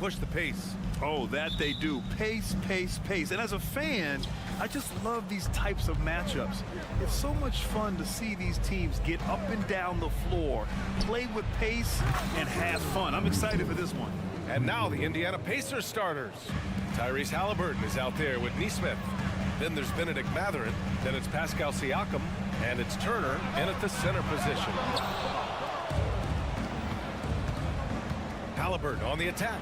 push the pace. Oh, that they do. Pace, pace, pace. And as a fan, I just love these types of matchups. It's so much fun to see these teams get up and down the floor, play with pace, and have fun. I'm excited for this one. And now the Indiana Pacers starters. Tyrese Halliburton is out there with Nesmith. Then there's Benedict Mathurin. Then it's Pascal Siakam. And it's Turner in at the center position. Halliburton on the attack.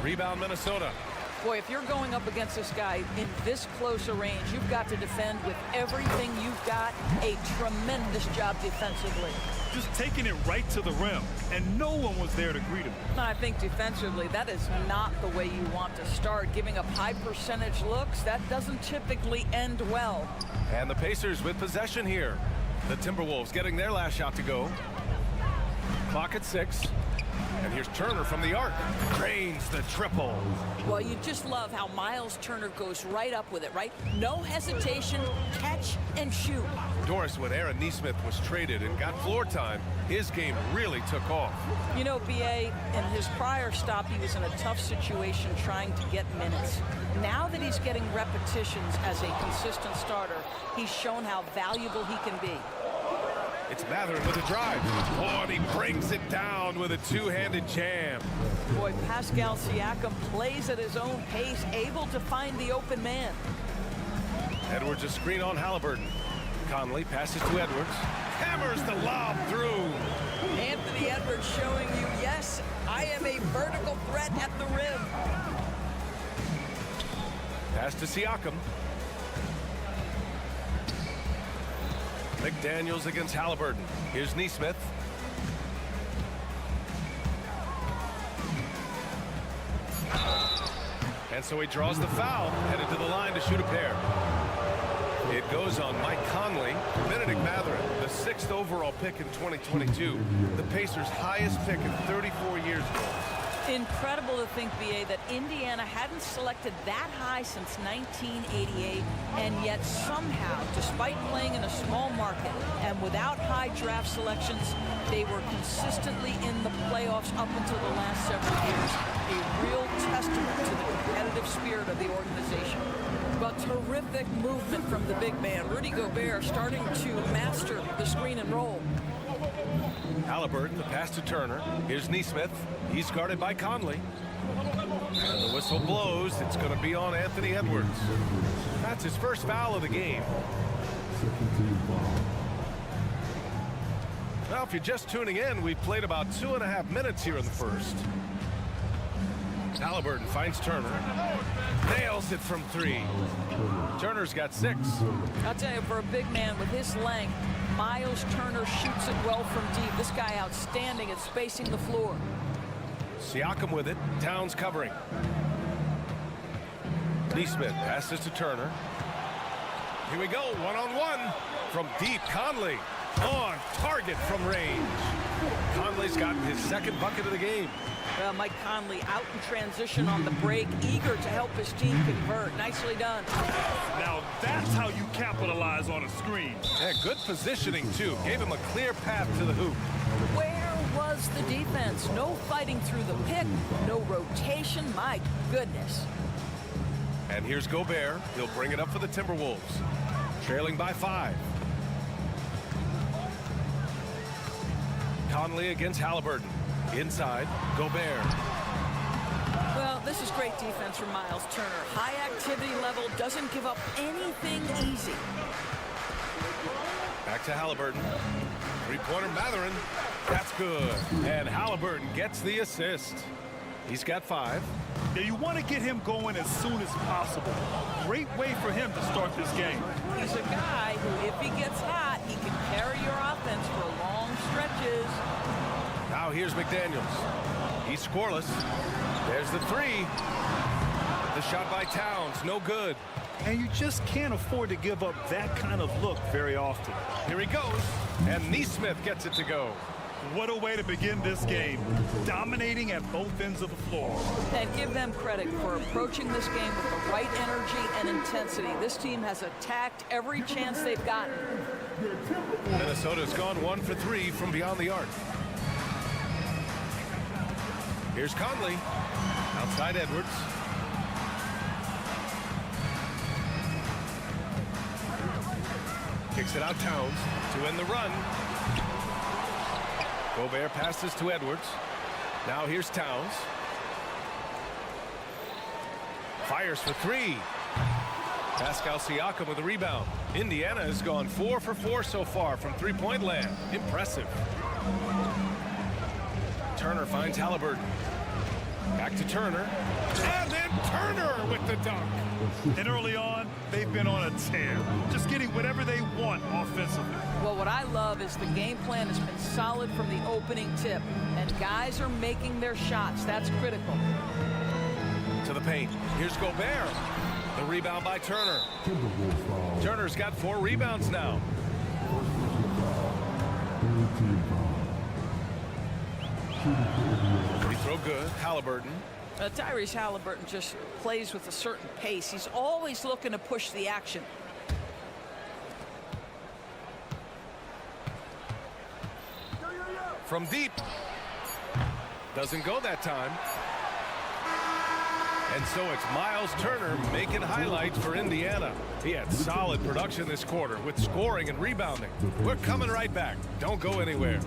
Rebound Minnesota. Boy, if you're going up against this guy in this close a range, you've got to defend with everything you've got. A tremendous job defensively. Just taking it right to the rim, and no one was there to greet him. I think defensively, that is not the way you want to start. Giving up high percentage looks, that doesn't typically end well. And the Pacers with possession here. The Timberwolves getting their last shot to go. Clock at 6. And here's Turner from the arc. Cranes the triple. Well, you just love how Miles Turner goes right up with it, right? No hesitation, catch and shoot. Doris, when Aaron Nesmith was traded and got floor time, his game really took off. You know, B.A., in his prior stop, he was in a tough situation trying to get minutes. Now that he's getting repetitions as a consistent starter, he's shown how valuable he can be. It's Mathurin with a drive. Oh, and he brings it down with a two-handed jam. Boy, Pascal Siakam plays at his own pace, able to find the open man. Edwards a screen on Halliburton. Conley passes to Edwards. Hammers the lob through. Anthony Edwards showing you, yes, I am a vertical threat at the rim. Pass to Siakam. McDaniels against Halliburton. Here's Nesmith. And so he draws the foul, headed to the line to shoot a pair. It goes on Mike Conley. Benedict Mathurin, the 6th overall pick in 2022. The Pacers' highest pick in 34 years ago. Incredible to think, B.A., that Indiana hadn't selected that high since 1988, and yet somehow, despite playing in a small market and without high draft selections, they were consistently in the playoffs up until the last several years. A real testament to the competitive spirit of the organization. But terrific movement from the big man, Rudy Gobert, starting to master the screen and roll. Halliburton, the pass to Turner. Here's Nesmith. He's guarded by Conley. And the whistle blows. It's going to be on Anthony Edwards. That's his first foul of the game. Well, if you're just tuning in, we've played about 2.5 minutes here in the first. Halliburton finds Turner. Nails it from 3. Turner's got 6. I'll tell you, for a big man with his length, Miles Turner shoots it well from deep. This guy outstanding at spacing the floor. Siakam with it. Towns covering. Nesmith passes to Turner. Here we go, one-on-one. From deep, Conley on target from range. Conley's gotten his 2nd bucket of the game. Well, Mike Conley out in transition on the break, eager to help his team convert. Nicely done. Now that's how you capitalize on a screen. Yeah, good positioning, too. Gave him a clear path to the hoop. Where was the defense? No fighting through the pick, no rotation. My goodness. And here's Gobert. He'll bring it up for the Timberwolves. Trailing by 5. Conley against Halliburton. Inside, Gobert. Well, this is great defense from Miles Turner. High activity level, doesn't give up anything easy. Back to Halliburton. Three-pointer Mathurin. That's good. And Halliburton gets the assist. He's got 5. Yeah, you want to get him going as soon as possible. Great way for him to start this game. He's a guy who, if he gets hot, he can carry your offense for long stretches. Now here's McDaniels. He's scoreless. There's the 3. The shot by Towns, no good. And you just can't afford to give up that kind of look very often. Here he goes. And Nesmith gets it to go. What a way to begin this game. Dominating at both ends of the floor. And give them credit for approaching this game with the right energy and intensity. This team has attacked every chance they've gotten. Minnesota's gone 1 for 3 from beyond the arc. Here's Conley. Outside Edwards. Kicks it out Towns to end the run. Gobert passes to Edwards. Now here's Towns. Fires for three. Pascal Siakam with a rebound. Indiana has gone 4 for 4 so far from three-point land. Impressive. Turner finds Halliburton. Back to Turner. And then Turner with the dunk. And early on, they've been on a tear. Just getting whatever they want offensively. Well, what I love is the game plan has been solid from the opening tip. And guys are making their shots. That's critical. To the paint. Here's Gobert. The rebound by Turner. Turner's got 4 rebounds now. Free throw good. Halliburton. Tyrese Halliburton just plays with a certain pace. He's always looking to push the action. From deep. Doesn't go that time. And so it's Miles Turner making highlights for Indiana. He had solid production this quarter with scoring and rebounding. We're coming right back. Don't go anywhere.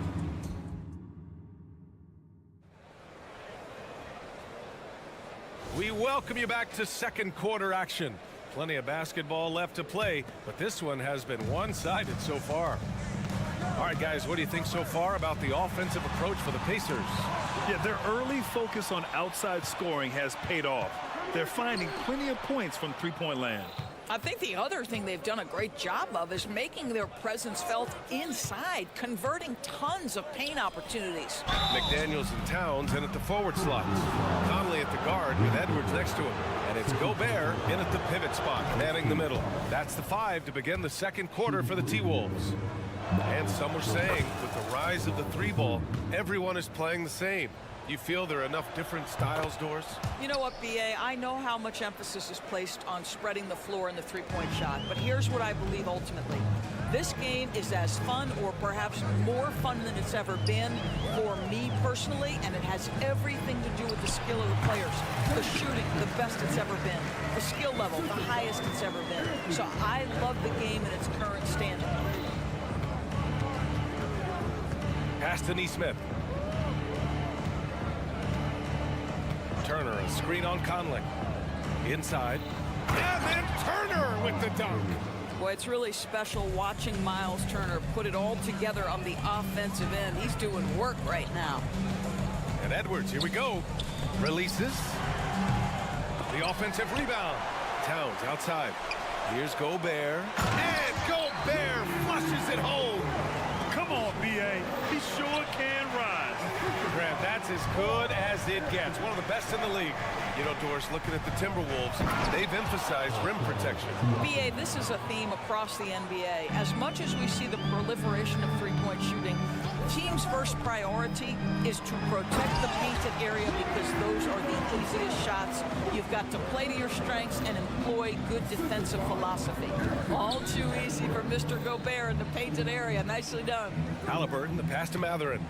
We welcome you back to second quarter action. Plenty of basketball left to play, but this one has been one-sided so far. All right, guys, what do you think so far about the offensive approach for the Pacers? Yeah, their early focus on outside scoring has paid off. They're finding plenty of points from three-point land. I think the other thing they've done a great job of is making their presence felt inside, converting tons of paint opportunities. McDaniels and Towns in at the forward slots. Conley at the guard with Edwards next to him. And it's Gobert in at the pivot spot, manning the middle. That's the 5 to begin the second quarter for the T-Wolves. And some were saying with the rise of the 3-ball, everyone is playing the same. You feel there are enough different styles, Doris? You know what, B.A.? I know how much emphasis is placed on spreading the floor in the three-point shot, but here's what I believe ultimately. This game is as fun or perhaps more fun than it's ever been for me personally, and it has everything to do with the skill of the players. The shooting, the best it's ever been. The skill level, the highest it's ever been. So I love the game in its current standing. Pass to Nesmith. Turner, a screen on Conley. Inside. And then Turner with the dunk. Boy, it's really special watching Miles Turner put it all together on the offensive end. He's doing work right now. And Edwards, here we go. Releases. The offensive rebound. Towns outside. Here's Gobert. And Gobert flushes it home. Come on, B.A. He sure can rise. Grant, that's as good as it gets. One of the best in the league. You know, Doris, looking at the Timberwolves, they've emphasized rim protection. B.A., this is a theme across the NBA. As much as we see the proliferation of three-point shooting, the team's first priority is to protect the painted area because those are the easiest shots. You've got to play to your strengths and employ good defensive philosophy. All too easy for Mr. Gobert in the painted area. Nicely done. Halliburton, the pass to Matherin.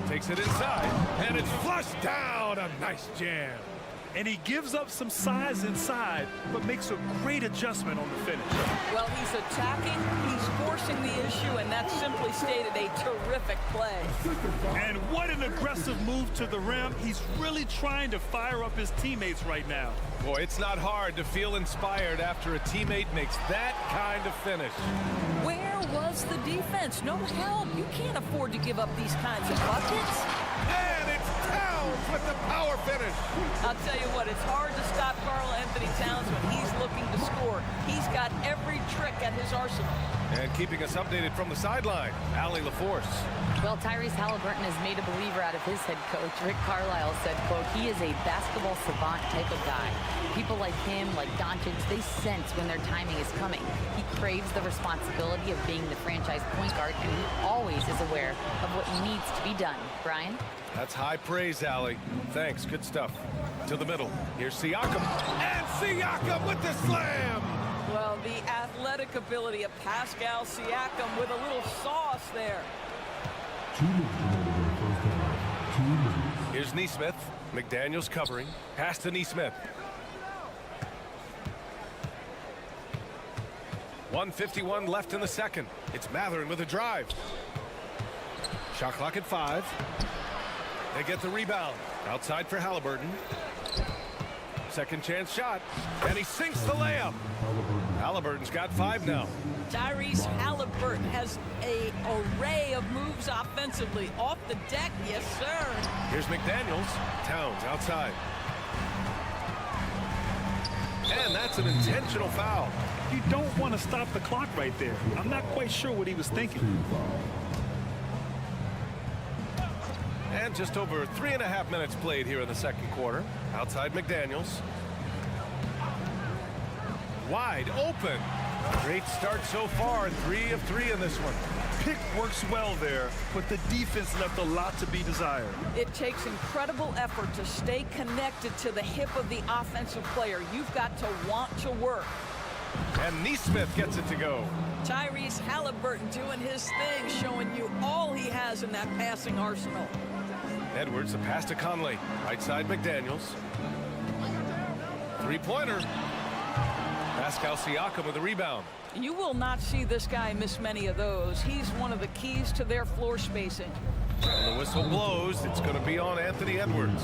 Takes it inside, and it's flushed down. A nice jam. And he gives up some size inside, but makes a great adjustment on the finish. Well, he's attacking, he's forcing the issue, and that's simply stated a terrific play. And what an aggressive move to the rim. He's really trying to fire up his teammates right now. Boy, it's not hard to feel inspired after a teammate makes that kind of finish. Where was the defense? No help. You can't afford to give up these kinds of buckets. And it's Towns with the power finish. I'll tell you what, it's hard to stop Karl Anthony Towns when he's looking to score. He's got every trick at his arsenal. And keeping us updated from the sideline, Allie LaForce. Well, Tyrese Halliburton has made a believer out of his head coach. Rick Carlisle said, quote, he is a basketball savant type of guy. People like him, like Doncic, they sense when their timing is coming. He craves the responsibility of being the franchise point guard, and he always is aware of what needs to be done. Brian? That's high praise, Allie. Thanks, good stuff. To the middle, here's Siakam. And Siakam with the slam! Well, the athletic ability of Pascal Siakam with a little sauce there. Here's Neesmith. McDaniels covering. Pass to Neesmith. 1:51 left in the second. It's Matherin with a drive. Shot clock at 5. They get the rebound. Outside for Halliburton. Second chance shot. And he sinks the layup. Halliburton's got 5 now. Tyrese Halliburton has an array of moves offensively. Off the deck, yes, sir. Here's McDaniels. Towns outside. And that's an intentional foul. You don't want to stop the clock right there. I'm not quite sure what he was thinking. And just over 3.5 minutes played here in the second quarter. Outside McDaniels. Wide open. Great start so far. 3 of 3 in this one. Pick works well there, but the defense left a lot to be desired. It takes incredible effort to stay connected to the hip of the offensive player. You've got to want to work. And Neesmith gets it to go. Tyrese Halliburton doing his thing, showing you all he has in that passing arsenal. Edwards, the pass to Conley. Right side McDaniels. Three-pointer. Pascal Siakam with the rebound. You will not see this guy miss many of those. He's one of the keys to their floor spacing. And the whistle blows. It's going to be on Anthony Edwards.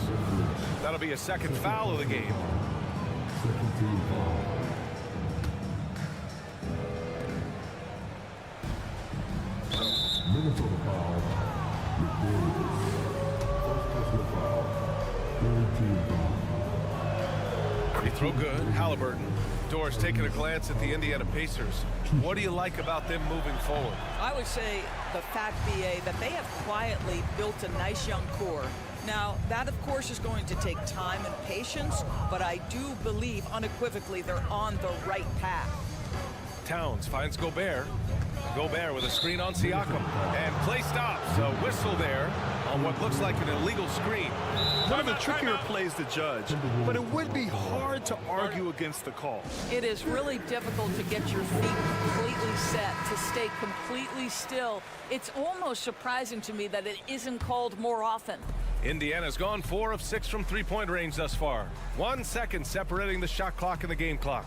That'll be a second foul of the game. Minnesota foul. Free throw good. Halliburton. Doris taking a glance at the Indiana Pacers. What do you like about them moving forward? I would say the fact, BA, that they have quietly built a nice young core. Now, that, of course, is going to take time and patience, but I do believe unequivocally they're on the right path. Towns finds Gobert. Gobert with a screen on Siakam. And play stops. A whistle there on what looks like an illegal screen. One of the trickier plays to judge, but it would be hard to argue against the call. It is really difficult to get your feet completely set, to stay completely still. It's almost surprising to me that it isn't called more often. Indiana's gone 4 of 6 from three-point range thus far. 1 second separating the shot clock and the game clock.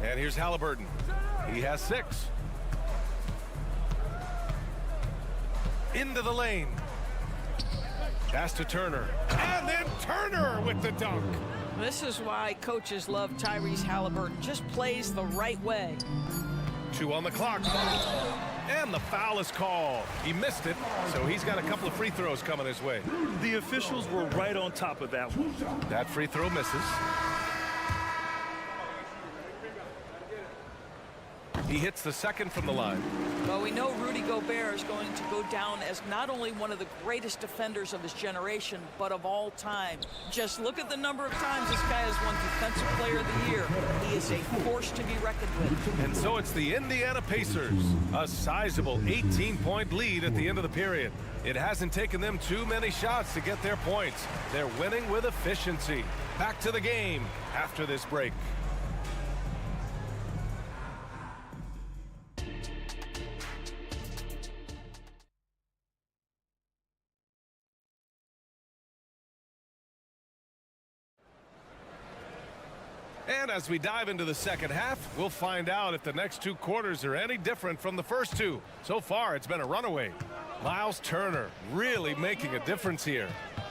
And here's Halliburton. He has 6. Into the lane. Pass to Turner. And then Turner with the dunk. This is why coaches love Tyrese Halliburton. Just plays the right way. 2 on the clock. And the foul is called. He missed it, so he's got a couple of free throws coming his way. The officials were right on top of that one. That free throw misses. He hits the second from the line. Well, we know Rudy Gobert is going to go down as not only one of the greatest defenders of his generation, but of all time. Just look at the number of times this guy has won Defensive Player of the Year. He is a force to be reckoned with. And so it's the Indiana Pacers. A sizable 18-point lead at the end of the period. It hasn't taken them too many shots to get their points. They're winning with efficiency. Back to the game after this break. And as we dive into the second half, we'll find out if the next 2 quarters are any different from the first 2. So far, it's been a runaway. Miles Turner really making a difference here.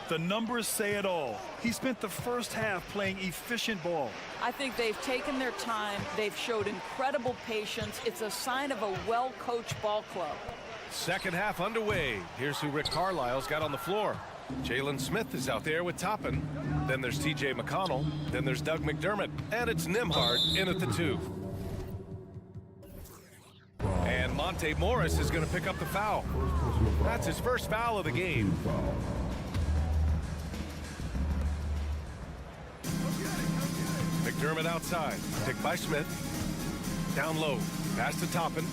The numbers say it all. He spent the first half playing efficient ball. I think they've taken their time. They've showed incredible patience. It's a sign of a well-coached ball club. Second half underway. Here's who Rick Carlisle's got on the floor. Jalen Smith is out there with Toppin. Then there's T.J. McConnell. Then there's Doug McDermott. And it's Nembhard in at the 2. And Monte Morris is going to pick up the foul. That's his first foul of the game. McDermott outside. Picked by Smith. Down low. Pass to Toppin.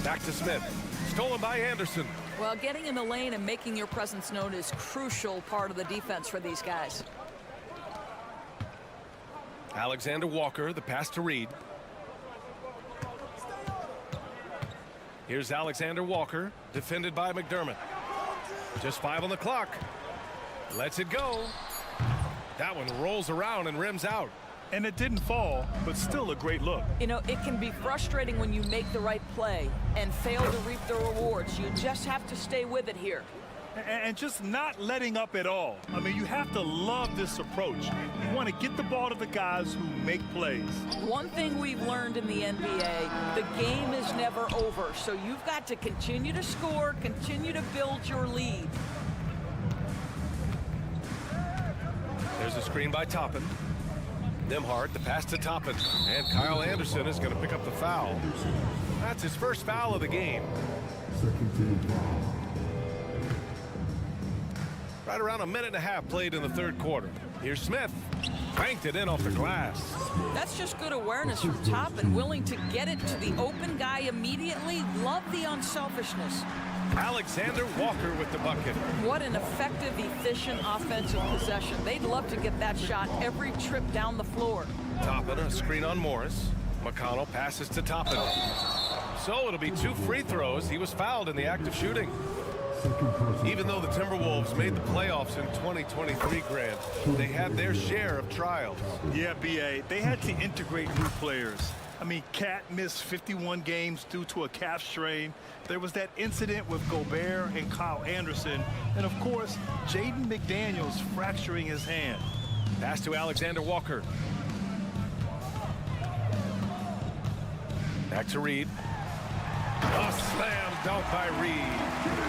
Back to Smith. Stolen by Anderson. Well, getting in the lane and making your presence known is crucial part of the defense for these guys. Alexander Walker, the pass to Reed. Here's Alexander Walker, defended by McDermott. Just 5 on the clock. Lets it go. That one rolls around and rims out. And it didn't fall, but still a great look. You know, it can be frustrating when you make the right play and fail to reap the rewards. You just have to stay with it here. And just not letting up at all. I mean, you have to love this approach. You want to get the ball to the guys who make plays. One thing we've learned in the NBA, the game is never over. So you've got to continue to score, continue to build your lead. There's a screen by Toppin. Nembhard, the pass to Toppin. And Kyle Anderson is going to pick up the foul. That's his first foul of the game. Second team foul. Right around a minute and a half played in the third quarter. Here's Smith. Banked it in off the glass. That's just good awareness from Toppin, willing to get it to the open guy immediately. Love the unselfishness. Alexander Walker with the bucket. What an effective, efficient offensive possession. They'd love to get that shot every trip down the floor. Toppin, a screen on Morris. McConnell passes to Toppin. So it'll be 2 free throws. He was fouled in the act of shooting. Even though the Timberwolves made the playoffs in 2023, Grant, they had their share of trials. Yeah, B.A., they had to integrate new players. I mean, Cat missed 51 games due to a calf strain. There was that incident with Gobert and Kyle Anderson. And, of course, Jaden McDaniels fracturing his hand. Pass to Alexander Walker. Back to Reed. A slam dunk by Reed.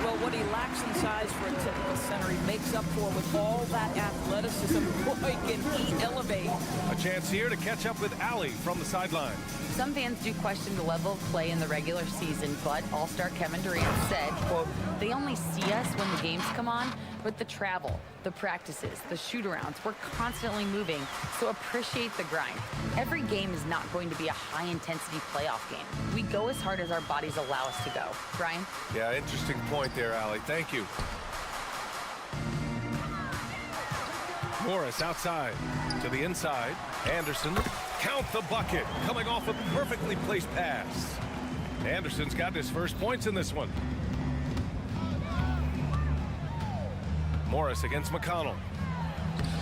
Well, what he lacks in size for a typical center, he makes up for with all that athleticism. Boy, can he elevate. A chance here to catch up with Allie from the sideline. Some fans do question the level of play in the regular season, but All-Star Kevin Durant said, quote, they only see us when the games come on, but the travel, the practices, the shoot-arounds, we're constantly moving, so appreciate the grind. Every game is not going to be a high-intensity playoff game. We go as hard as our bodies allow us to go. Brian? Yeah, interesting point there, Allie. Thank you. Morris outside to the inside. Anderson, count the bucket, coming off a perfectly placed pass. Anderson's got his first points in this one. Morris against McConnell.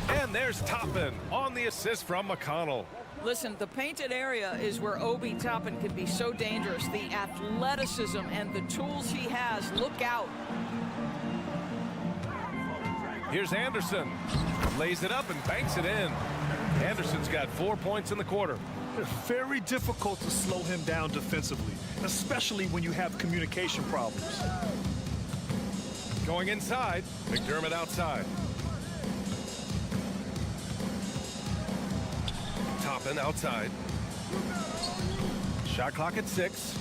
And there's Toppin on the assist from McConnell. Listen, the painted area is where Obi Toppin can be so dangerous. The athleticism and the tools he has, look out. Here's Anderson. Lays it up and banks it in. Anderson's got 4 points in the quarter. It's very difficult to slow him down defensively, especially when you have communication problems. Going inside, McDermott outside. Toppin outside. Shot clock at 6.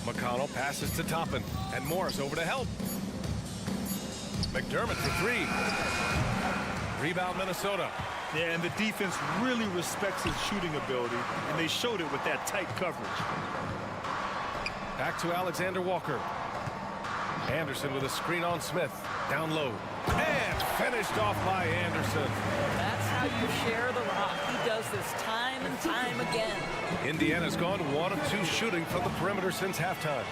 McConnell passes to Toppin, and Morris over to help. McDermott for 3. Rebound Minnesota. Yeah, and the defense really respects his shooting ability, and they showed it with that tight coverage. Back to Alexander Walker. Anderson with a screen on Smith. Down low. And finished off by Anderson. That's how you share the rock. He does this time and time again. Indiana's gone 1 of 2 shooting from the perimeter since halftime.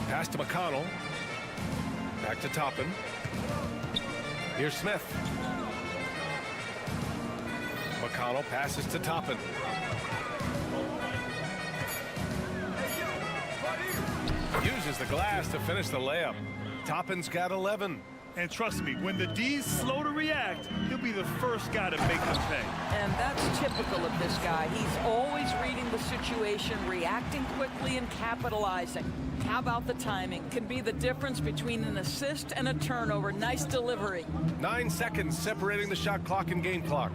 Pass to McConnell. Back to Toppin. Here's Smith. McConnell passes to Toppin. Uses the glass to finish the layup. Toppin's got 11. And trust me, when the D's slow to react, he'll be the first guy to make them pay. And that's typical of this guy. He's always reading the situation, reacting quickly and capitalizing. How about the timing? Can be the difference between an assist and a turnover. Nice delivery. 9 seconds separating the shot clock and game clock.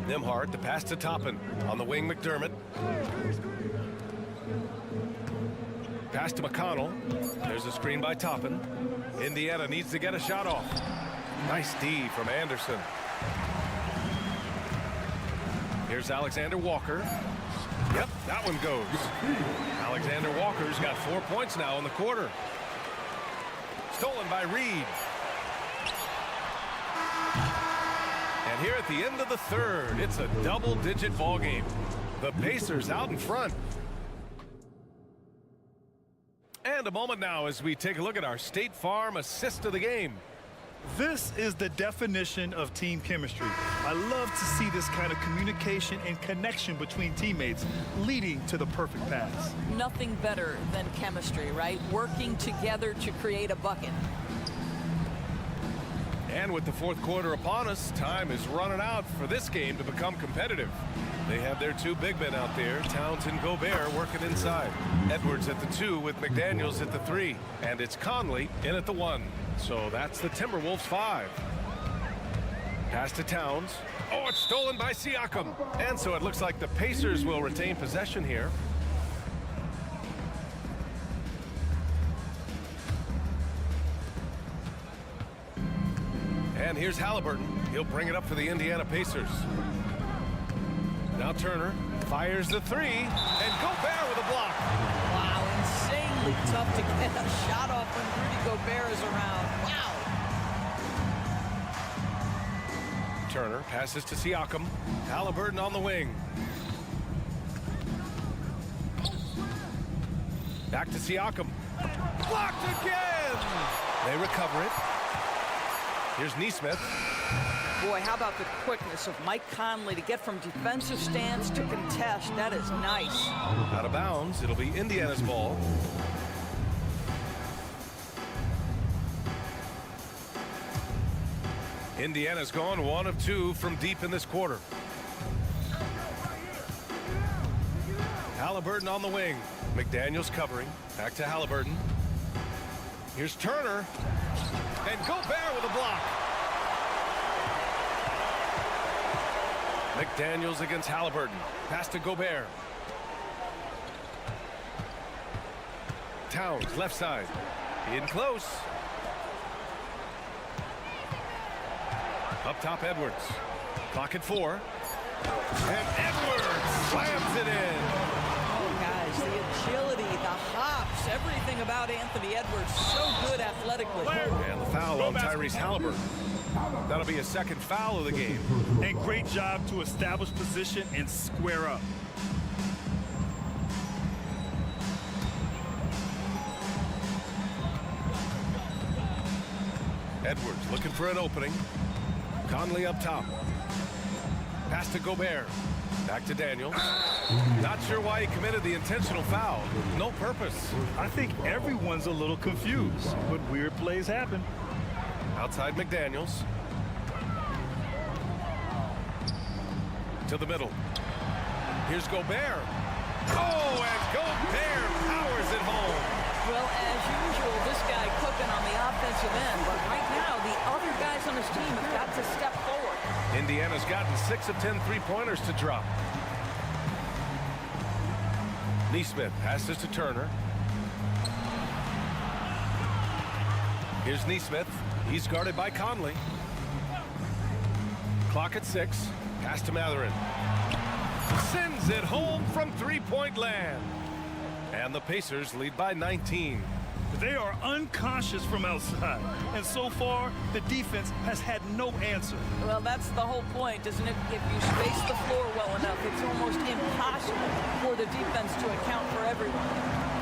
Nembhard, the pass to Toppin. On the wing, McDermott. Pass to McConnell. There's a screen by Toppin. Indiana needs to get a shot off. Nice D from Anderson. Here's Alexander Walker. Yep, that one goes. Alexander Walker's got 4 points now in the quarter. Stolen by Reed. And here at the end of the third, it's a double-digit ball game. The Pacers out in front. And a moment now as we take a look at our State Farm assist of the game. This is the definition of team chemistry. I love to see this kind of communication and connection between teammates leading to the perfect pass. Nothing better than chemistry, right? Working together to create a bucket. And with the fourth quarter upon us, time is running out for this game to become competitive. They have their two big men out there, Towns and Gobert, working inside. Edwards at the 2 with McDaniels at the 3. And it's Conley in at the 1. So that's the Timberwolves 5. Pass to Towns. Oh, it's stolen by Siakam. And so it looks like the Pacers will retain possession here. And here's Halliburton. He'll bring it up for the Indiana Pacers. Now Turner fires the 3, and Gobert with a block. Wow, insanely tough to get a shot off when Rudy Gobert is around. Wow. Turner passes to Siakam. Halliburton on the wing. Back to Siakam. Blocked again! They recover it. Here's Nesmith. Boy, how about the quickness of Mike Conley to get from defensive stance to contest. That is nice. Out of bounds. It'll be Indiana's ball. Indiana's gone 1 of 2 from deep in this quarter. Halliburton on the wing. McDaniels covering. Back to Halliburton. Here's Turner. And Gobert with a block. McDaniels against Halliburton. Pass to Gobert. Towns, left side. In close. Up top, Edwards. Clock at 4. And Edwards slams it in. Oh, guys, the agility, the hops, everything about Anthony Edwards, so good athletically. And the foul on Tyrese Halliburton. That'll be a second foul of the game. And great job to establish position and square up. Edwards looking for an opening. Conley up top. Pass to Gobert. Back to Daniels. Not sure why he committed the intentional foul. No purpose. I think everyone's a little confused, but weird plays happen. Outside McDaniels. To the middle. Here's Gobert. Oh, and Gobert powers it home. Well, as usual, this guy cooking on the offensive end, but right now, the other guys on his team have got to step forward. Indiana's gotten 6 of 10 three-pointers to drop. Nesmith passes to Turner. Here's Nesmith. He's guarded by Conley. Clock at 6. Pass to Matherin. Sends it home from three-point land. And the Pacers lead by 19. They are unconscious from outside, and so far, the defense has had no answer. Well, that's the whole point, isn't it? If you space the floor well enough, it's almost impossible for the defense to account for everyone.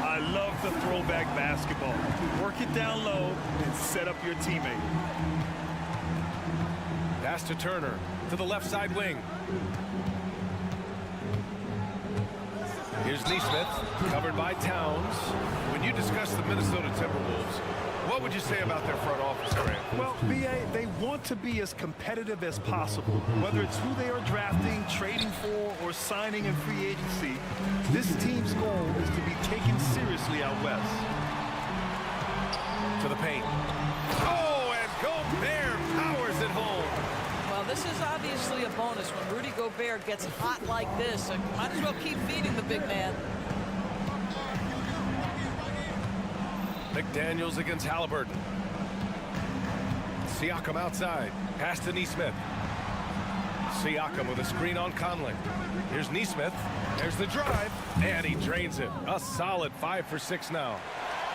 I love the throwback basketball. Work it down low and set up your teammate. Pass to Turner to the left side wing. Here's Nesmith, covered by Towns. When you discuss the Minnesota Timberwolves, what would you say about their front office, Grant? Well, B.A., they want to be as competitive as possible. Whether it's who they are drafting, trading for, or signing in free agency, this team's goal is to be taken seriously out west. To the paint. Oh, and Gobert powers it home. Well, this is obviously a bonus when Rudy Gobert gets hot like this. So might as well keep feeding the big man. McDaniels against Halliburton. Siakam outside. Pass to Nesmith. Siakam with a screen on Conley. Here's Nesmith. There's the drive. And he drains it. A solid 5 for 6 now.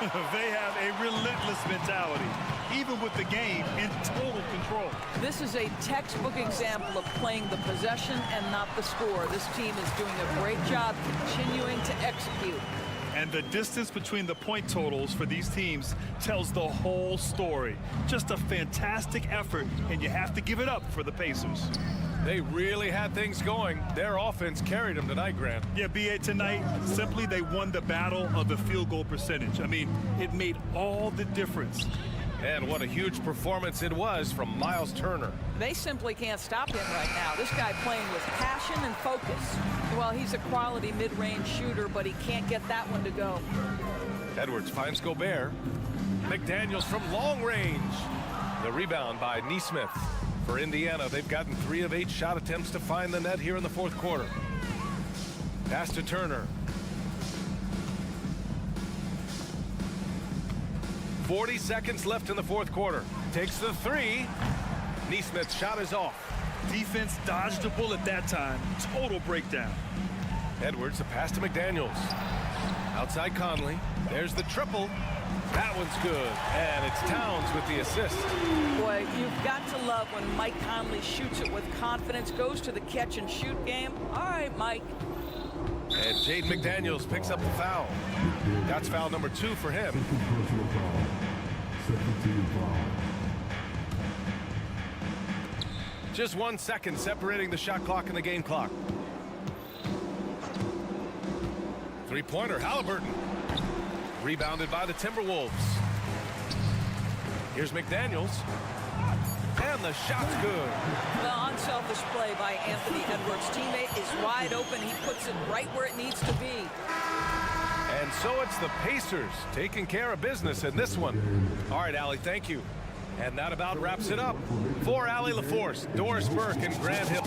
They have a relentless mentality. even with the game in total control. This is a textbook example of playing the possession and not the score. This team is doing a great job continuing to execute. And the distance between the point totals for these teams tells the whole story. Just a fantastic effort, and you have to give it up for the Pacers. They really had things going. Their offense carried them tonight, Grant. Yeah, BA, tonight, simply they won the battle of the field goal percentage. I mean, it made all the difference. And what a huge performance it was from Miles Turner. They simply can't stop him right now. This guy playing with passion and focus. Well, he's a quality mid-range shooter, but he can't get that one to go. Edwards finds Gobert. McDaniels from long range. The rebound by Nesmith. For Indiana, they've gotten 3 of 8 shot attempts to find the net here in the fourth quarter. Pass to Turner. 40 seconds left in the fourth quarter. Takes the 3. Nesmith's shot is off. Defense dodged a bullet that time. Total breakdown. Edwards, the pass to McDaniels. Outside Conley. There's the triple. That one's good. And it's Towns with the assist. Boy, you've got to love when Mike Conley shoots it with confidence, goes to the catch and shoot game. All right, Mike. And Jaden McDaniels picks up the foul. That's foul number 2 for him. Second personal foul. Second team foul. Just 1 second separating the shot clock and the game clock. Three-pointer, Halliburton. Rebounded by the Timberwolves. Here's McDaniels. And the shot's good. The unselfish play by Anthony Edwards. Teammate is wide open. He puts it right where it needs to be. And so it's the Pacers taking care of business in this one. All right, Allie, thank you. And that about wraps it up. For Allie LaForce, Doris Burke, and Grant Hill.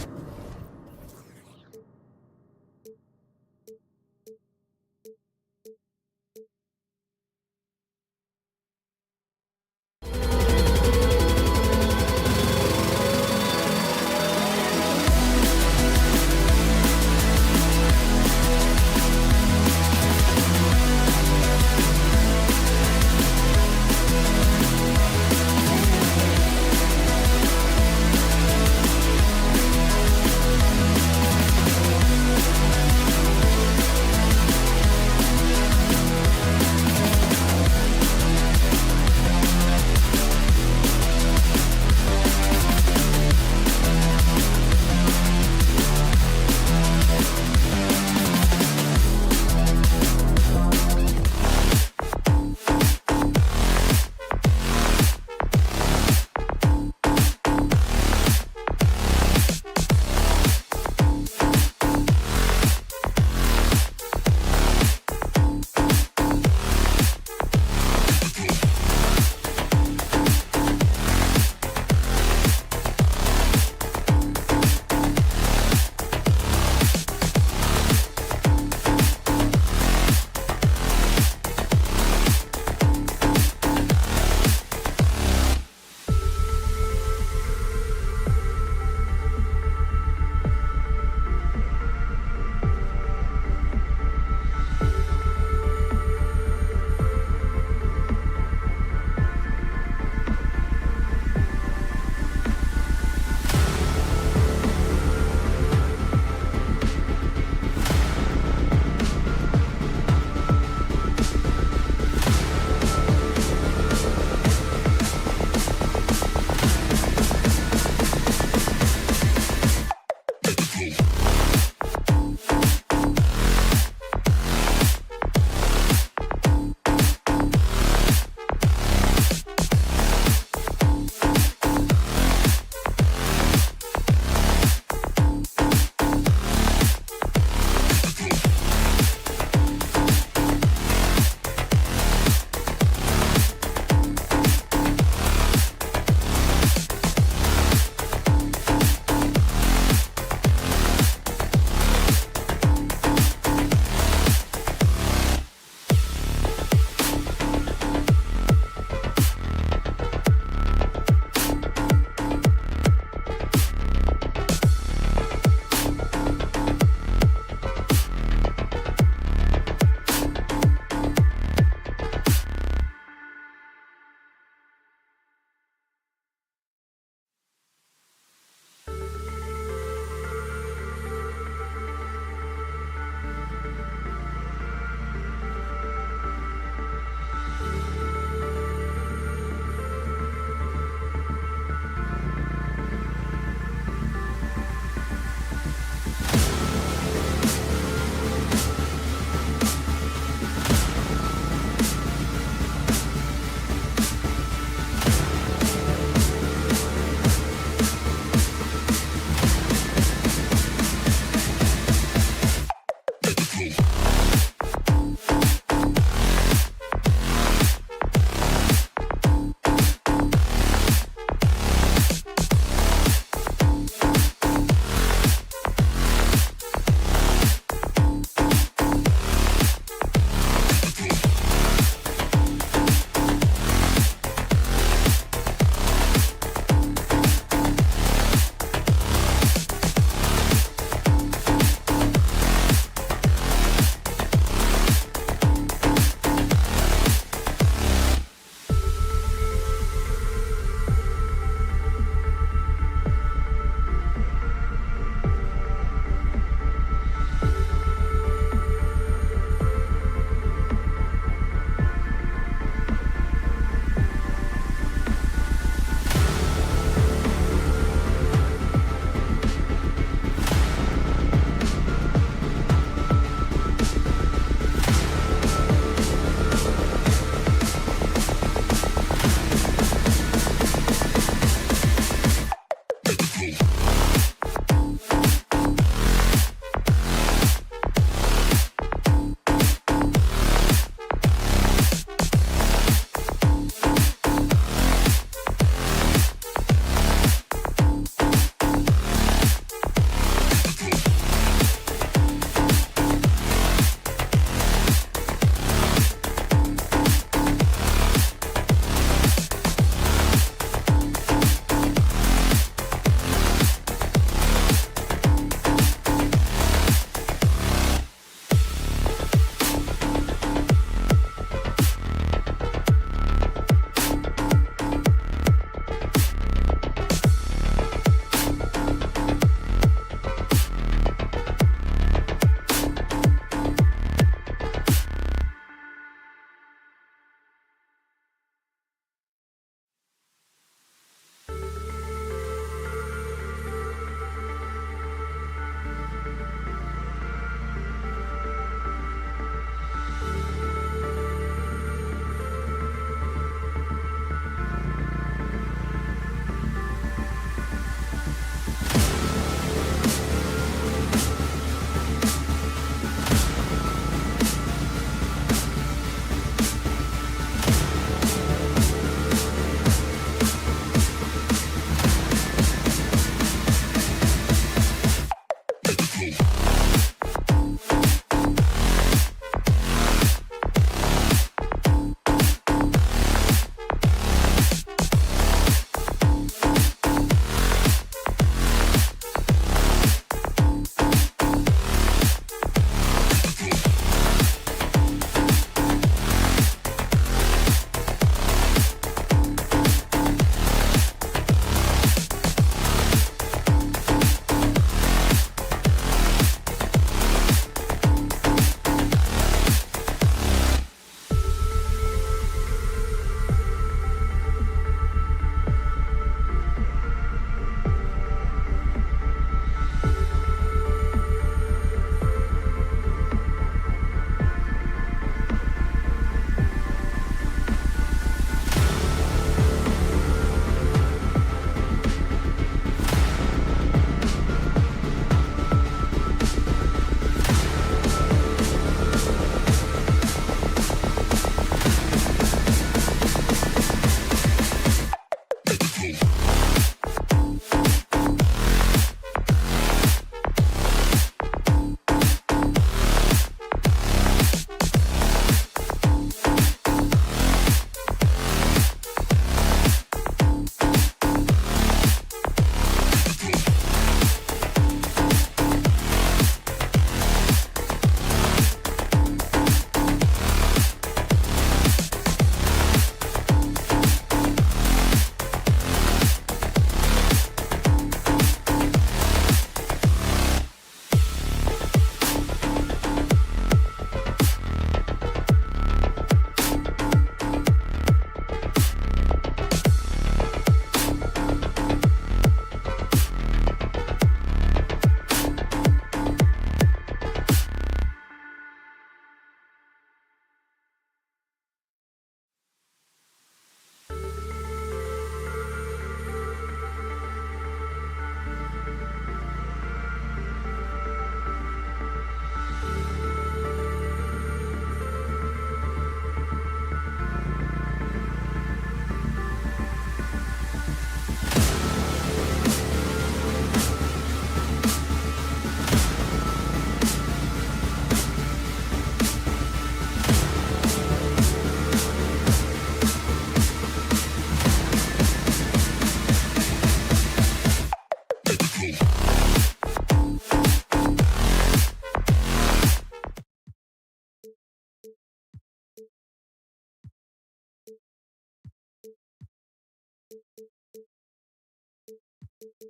Well,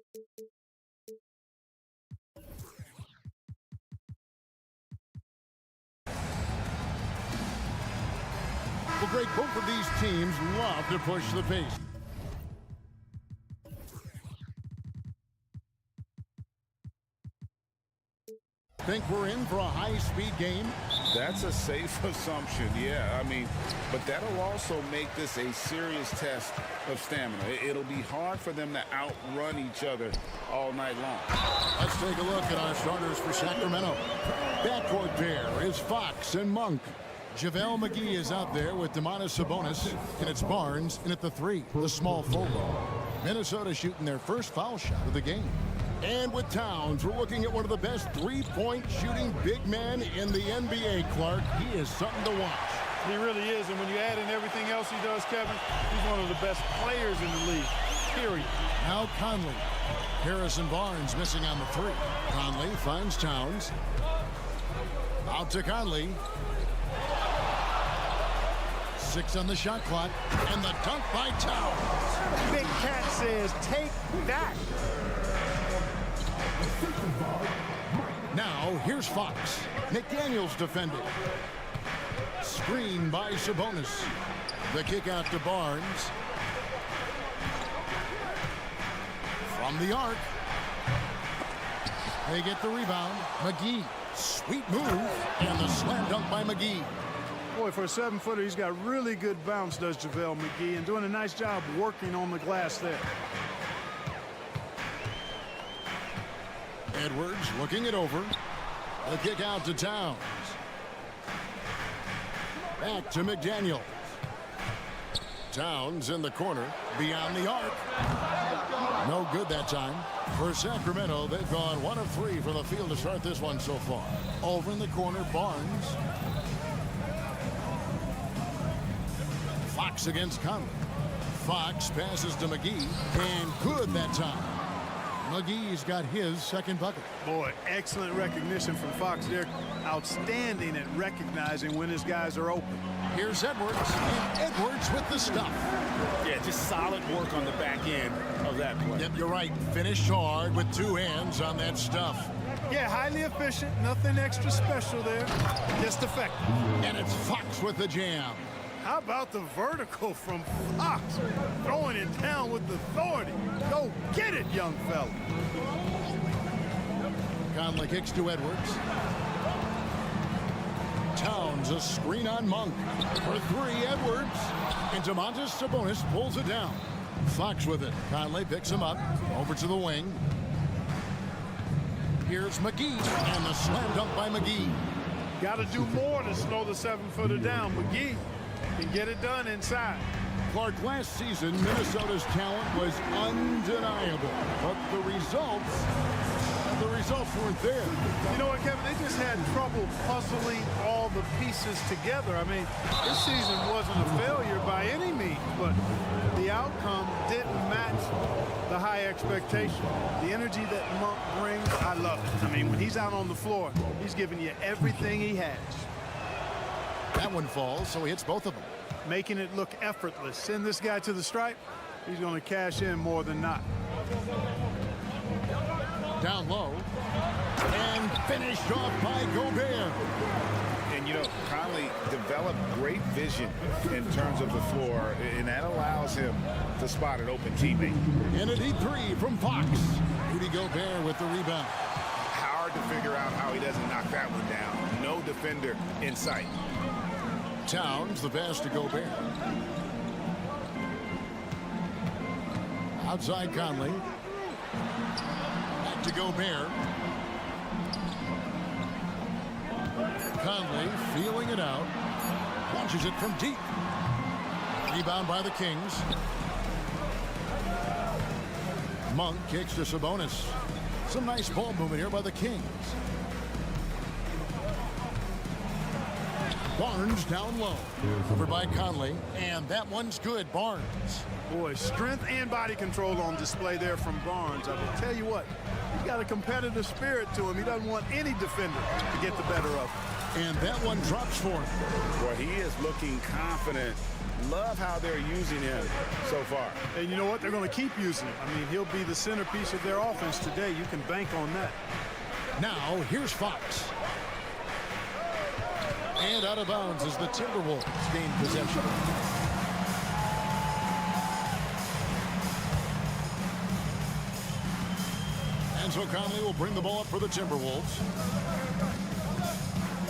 Greg, both of these teams love to push the pace. Think we're in for a high-speed game? That's a safe assumption, yeah. I mean, but that'll also make this a serious test of stamina. It'll be hard for them to outrun each other all night long. Let's take a look at our starters for Sacramento. Backcourt pair is Fox and Monk. JaVale McGee is out there with Domantas Sabonis, and it's Barnes in at the 3, the small forward. Minnesota shooting their first foul shot of the game. And with Towns, we're looking at one of the best three-point shooting big men in the NBA, Clark. He is something to watch. He really is, and when you add in everything else he does, Kevin, he's one of the best players in the league, period. Now Conley. Harrison Barnes missing on the 3. Conley finds Towns. Out to Conley. 6 on the shot clock, and the dunk by Towns. Big Cat says, take that. Now, here's Fox. McDaniels defended. Screen by Sabonis. The kick out to Barnes. From the arc. They get the rebound. McGee. Sweet move. And the slam dunk by McGee. Boy, for a 7-footer, he's got really good bounce, does JaVale McGee, and doing a nice job working on the glass there. Edwards looking it over. The kick out to Towns. Back to McDaniels. Towns in the corner. Beyond the arc. No good that time. For Sacramento, they've gone 1 of 3 from the field to start this one so far. Over in the corner, Barnes. Fox against Conley. Fox passes to McGee. And good that time. McGee's got his second bucket. Boy, excellent recognition from Fox there. Outstanding at recognizing when his guys are open. Here's Edwards. And Edwards with the stuff. Yeah, just solid work on the back end of that play. Yep, you're right. Finished hard with 2 hands on that stuff. Yeah, highly efficient. Nothing extra special there. Just effective. And it's Fox with the jam. How about the vertical from Fox? Throwing it down with authority. Go get it, young fella. Conley kicks to Edwards. Towns a screen on Monk. For 3, Edwards. And Domantas Sabonis pulls it down. Fox with it. Conley picks him up. Over to the wing. Here's McGee. And the slam dunk by McGee. Got to do more to slow the 7-footer down. McGee can get it done inside. Clark, last season, Minnesota's talent was undeniable. But the results weren't there. You know what, Kevin? They just had trouble puzzling all the pieces together. I mean, this season wasn't a failure by any means, but the outcome didn't match the high expectation. The energy that Monk brings, I love it. I mean, when he's out on the floor, he's giving you everything he has. That one falls, so he hits both of them. Making it look effortless. Send this guy to the stripe, he's going to cash in more than not. Down low. And finished off by Gobert. And, you know, Conley developed great vision in terms of the floor, and that allows him to spot an open teammate. And a deep 3 from Fox. Rudy Gobert with the rebound. Hard to figure out how he doesn't knock that one down. No defender in sight. Towns, the pass to Gobert. Outside Conley. Back to Gobert. Conley feeling it out. Launches it from deep. Rebound by the Kings. Monk kicks to Sabonis. Some nice ball movement here by the Kings. Barnes down low. Over by Conley. And that one's good. Barnes. Boy, strength and body control on display there from Barnes. I will tell you what, he's got a competitive spirit to him. He doesn't want any defender to get the better of him. And that one drops for him. Well, he is looking confident. Love how they're using him so far. And you know what? They're going to keep using him. I mean, he'll be the centerpiece of their offense today. You can bank on that. Now, here's Fox. And out of bounds as the Timberwolves gain possession. And so Conley will bring the ball up for the Timberwolves.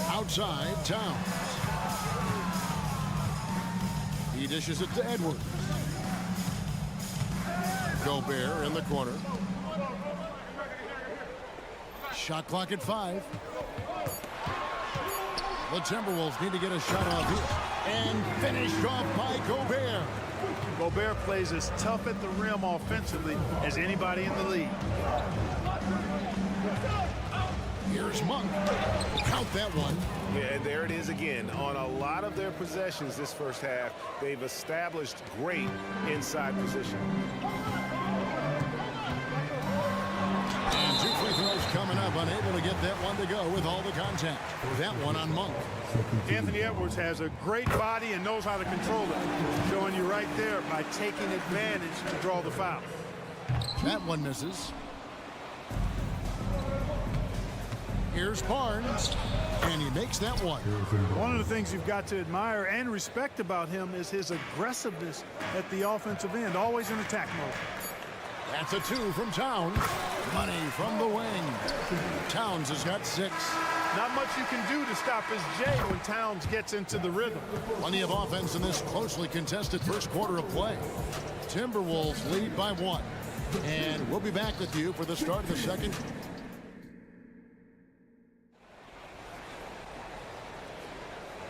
Outside, Towns. He dishes it to Edwards. Gobert in the corner. Shot clock at 5. The Timberwolves need to get a shot off here. And finished off by Gobert. Gobert plays as tough at the rim offensively as anybody in the league. Here's Monk. Count that one. Yeah, and there it is again. On a lot of their possessions this first half, they've established great inside position. And 2 free throws coming up, unable to get that one to go with all the contact. That one on Monk. Anthony Edwards has a great body and knows how to control it. Showing you right there by taking advantage to draw the foul. That one misses. Here's Barnes, and he makes that one. One of the things you've got to admire and respect about him is his aggressiveness at the offensive end, always in attack mode. That's a 2 from Towns. Money from the wing. Towns has got 6. Not much you can do to stop his J when Towns gets into the rhythm. Plenty of offense in this closely contested first quarter of play. Timberwolves lead by 1. And we'll be back with you for the start of the second.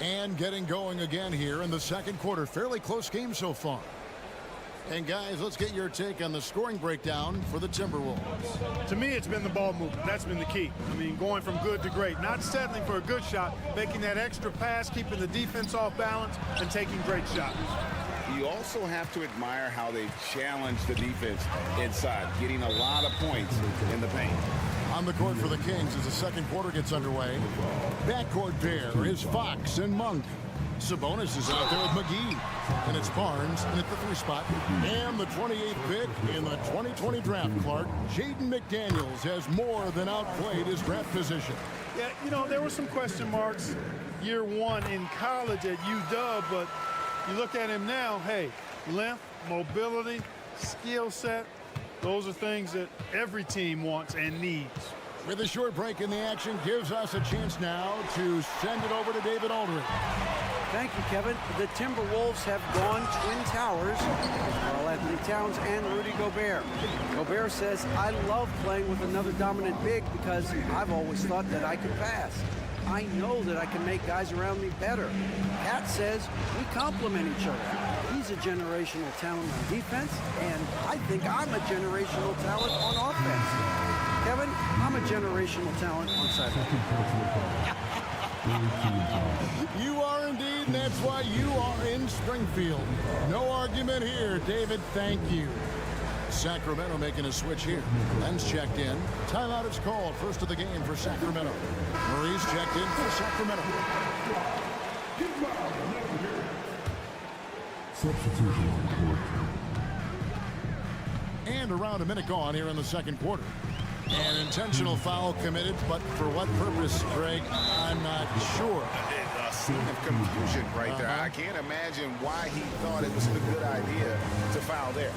And getting going again here in the second quarter. Fairly close game so far. And guys, let's get your take on the scoring breakdown for the Timberwolves. To me, it's been the ball movement. That's been the key. I mean, going from good to great. Not settling for a good shot, making that extra pass, keeping the defense off balance, and taking great shots. You also have to admire how they've challenged the defense inside, getting a lot of points in the paint. On the court for the Kings as the second quarter gets underway. Backcourt pair is Fox and Monk. Sabonis is out there with McGee. And it's Barnes in at the 3 spot. And the 28th pick in the 2020 draft, Clark. Jaden McDaniels has more than outplayed his draft position. Yeah, you know, there were some question marks year 1 in college at UW, but you look at him now, hey, length, mobility, skill set, those are things that every team wants and needs. With a short break in the action, gives us a chance now to send it over to David Aldridge. Thank you, Kevin. The Timberwolves have gone Twin Towers with Karl-Anthony Towns and Rudy Gobert. Gobert says, I love playing with another dominant big because I've always thought that I could pass. I know that I can make guys around me better. Cat says we complement each other. He's a generational talent on defense, and I think I'm a generational talent on offense. Kevin, I'm a generational talent on sideline. You are indeed, and that's why you are in Springfield. No argument here, David. Thank you. Sacramento making a switch here. Len's checked in. Timeout is called. First of the game for Sacramento. Murray's checked in for Sacramento. Substitution on the court. And around a minute gone here in the second quarter. An intentional foul committed, but for what purpose, Greg? I'm not sure. A scene of confusion right there. I can't imagine why he thought it was a good idea to foul there.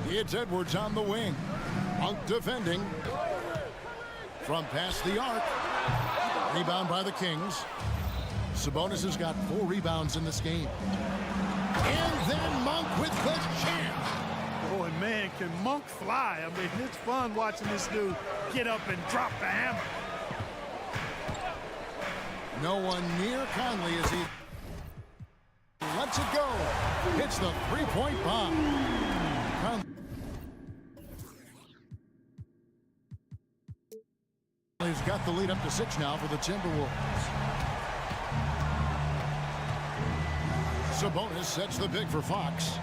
It's Edwards on the wing. Monk defending. From past the arc. Rebound by the Kings. Sabonis has got 4 rebounds in this game. And then Monk with the jam. Boy, man, can Monk fly? I mean, it's fun watching this dude get up and drop the hammer. No one near Conley as he lets it go. Hits the 3-point bomb. Conley's got the lead up to 6 now for the Timberwolves. Sabonis sets the pick for Fox.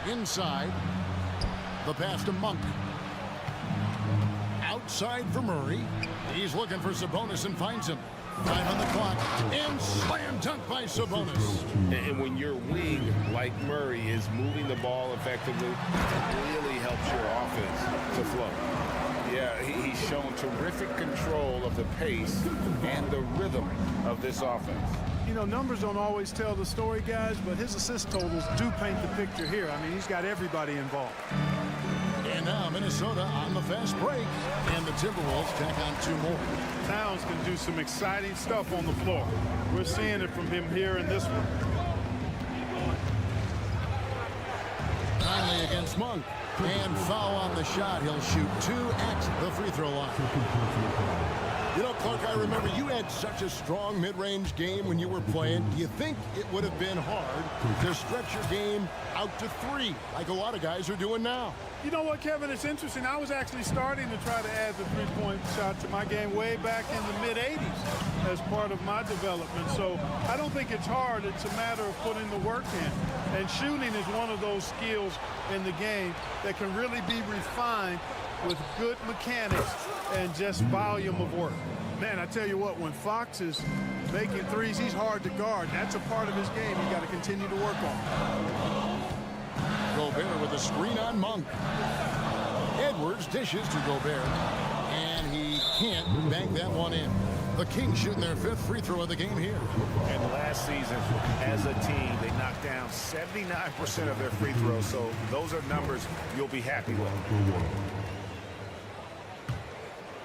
Inside. The pass to Monk. Outside for Murray. He's looking for Sabonis and finds him. Time on the clock. And slam dunk by Sabonis. And when your wing, like Murray, is moving the ball effectively, it really helps your offense to flow. Yeah, he's shown terrific control of the pace and the rhythm of this offense. You know, numbers don't always tell the story, guys, but his assist totals do paint the picture here. I mean, he's got everybody involved. And now Minnesota on the fast break. And the Timberwolves tack on 2 more. Towns can do some exciting stuff on the floor. We're seeing it from him here in this one. Conley against Monk. And foul on the shot. He'll shoot 2 at the free throw line. You know, Clark, I remember you had such a strong mid-range game when you were playing. Do you think it would have been hard to stretch your game out to 3 like a lot of guys are doing now? You know what, Kevin? It's interesting. I was actually starting to try to add the three-point shot to my game way back in the mid-'80s as part of my development. So I don't think it's hard. It's a matter of putting the work in. And shooting is one of those skills in the game that can really be refined with good mechanics and just volume of work. Man, I tell you what, when Fox is making threes, he's hard to guard. That's a part of his game you got to continue to work on. Gobert with a screen on Monk. Edwards dishes to Gobert, and he can't bank that one in. The Kings shooting their 5th free throw of the game here. And last season, as a team, they knocked down 79% of their free throws, so those are numbers you'll be happy with.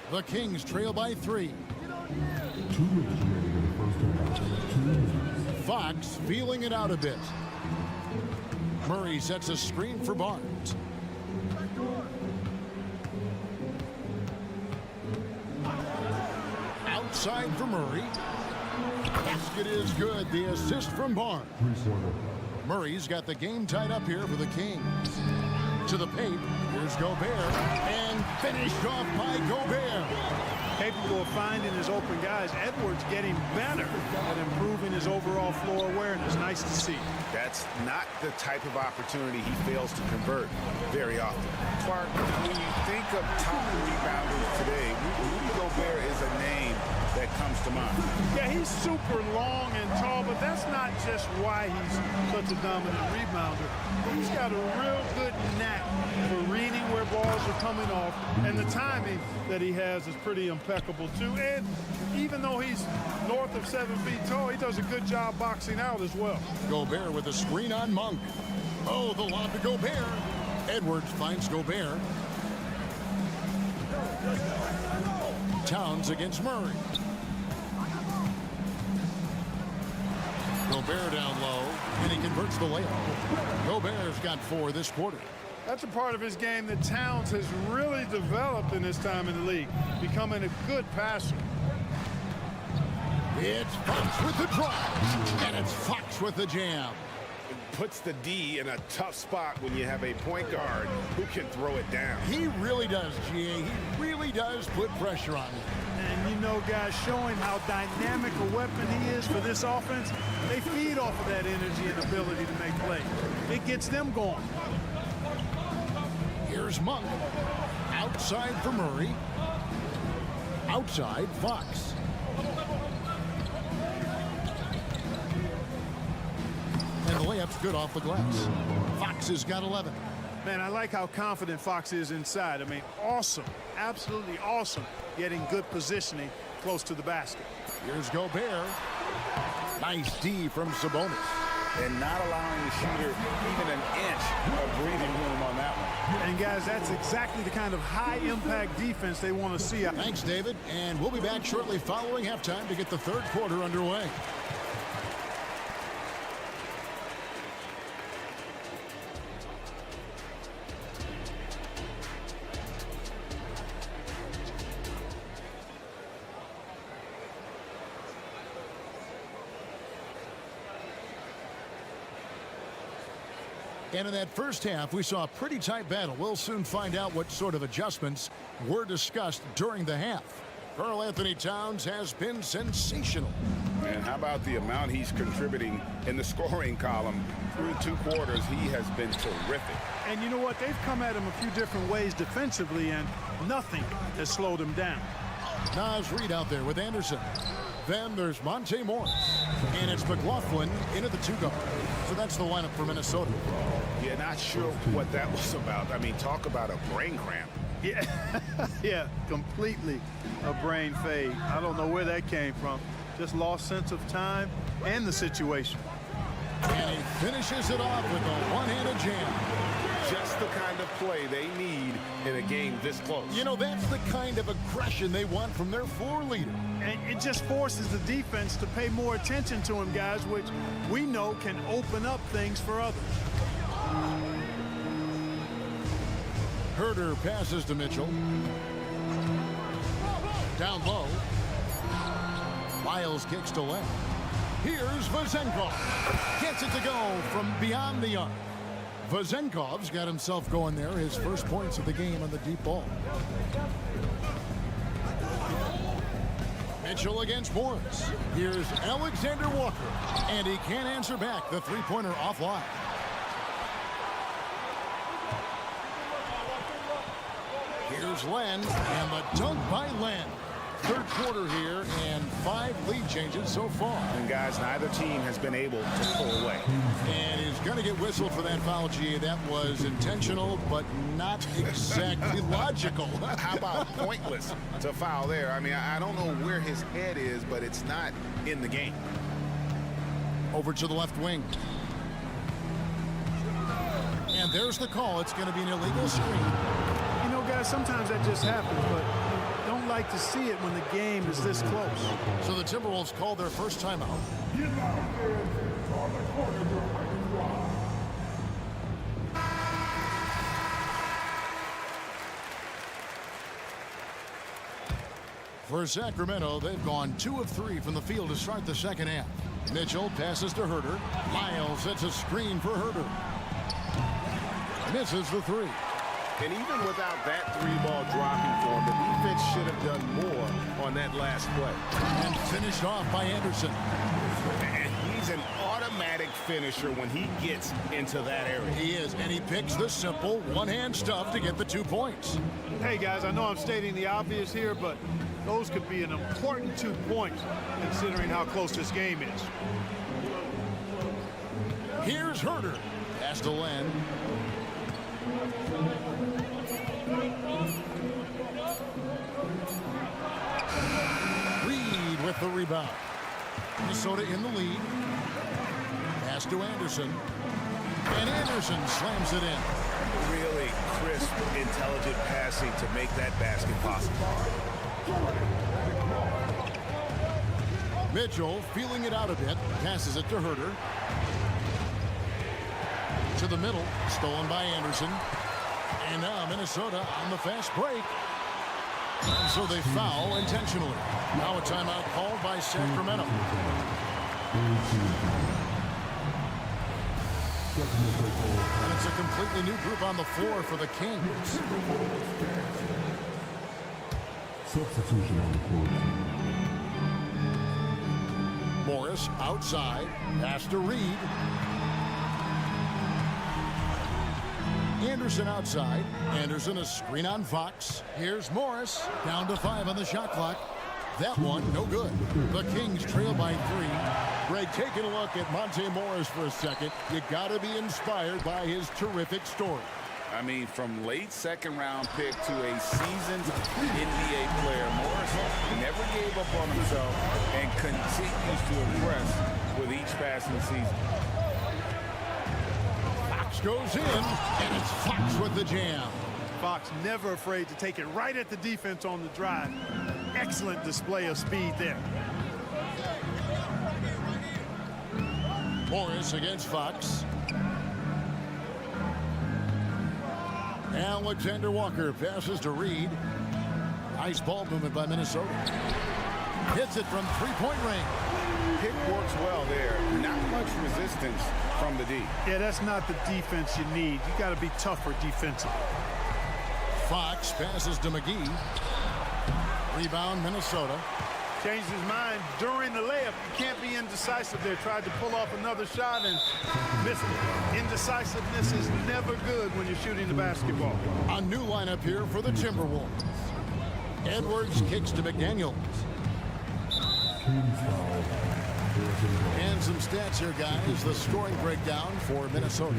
The Kings trail by 3. Fox feeling it out a bit. Murray sets a screen for Barnes. Outside for Murray. Basket is good. The assist from Barnes. Murray's got the game tied up here for the Kings. To the paint. Here's Gobert. And finished off by Gobert. Capable of finding his open guys. Edwards getting better at improving his overall floor awareness. Nice to see. That's not the type of opportunity he fails to convert very often. Clark, when you think of top rebounders today, Rudy Gobert is a name that comes to mind. Yeah, he's super long and tall, but that's not just why he's such a dominant rebounder. He's got a real good knack for reading where balls are coming off, and the timing that he has is pretty impeccable too. And even though he's north of 7 feet tall, he does a good job boxing out as well. Gobert with a screen on Monk. Oh, the lob to Gobert. Edwards finds Gobert. Towns against Murray. Gobert down low, and he converts the layup. Gobert's got 4 this quarter. That's a part of his game that Towns has really developed in his time in the league, becoming a good passer. It's Fox with the drive, and it's Fox with the jam. Puts the D in a tough spot when you have a point guard who can throw it down. He really does, GA. He really does put pressure on him. And you know, guys, showing how dynamic a weapon he is for this offense, they feed off of that energy and ability to make plays. It gets them going. Here's Monk. Outside for Murray. Outside, Fox. And the layup's good off the glass. Fox has got 11. Man, I like how confident Fox is inside. I mean, awesome. Absolutely awesome. Getting good positioning close to the basket. Here's Gobert. Nice D from Sabonis. And not allowing the shooter even an inch of breathing room on that one. And, guys, that's exactly the kind of high-impact defense they want to see. Thanks, David. And we'll be back shortly following halftime to get the 3rd quarter underway. And in that first half, we saw a pretty tight battle. We'll soon find out what sort of adjustments were discussed during the half. Karl Anthony Towns has been sensational. And how about the amount he's contributing in the scoring column? Through 2 quarters, he has been terrific. And you know what? They've come at him a few different ways defensively, and nothing has slowed him down. Nas Reed out there with Anderson. Then there's Monte Morris. And it's McLaughlin in at the 2 guard. So that's the lineup for Minnesota. Yeah, not sure what that was about. I mean, talk about a brain cramp. Yeah, yeah, completely a brain fade. I don't know where that came from. Just lost sense of time and the situation. And he finishes it off with a one-handed jam. Just the kind of play they need in a game this close. You know, that's the kind of aggression they want from their floor leader. And it just forces the defense to pay more attention to him, guys, which we know can open up things for others. Herder passes to Mitchell. Down low. Miles kicks to left. Here's Vezenkov. Gets it to go from beyond the arc. Vezenkov's got himself going there. His first points of the game on the deep ball. Mitchell against Morris. Here's Alexander Walker. And he can't answer back. The three-pointer offline. Here's Len, and the dunk by Len. Third quarter here, and 5 lead changes so far. And guys, neither team has been able to pull away. And he's going to get whistled for that foul, G. That was intentional, but not exactly logical. How about pointless to foul there? I mean, I don't know where his head is, but it's not in the game. Over to the left wing. And there's the call. It's going to be an illegal screen. You know, guys, sometimes that just happens, but you don't like to see it when the game is this close. So the Timberwolves call their first timeout. For Sacramento, they've gone 2 of 3 from the field to start the second half. Mitchell passes to Herder. Miles sets a screen for Herder. Misses the 3. And even without that 3-ball dropping for him, the defense should have done more on that last play. And finished off by Anderson. And he's an automatic finisher when he gets into that area. He is, and he picks the simple one-hand stuff to get the 2 points. Hey, guys, I know I'm stating the obvious here, but those could be an important 2 points considering how close this game is. Here's Herder. Pass to Len. Reed with the rebound. Minnesota in the lead. Pass to Anderson. And Anderson slams it in. Really crisp, intelligent passing to make that basket possible. Mitchell feeling it out a bit. Passes it to Herder. To the middle. Stolen by Anderson. And now Minnesota on the fast break. And so they foul intentionally. Now a timeout called by Sacramento. And it's a completely new group on the floor for the Kings. Substitution on the court. Morris outside. Pass to Reed. Anderson outside. Anderson a screen on Fox. Here's Morris. Down to 5 on the shot clock. That one, no good. The Kings trail by 3. Greg, taking a look at Monte Morris for a second. You got to be inspired by his terrific story. I mean, from late second-round pick to a seasoned NBA player, Morris never gave up on himself and continues to impress with each passing season. Fox goes in, and it's Fox with the jam. Fox never afraid to take it right at the defense on the drive. Excellent display of speed there. Morris against Fox. Alexander Walker passes to Reed. Nice ball movement by Minnesota. Hits it from three-point range. Pick works well there. Not much resistance from the D. Yeah, that's not the defense you need. You got to be tougher defensively. Fox passes to McGee. Rebound, Minnesota. Changed his mind during the layup. You can't be indecisive there. Tried to pull off another shot and missed it. Indecisiveness is never good when you're shooting the basketball. A new lineup here for the Timberwolves. Edwards kicks to McDaniels. And some stats here, guys. The scoring breakdown for Minnesota.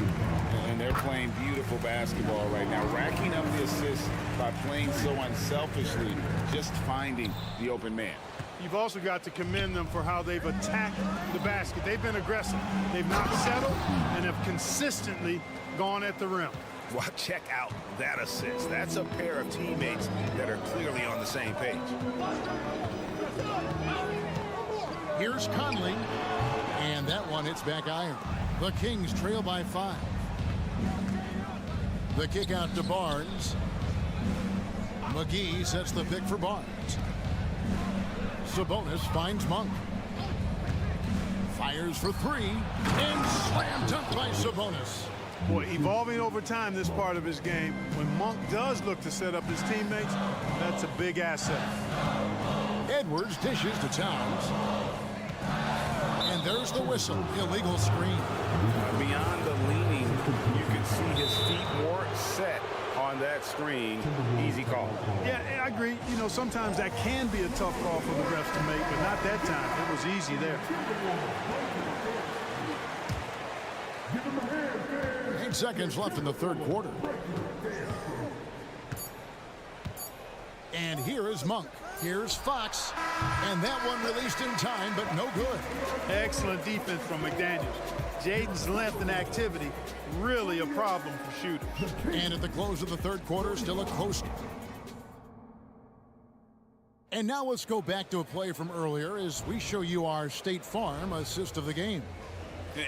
And they're playing beautiful basketball right now, racking up the assists by playing so unselfishly, just finding the open man. You've also got to commend them for how they've attacked the basket. They've been aggressive. They've not settled and have consistently gone at the rim. Well, check out that assist. That's a pair of teammates that are clearly on the same page. Here's Conley. And that one hits back iron. The Kings trail by 5. The kick out to Barnes. McGee sets the pick for Barnes. Sabonis finds Monk. Fires for 3. And slam dunk by Sabonis. Boy, evolving over time, this part of his game. When Monk does look to set up his teammates, that's a big asset. Edwards dishes to Towns. And there's the whistle. Illegal screen. Beyond the leaning, you can see his feet more set on that screen. Easy call. Yeah, I agree. You know, sometimes that can be a tough call for the refs to make, but not that time. It was easy there. 8 seconds left in the third quarter. And here is Monk. Here's Fox. And that one released in time, but no good. Excellent defense from McDaniels. Jaden's length and activity, really a problem for shooters. And at the close of the third quarter, still a close. And now let's go back to a play from earlier as we show you our State Farm assist of the game.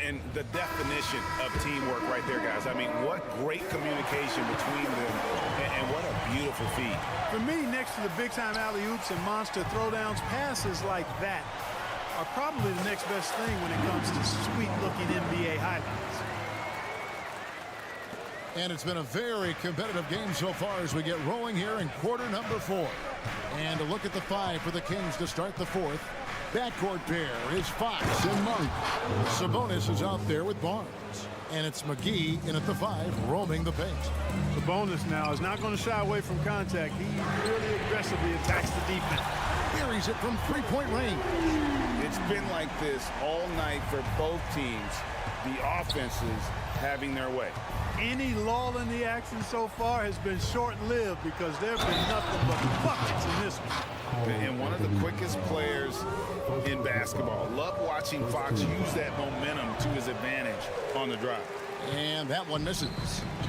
And the definition of teamwork right there, guys. I mean, what great communication between them, and what a beautiful feed. For me, next to the big-time alley-oops and monster throwdowns, passes like that are probably the next best thing when it comes to sweet-looking NBA highlights. And it's been a very competitive game so far as we get rolling here in quarter number 4. And a look at the 5 for the Kings to start the fourth. Backcourt pair is Fox and Monk. Sabonis is out there with Barnes. And it's McGee in at the 5, roaming the paint. Sabonis now is not going to shy away from contact. He really aggressively attacks the defense. Buries it from three-point range. It's been like this all night for both teams. The offenses having their way. Any lull in the action so far has been short-lived because there have been nothing but buckets in this one. And one of the quickest players in basketball. Love watching Fox use that momentum to his advantage on the drive. And that one misses.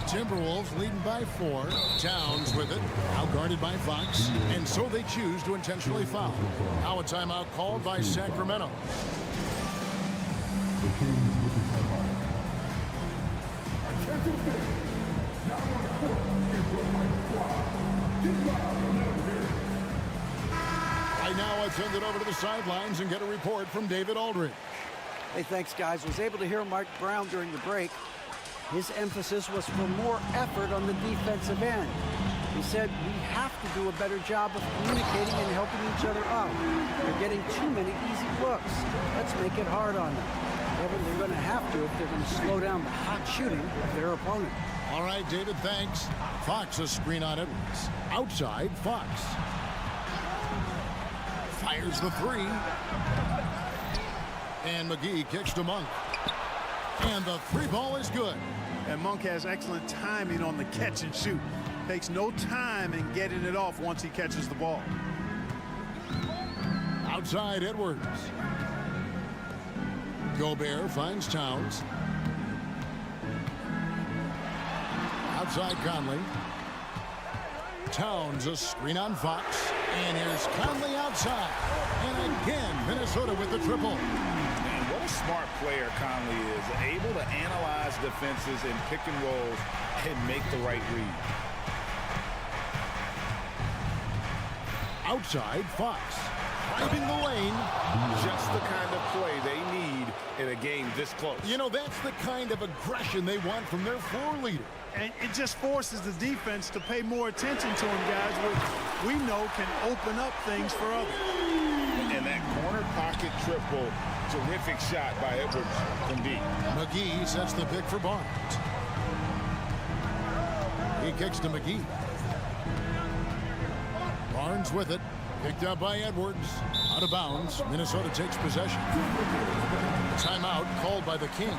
Timberwolves leading by 4. Towns with it, outguarded by Fox. And so they choose to intentionally foul. Now a timeout called by Sacramento. Right now, let's send it over to the sidelines and get a report from David Aldridge. Hey, thanks, guys. Was able to hear Mike Brown during the break. His emphasis was for more effort on the defensive end. He said we have to do a better job of communicating and helping each other out. They're getting too many easy looks. Let's make it hard on them. They're going to have to if they're going to slow down the hot shooting of their opponent. All right, David, thanks. Fox a screen on Edwards. Outside, Fox. Fires the 3. And McGee kicks to Monk. And the 3 ball is good. And Monk has excellent timing on the catch and shoot. Takes no time in getting it off once he catches the ball. Outside, Edwards. Gobert finds Towns. Outside, Conley. Towns a screen on Fox. And here's Conley outside. And again, Minnesota with the triple. Man, what a smart player Conley is. Able to analyze defenses and pick and rolls and make the right read. Outside, Fox. driving the lane. Just the kind of play they need in a game this close. You know, that's the kind of aggression they want from their floor leader. And it just forces the defense to pay more attention to him, guys, which we know can open up things for others. And that corner pocket triple, terrific shot by Edwards from deep. McGee sets the pick for Barnes. He kicks to McGee. Barnes with it. Picked up by Edwards. Out of bounds. Minnesota takes possession. Timeout called by the Kings.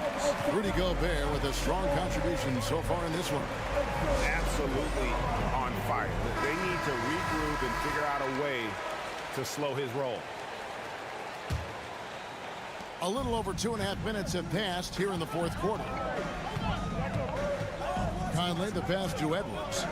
Rudy Gobert with a strong contribution so far in this one. Absolutely on fire. They need to regroup and figure out a way to slow his roll. A little over 2.5 minutes have passed here in the fourth quarter. Conley, the pass to Edwards.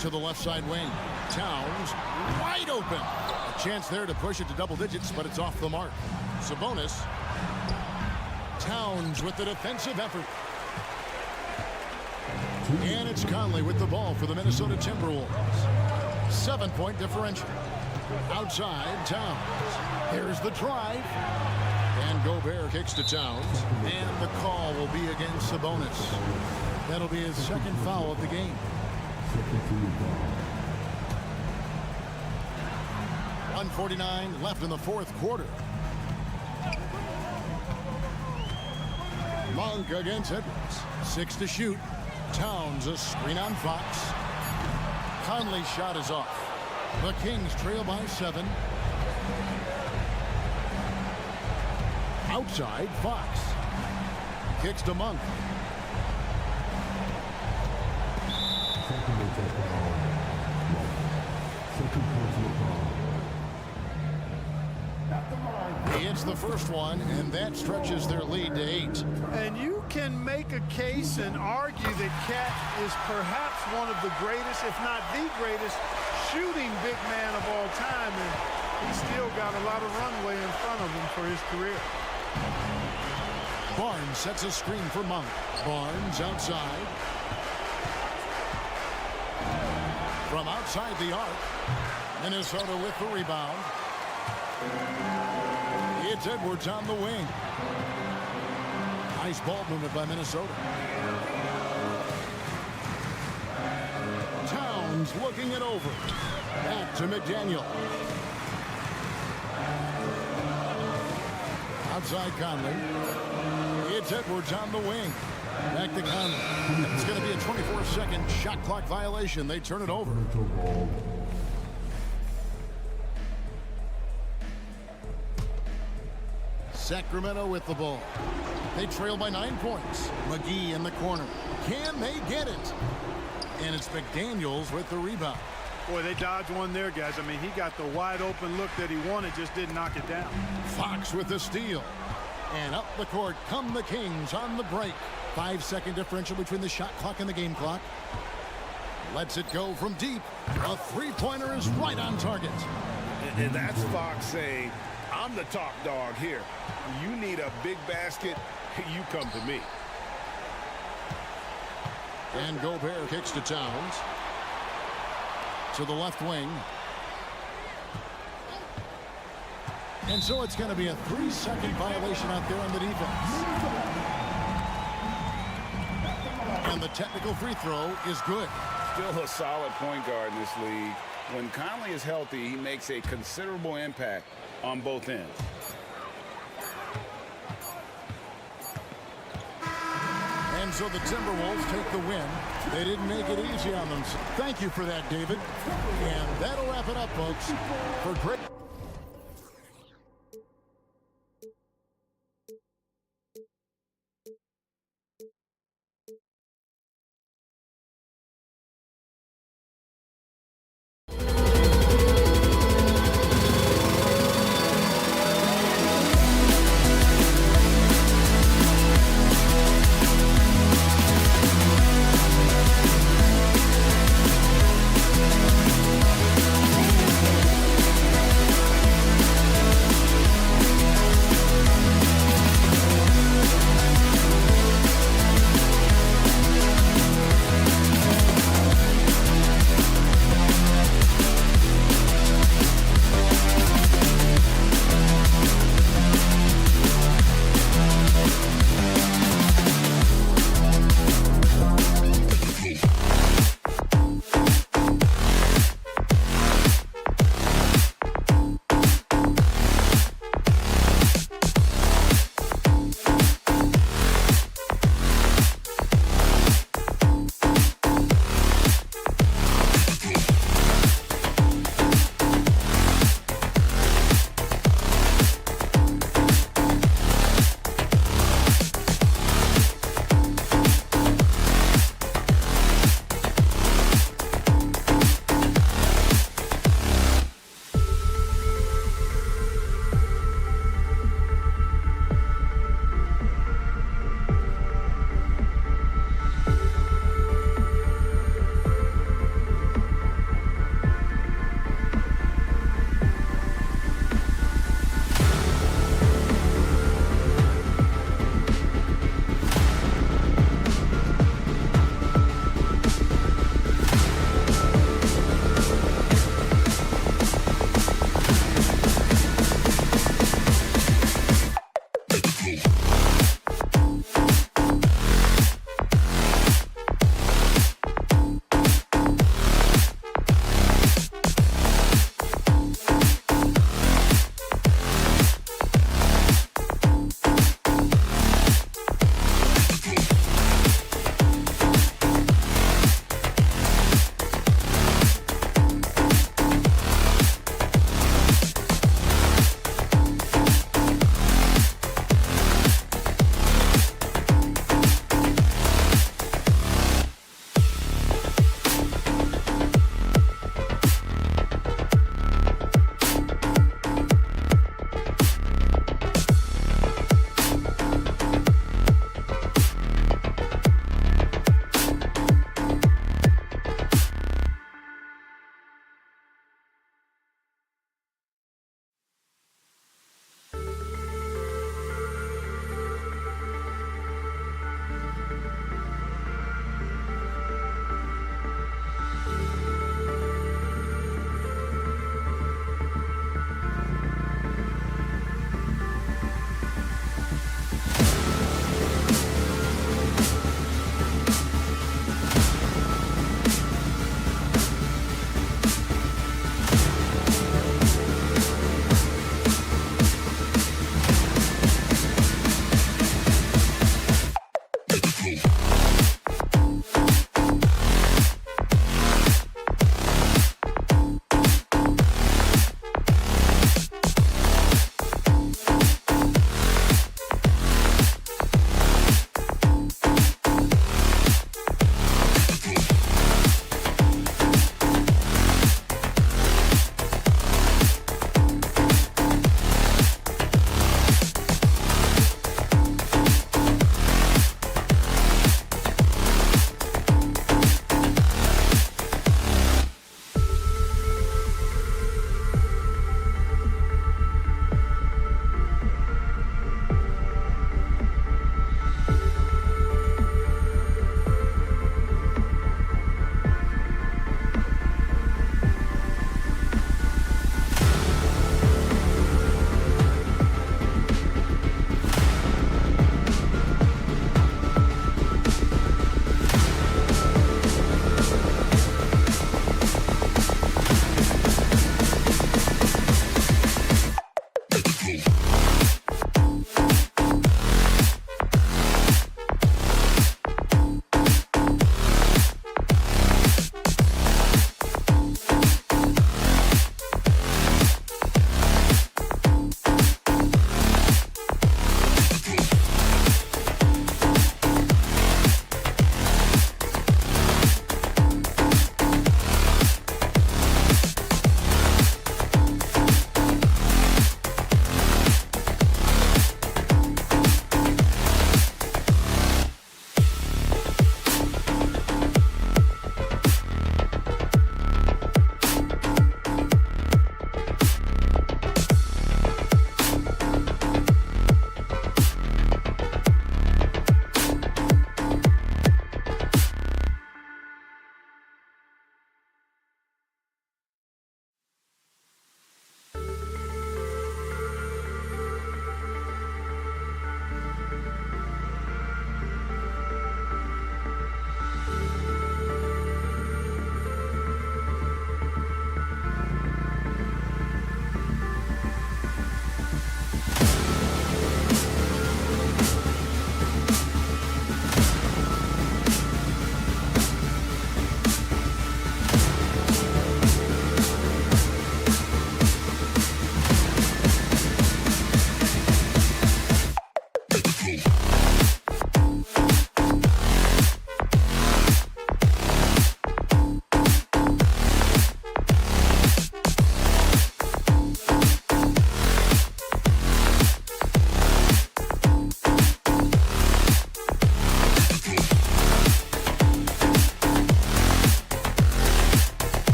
To the left side wing. Towns wide open. A chance there to push it to double digits, but it's off the mark. Sabonis. Towns with the defensive effort. And it's Conley with the ball for the Minnesota Timberwolves. 7-point differential. Outside, Towns. Here's the drive. And Gobert kicks to Towns. And the call will be against Sabonis. That'll be his second foul of the game. 1:49 left in the fourth quarter. Monk against Edwards. 6 to shoot. Towns a screen on Fox. Conley's shot is off. The Kings trail by 7. Outside, Fox. Kicks to Monk. He hits the first one, and that stretches their lead to 8. And you can make a case and argue that Cat is perhaps one of the greatest, if not the greatest, shooting big man of all time. And he's still got a lot of runway in front of him for his career. Barnes sets a screen for Monk. Barnes outside. From outside the arc. Minnesota with the rebound. It's Edwards on the wing. Nice ball movement by Minnesota. Towns looking it over. Back to McDaniel. Outside Conley. It's Edwards on the wing. Back to Conley. It's going to be a 24-second shot clock violation. They turn it over. Sacramento with the ball. They trail by 9 points. McGee in the corner. Can they get it? And it's McDaniels with the rebound. Boy, they dodged one there, guys. I mean, he got the wide open look that he wanted, just didn't knock it down. Fox with the steal. And up the court come the Kings on the break. 5-second differential between the shot clock and the game clock. Lets it go from deep. A three-pointer is right on target. And that's Fox saying, I'm the top dog here. You need a big basket, you come to me. And Gobert kicks to Towns. To the left wing. And so it's going to be a 3-second violation out there on the defense. And the technical free throw is good. Still a solid point guard in this league. When Conley is healthy, he makes a considerable impact on both ends. And so the Timberwolves take the win. They didn't make it easy on them. Thank you for that, David. And that'll wrap it up, folks. For great.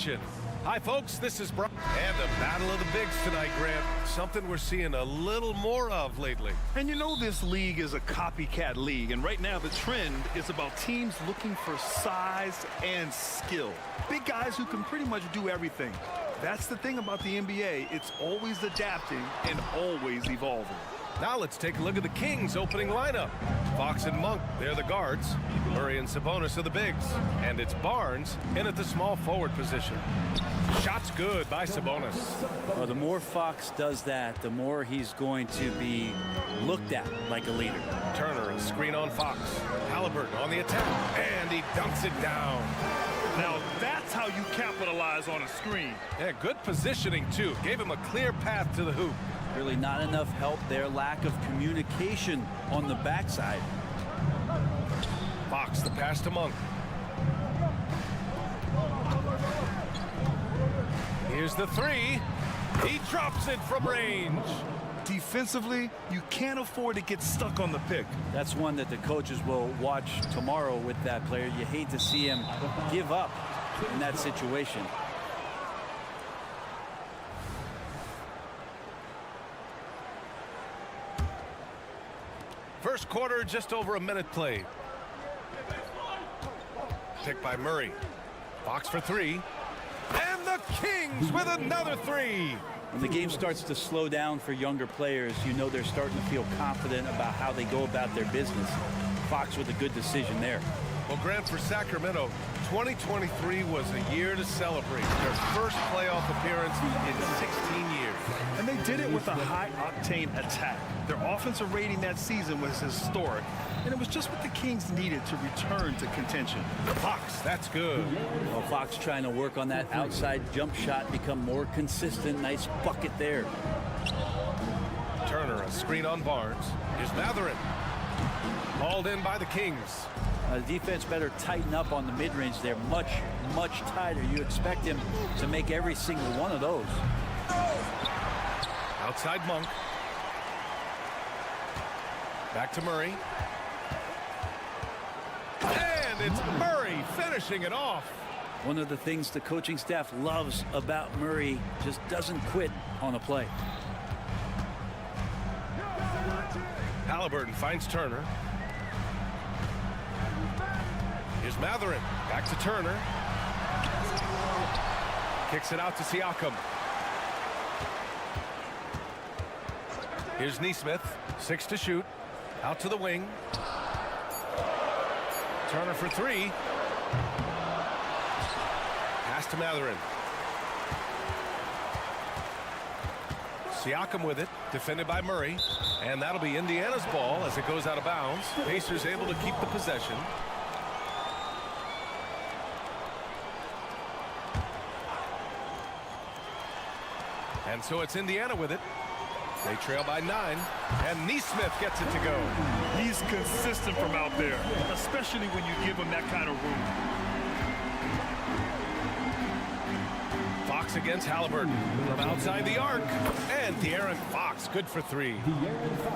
action. Hi, folks. This is Brian. And the battle of the bigs tonight, Grant. Something we're seeing a little more of lately. And you know this league is a copycat league, and right now the trend is about teams looking for size and skill. Big guys who can pretty much do everything. That's the thing about the NBA. It's always adapting and always evolving. Now let's take a look at the Kings' opening lineup. Fox and Monk, they're the guards. Murray and Sabonis are the bigs. And it's Barnes in at the small forward position. Shot's good by Sabonis. Well, the more Fox does that, the more he's going to be looked at like a leader. Turner, a screen on Fox. Halliburton on the attack. And he dunks it down. Now that's how you capitalize on a screen. Yeah, good positioning, too. Gave him a clear path to the hoop. Really not enough help there. Lack of communication on the backside. Fox, the pass to Monk. Here's the three. He drops it from range. Defensively, you can't afford to get stuck on the pick. That's one that the coaches will watch tomorrow with that player. You hate to see him give up in that situation. First quarter, just over a minute played. Pick by Murray. Fox for three. And the Kings with another three. When the game starts to slow down for younger players, you know they're starting to feel confident about how they go about their business. Fox with a good decision there. Well, Grant, for Sacramento, 2023 was a year to celebrate. Their first playoff appearance in 16 years. And they did it with a high-octane attack. Their offensive rating that season was historic, and it was just what the Kings needed to return to contention. Fox, that's good. Well, Fox trying to work on that outside jump shot, become more consistent. Nice bucket there. Turner, a screen on Barnes. Here's Matherin. Hauled in by the Kings. The defense better tighten up on the mid-range there. Much, much tighter. You expect him to make every single one of those. Outside Monk. Back to Murray. And it's Murray finishing it off. One of the things the coaching staff loves about Murray, just doesn't quit on a play. Halliburton finds Turner. Here's Matherin. Back to Turner. Kicks it out to Siakam. Here's Nesmith. 6 to shoot. Out to the wing. Turner for three. Pass to Matherin. Siakam with it. Defended by Murray. And that'll be Indiana's ball as it goes out of bounds. Pacers able to keep the possession. And so it's Indiana with it. They trail by 9, and Nesmith gets it to go. He's consistent from out there, especially when you give him that kind of room. Fox against Halliburton from outside the arc, and De'Aaron Fox good for three.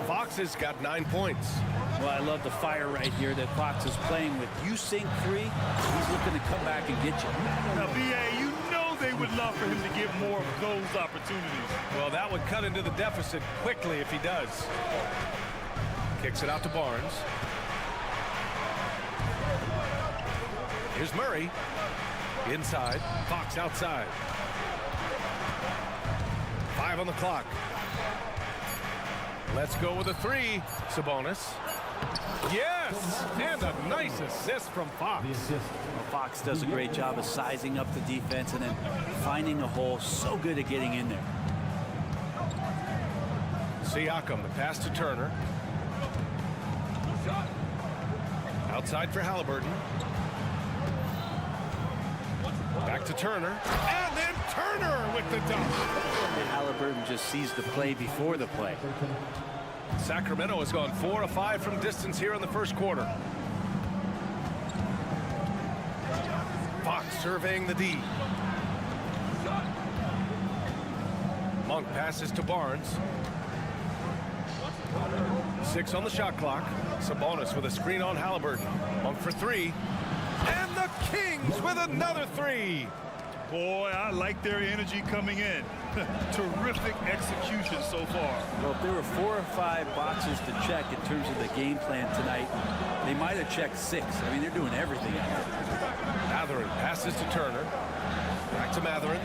Fox has got 9 points. Well, I love the fire right here that Fox is playing with. You sink three, he's looking to come back and get you. Now, B.A., you know they would love for him to get more of those opportunities. Well, that would cut into the deficit quickly if he does. Kicks it out to Barnes. Here's Murray. Inside. Fox outside. 5 on the clock. Let's go with a three. Sabonis. Yes! And a nice assist from Fox. Well, Fox does a great job of sizing up the defense and then finding a hole. So good at getting in there. Siakam, the pass to Turner. Outside for Halliburton. Back to Turner. And then Turner with the dunk. Halliburton just sees the play before the play. Sacramento has gone 4 of 5 from distance here in the first quarter. Fox surveying the D. Monk passes to Barnes. 6 on the shot clock. Sabonis with a screen on Halliburton. Monk for three. And the Kings with another three. Boy, I like their energy coming in. Terrific execution so far. Well, if there were 4 or 5 boxes to check in terms of the game plan tonight, they might have checked 6. I mean, they're doing everything out there. Matherin passes to Turner. Back to Matherin.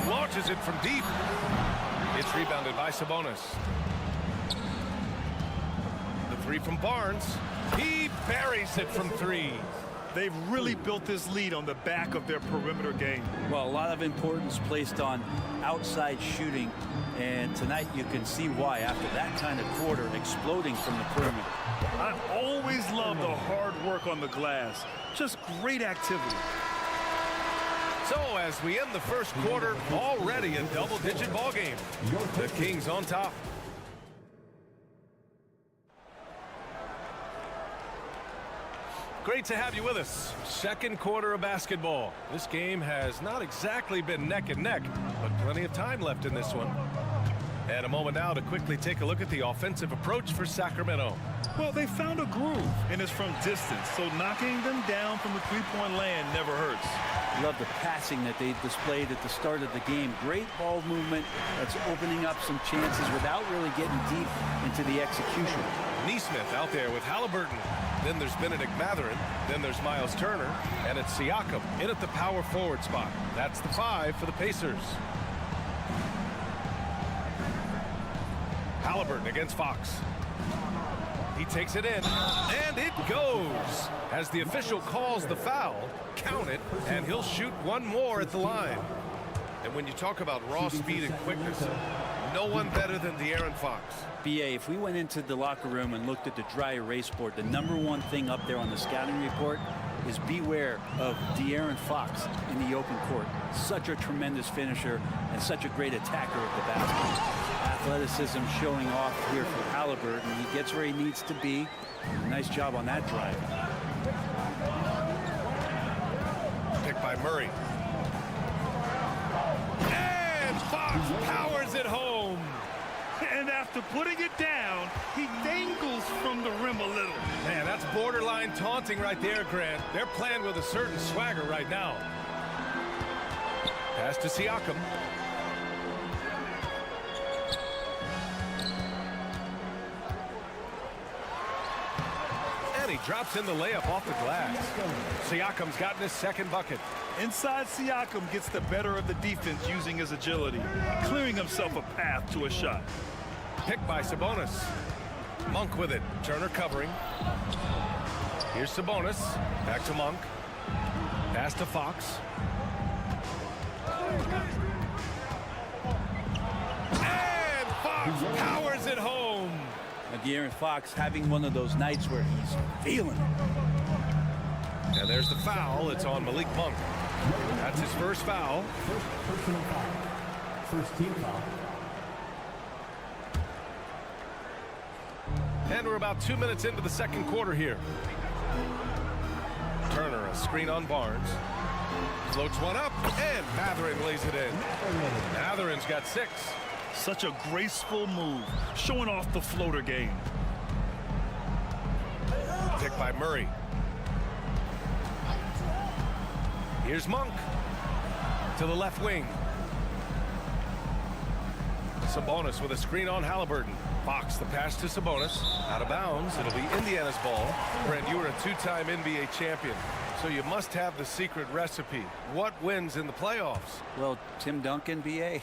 Launches it from deep. It's rebounded by Sabonis. The three from Barnes. He buries it from 3. They've really built this lead on the back of their perimeter game. Well, a lot of importance placed on outside shooting, and tonight you can see why after that kind of quarter exploding from the perimeter. I always love the hard work on the glass. Just great activity. So as we end the first quarter, already a double-digit ball game. The Kings on top. Great to have you with us. Second quarter of basketball. This game has not exactly been neck and neck, but plenty of time left in this one. And a moment now to quickly take a look at the offensive approach for Sacramento. Well, they found a groove, and it's from distance, so knocking them down from the three-point land never hurts. Love the passing that they displayed at the start of the game. Great ball movement that's opening up some chances without really getting deep into the execution. Neesmith out there with Halliburton. Then there's Benedict Matherin. Then there's Miles Turner. And it's Siakam in at the power forward spot. That's the 5 for the Pacers. Halliburton against Fox. He takes it in, and it goes. As the official calls the foul, count it, and he'll shoot one more at the line. And when you talk about raw speed and quickness, no one better than De'Aaron Fox. BA, if we went into the locker room and looked at the dry erase board, the #1 thing up there on the scouting report is beware of De'Aaron Fox in the open court. Such a tremendous finisher and such a great attacker of the basket. Athleticism showing off here for Halliburton. He gets where he needs to be. Nice job on that drive. Picked by Murray. And Fox powers it home. And after putting it down, he dangles from the rim a little. Man, that's borderline taunting right there, Grant. They're playing with a certain swagger right now. Pass to Siakam. And he drops in the layup off the glass. Siakam's gotten his second bucket. Inside Siakam gets the better of the defense using his agility, clearing himself a path to a shot. Picked by Sabonis. Monk with it. Turner covering. Here's Sabonis. Back to Monk. Pass to Fox. And Fox powers it home. De'Aaron Fox having one of those nights where he's feeling it. And there's the foul. It's on Malik Monk. That's his first foul. First personal foul. First team foul. And we're about 2 minutes into the second quarter here. Turner, a screen on Barnes. Floats one up, and Matherin lays it in. Matherin's got 6. Such a graceful move, showing off the floater game. Picked by Murray. Here's Monk to the left wing. Sabonis with a screen on Halliburton. Fox, the pass to Sabonis. Out of bounds. It'll be Indiana's ball. Brent, you were a 2-time NBA champion, so you must have the secret recipe. What wins in the playoffs? Well, Tim Duncan, BA,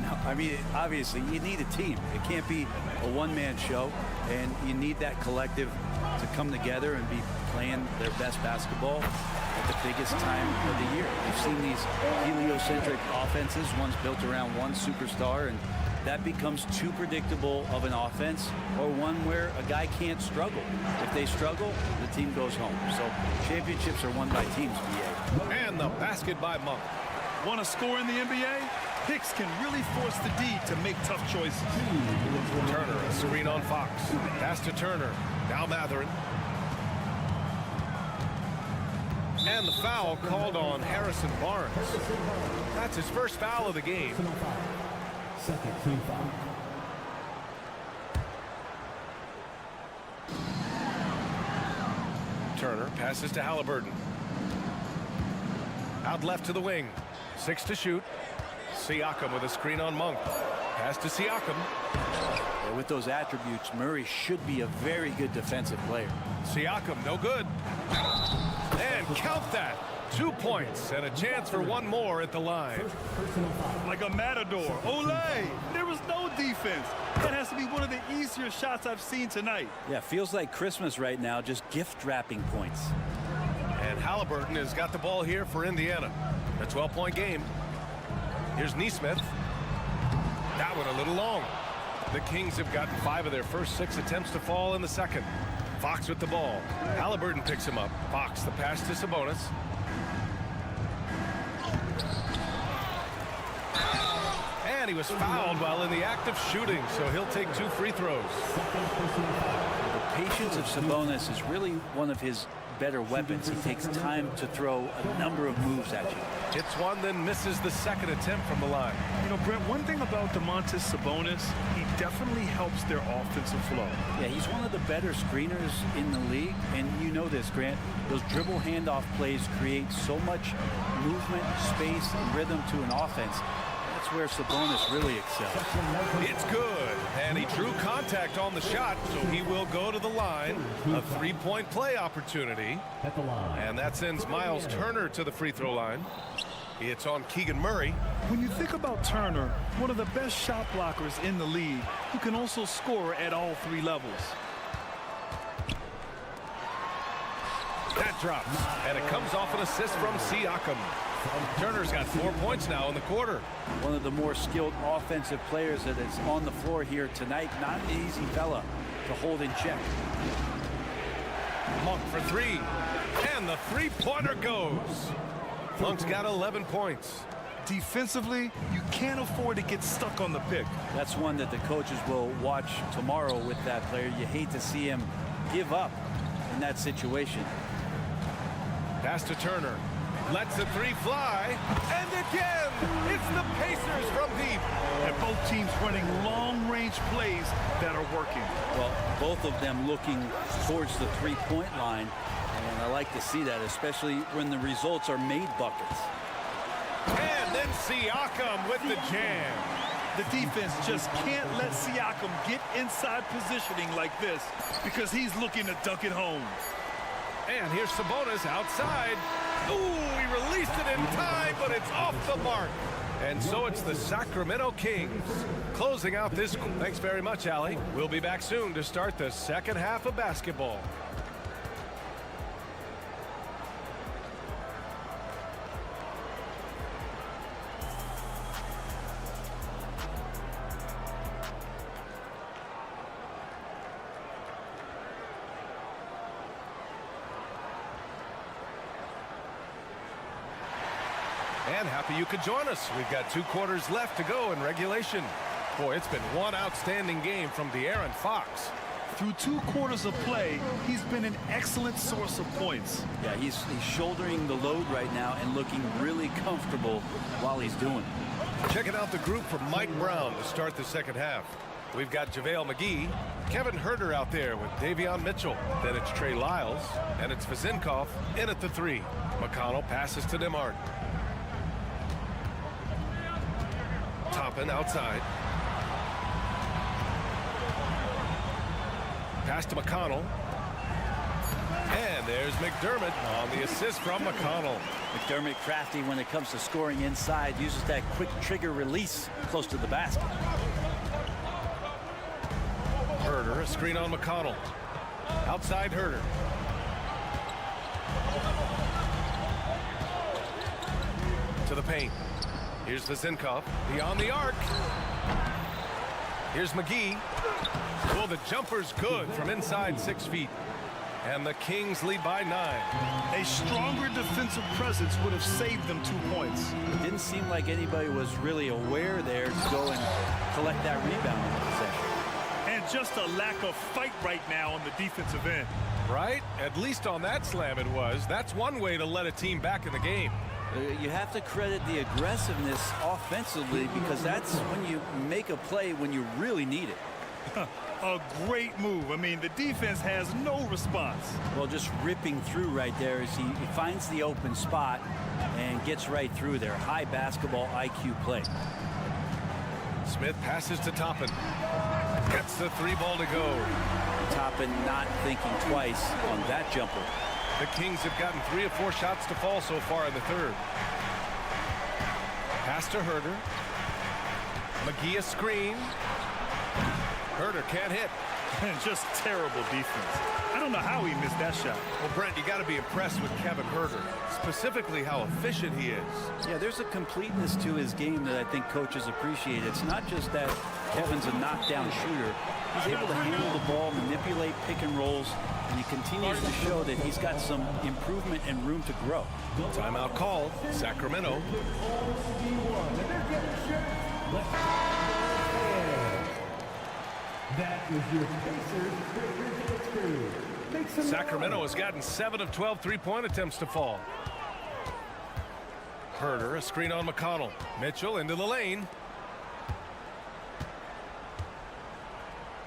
no, I mean, obviously, you need a team. It can't be a one-man show, and you need that collective to come together and be playing their best basketball at the biggest time of the year. You've seen these heliocentric offenses, one's built around one superstar, and that becomes too predictable of an offense, or one where a guy can't struggle. If they struggle, the team goes home. So championships are won by teams, BA. And the basket by Monk. Want to score in the NBA? Hicks can really force the D to make tough choices. Turner, a screen on Fox. Pass to Turner. Now Matherin. And the foul called on Harrison Barnes. That's his first foul of the game. Second team foul. Turner passes to Halliburton. Out left to the wing. 6 to shoot. Siakam with a screen on Monk. Pass to Siakam. Yeah, with those attributes, Murray should be a very good defensive player. Siakam, no good. And count that. 2 points and a chance for one more at the line. Like a matador. Olay! There was no defense. That has to be one of the easier shots I've seen tonight. Yeah, feels like Christmas right now, just gift wrapping points. And Halliburton has got the ball here for Indiana. A 12-point game. Here's Neesmith. That one a little long. The Kings have gotten 5 of their first 6 attempts to fall in the second. Fox with the ball. Halliburton picks him up. Fox, the pass to Sabonis. And he was fouled while in the act of shooting, so he'll take 2 free throws. The patience of Sabonis is really one of his better weapons. He takes time to throw a number of moves at you. Hits one, then misses the second attempt from the line. You know, Brent, one thing about Domantas Sabonis, he definitely helps their offensive flow. Yeah, he's one of the better screeners in the league, and you know this, Grant. Those dribble handoff plays create so much movement, space, and rhythm to an offense. That's where Sabonis really excels. It's good, and he drew contact on the shot, so he will go to the line. A 3-point play opportunity, At the line. and that sends Miles Turner to the free throw line. It's on Keegan Murray. When you think about Turner, one of the best shot blockers in the league, who can also score at all 3 levels. That drops, and it comes off an assist from Siakam. Turner's got 4 points now in the quarter. One of the more skilled offensive players that is on the floor here tonight. Not an easy fella to hold in check. Monk for 3, and the 3-pointer goes. Monk's got 11 points. Defensively, you can't afford to get stuck on the pick. That's one that the coaches will watch tomorrow with that player. You hate to see him give up in that situation. Pass to Turner. Lets the 3 fly, and again, it's the Pacers from deep. And both teams running long-range plays that are working. Well, both of them looking towards the 3-point line, and I like to see that, especially when the results are made buckets. And then Siakam with the jam. The defense just can't let Siakam get inside positioning like this because he's looking to dunk it home. And here's Sabonis outside. Ooh, he released it in time, but it's off the mark. And so it's the Sacramento Kings closing out this. Thanks very much, Allie. We'll be back soon to start the second half of basketball. And happy you could join us. We've got 2 quarters left to go in regulation. Boy, it's been one outstanding game from De'Aaron Fox. Through 2 quarters of play, he's been an excellent source of points. Yeah, he's shouldering the load right now and looking really comfortable while he's doing it. Checking out the group from Mike Brown to start the second half. We've got JaVale McGee, Kevin Huerter out there with Davion Mitchell. Then it's Trey Lyles, and it's Vezinkov in at the 3. McConnell passes to Nembhard. Toppin outside. Pass to McConnell. And there's McDermott on the assist from McConnell. McDermott crafty when it comes to scoring inside. Uses that quick trigger release close to the basket. Huerter, a screen on McConnell. Outside Huerter. To the paint. Here's Vezinkov, beyond the arc. Here's McGee. Oh, the jumper's good from inside 6 feet. And the Kings lead by 9. A stronger defensive presence would have saved them 2 points. It didn't seem like anybody was really aware there to go and collect that rebound in the possession. And just a lack of fight right now on the defensive end. Right? At least on that slam it was. That's one way to let a team back in the game. You have to credit the aggressiveness offensively because that's when you make a play when you really need it. A great move. I mean, the defense has no response. Well, just ripping through right there as he finds the open spot and gets right through there. High basketball IQ play. Smith passes to Toppin. Gets the 3 ball to go. Toppin not thinking twice on that jumper. The Kings have gotten 3 or 4 shots to fall so far in the third. Pass to Herder. McGee a screen. Herder can't hit. Just terrible defense. I don't know how he missed that shot. Well, Brent, you got to be impressed with Kevin Herder, specifically how efficient he is. Yeah, there's a completeness to his game that I think coaches appreciate. It's not just that Kevin's a knockdown shooter. He's able to handle the ball, manipulate pick and rolls, and he continues to show that he's got some improvement and room to grow. Timeout called. Sacramento. That is your Pacers. Sacramento has gotten 7 of 12 3-point attempts to fall. Herder, a screen on McConnell. Mitchell into the lane.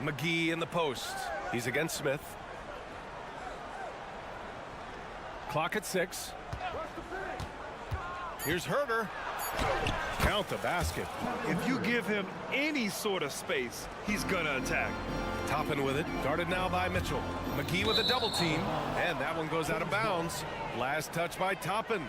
McGee in the post. He's against Smith. Clock at 6. Here's Herder. Count the basket. If you give him any sort of space, he's gonna attack. Toppin with it. Guarded now by Mitchell. McGee with a double team. And that one goes out of bounds. Last touch by Toppin.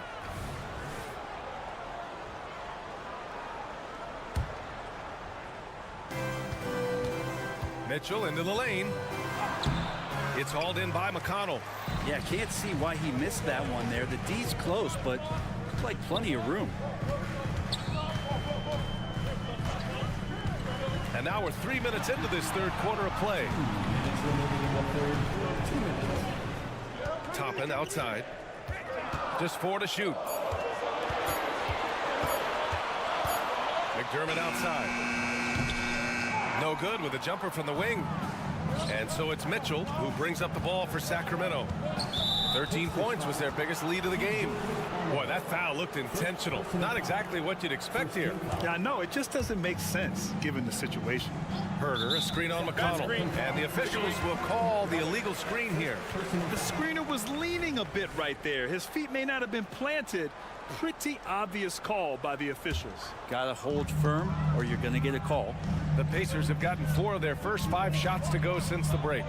Mitchell into the lane. It's hauled in by McConnell. Yeah, can't see why he missed that one there. The D's close, but looks like plenty of room. And now we're 3 minutes into this third quarter of play. Toppin outside. Just 4 to shoot. McDermott outside. No good with a jumper from the wing. And so it's Mitchell who brings up the ball for Sacramento. 13 points was their biggest lead of the game. Boy, that foul looked intentional. Not exactly what you'd expect here. Yeah, I know. It just doesn't make sense given the situation. Herder, a screen on McConnell. And the officials will call the illegal screen here. The screener was leaning a bit right there. His feet may not have been planted. Pretty obvious call by the officials. Gotta hold firm or you're gonna get a call. The Pacers have gotten 4 of their first 5 shots to go since the break.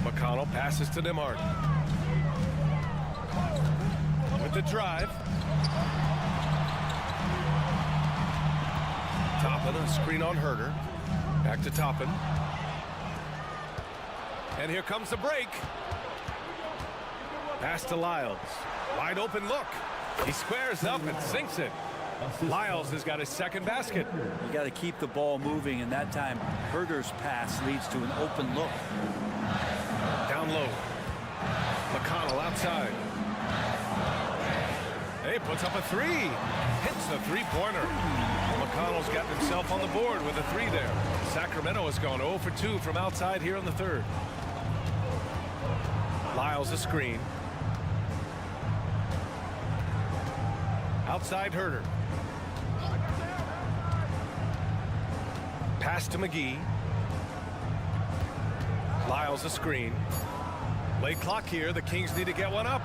McConnell passes to Nembhard. With the drive. Toppin, a screen on Herder. Back to Toppin. And here comes the break. Pass to Lyles. Wide open look. He squares up and sinks it. Lyles has got his second basket. You got to keep the ball moving, and that time Herder's pass leads to an open look. Down low. McConnell outside. Hey, puts up a 3. Hits the 3-pointer. McConnell's gotten himself on the board with a 3 there. Sacramento has gone 0 for 2 from outside here in the third. Lyles a screen. Outside Herder. Pass to McGee. Lyles a screen. Late clock here. The Kings need to get one up.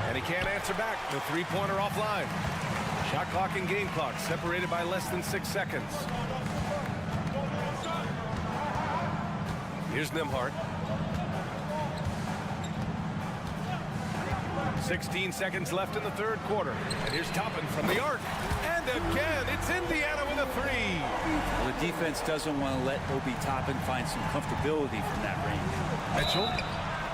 And he can't answer back. The 3-pointer offline. Shot clock and game clock separated by less than 6 seconds. Here's Nembhard. 16 seconds left in the third quarter. And here's Toppin from the arc. And again, it's Indiana with a 3. Well, the defense doesn't want to let Obi Toppin find some comfortability from that range. Mitchell.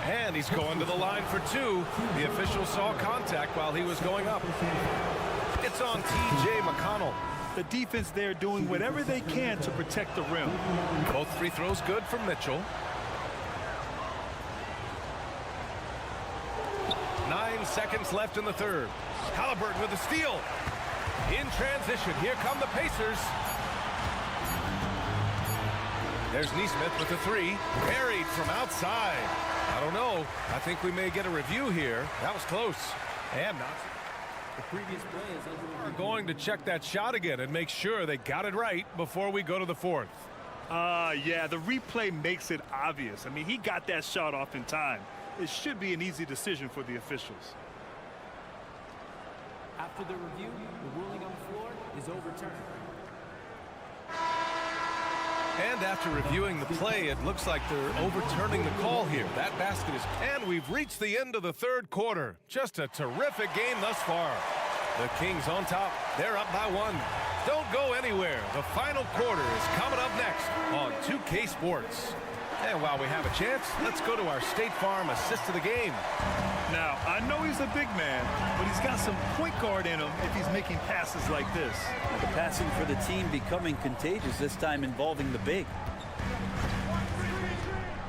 And he's going to the line for 2. The official saw contact while he was going up. It's on T.J. McConnell. The defense there doing whatever they can to protect the rim. Both free throws good from Mitchell. 9 seconds left in the third. Halliburton with a steal. In transition, here come the Pacers. There's Nesmith with the 3. Buried from outside. I don't know. I think we may get a review here. That was close. And not. The previous play is under We're review. going to check that shot again and make sure they got it right before we go to the fourth. Yeah, the replay makes it obvious. I mean, he got that shot off in time. It should be an easy decision for the officials. After the review, the ruling on the floor is overturned. And after reviewing the play, it looks like they're overturning the call here. That basket is... And we've reached the end of the third quarter. Just a terrific game thus far. The Kings on top. They're up by 1. Don't go anywhere. The final quarter is coming up next on 2K Sports. And while we have a chance, let's go to our State Farm assist of the game. Now, I know he's a big man, but he's got some point guard in him if he's making passes like this. The passing for the team becoming contagious, this time involving the big.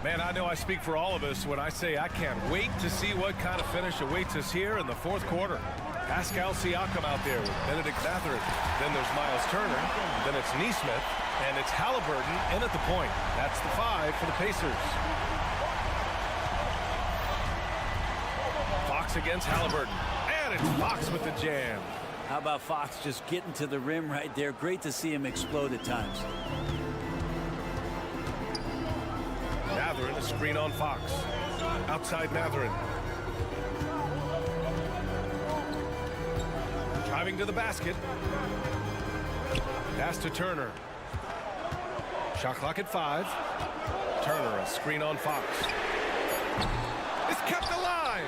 Man, I know I speak for all of us when I say I can't wait to see what kind of finish awaits us here in the fourth quarter. Pascal Siakam out there with Benedict Mathurin. Then there's Miles Turner. Then it's Neesmith. And it's Halliburton in at the point. That's the 5 for the Pacers. Fox against Halliburton. And it's Fox with the jam. How about Fox just getting to the rim right there? Great to see him explode at times. Mathurin, a screen on Fox. Outside Mathurin. Driving to the basket. Pass to Turner. Shot clock at 5. Turner, a screen on Fox. It's kept alive.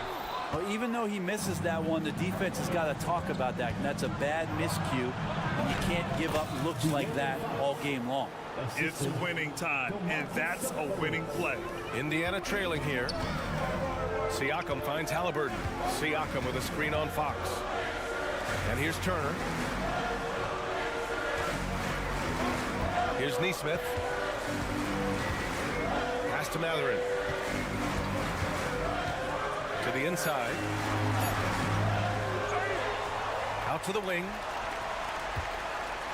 Well, even though he misses that one, the defense has got to talk about that. And that's a bad miscue. And you can't give up looks like that all game long. It's winning time, and that's a winning play. Indiana trailing here. Siakam finds Halliburton. Siakam with a screen on Fox. And here's Turner. Here's Neesmith. Pass to Mathurin. To the inside. Out to the wing.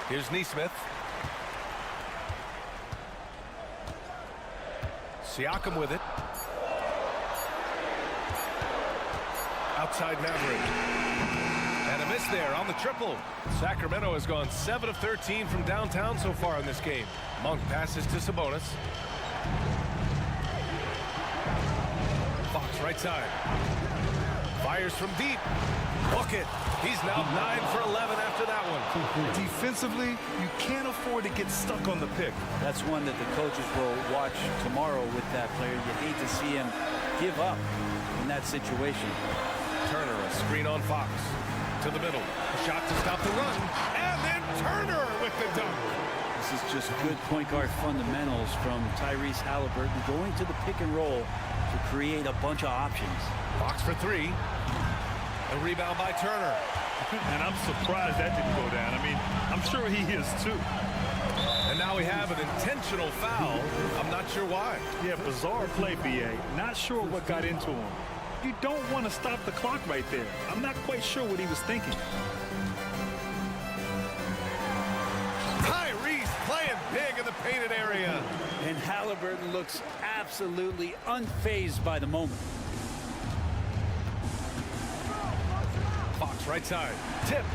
Here's Neesmith. Siakam with it. Outside Mathurin. And a miss there on the triple. Sacramento has gone 7 of 13 from downtown so far in this game. Monk passes to Sabonis. Fox right side. Fires from deep. Book it. He's now 9 for 11 after that one. Defensively, you can't afford to get stuck on the pick. That's one that the coaches will watch tomorrow with that player. You hate to see him give up in that situation. Turner, a screen on Fox. To the middle. A shot to stop the run. And then Turner with the dunk. This is just good point guard fundamentals from Tyrese Halliburton, going to the pick and roll to create a bunch of options. Fox for 3. A rebound by Turner. And I'm surprised that didn't go down. I mean, I'm sure he is too. And now we have an intentional foul. I'm not sure why. Yeah, bizarre play, BA. Not sure what got into him. You don't want to stop the clock right there. I'm not quite sure what he was thinking. Tyrese playing big in the painted area. And Halliburton looks absolutely unfazed by the moment. Fox right side. Tipped.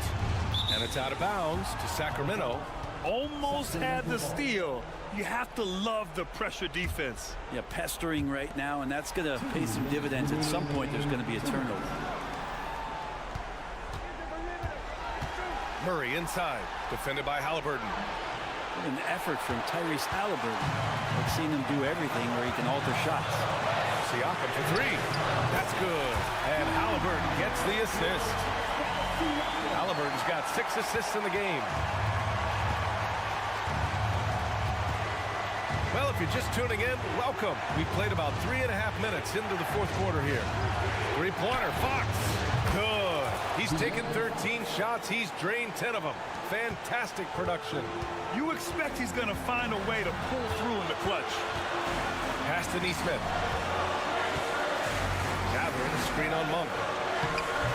And it's out of bounds to Sacramento. Almost had the steal. You have to love the pressure defense. Yeah, pestering right now, and that's going to pay some dividends. At some point, there's going to be a turnover. Murray inside. Defended by Halliburton. What an effort from Tyrese Halliburton. I've seen him do everything where he can alter shots. Siakam for 3. That's good. And Halliburton gets the assist. Halliburton's got 6 assists in the game. Well, if you're just tuning in, welcome. We played about 3.5 minutes into the fourth quarter here. 3-pointer, Fox. Good. He's taken 13 shots. He's drained 10 of them. Fantastic production. You expect he's going to find a way to pull through in the clutch. Pass to Neesmith. Gathering a screen on Monk.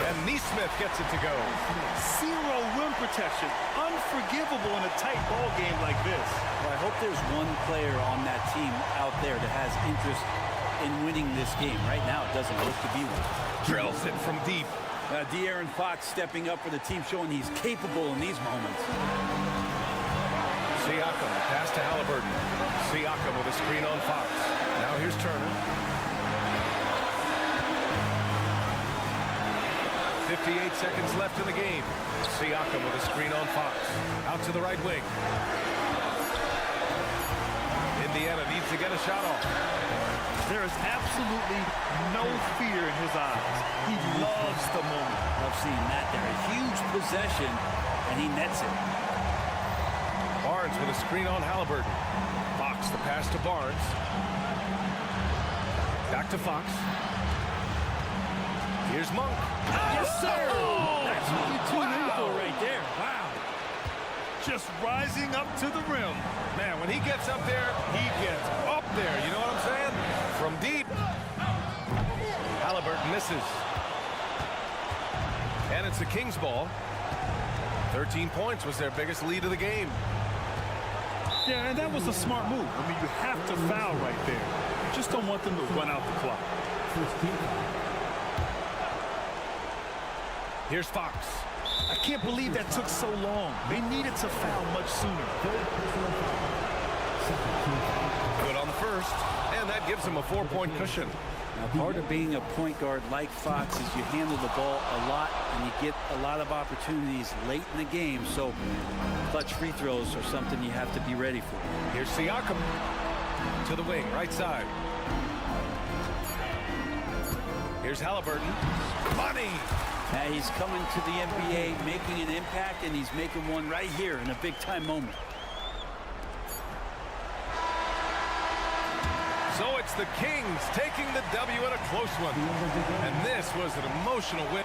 And Neesmith gets it to go. Zero rim protection. Unforgivable in a tight ball game like this. Well, I hope there's one player on that team out there that has interest in winning this game. Right now, it doesn't look to be one. Drills it from deep. De'Aaron Fox stepping up for the team, showing he's capable in these moments. Siakam, pass to Halliburton. Siakam with a screen on Fox. Now here's Turner. 58 seconds left in the game. Siakam with a screen on Fox. Out to the right wing. Indiana needs to get a shot off. There is absolutely no fear in his eyes. He loves the moment. Love seeing that there. A huge possession, and he nets it. Barnes with a screen on Halliburton. Fox, the pass to Barnes. Back to Fox. Here's Monk. Yes, sir! That's what you tune in for right there. Wow. Just rising up to the rim. Man, when he gets up there, he gets up there. You know what I'm saying? From deep. Halliburton misses. And it's the Kings ball. 13 points was their biggest lead of the game. Yeah, and that was a smart move. I mean, you have to foul right there. You just don't want them to run out the clock. Here's Fox. I can't believe that took so long. They needed to foul much sooner. Good on the first, and that gives him a 4-point cushion. Now, part of being a point guard like Fox is you handle the ball a lot and you get a lot of opportunities late in the game. So clutch free throws are something you have to be ready for. Here's Siakam to the wing, right side. Here's Halliburton. Money! Now he's coming to the NBA, making an impact, and he's making one right here in a big-time moment. So it's the Kings taking the W in a close one. And this was an emotional win.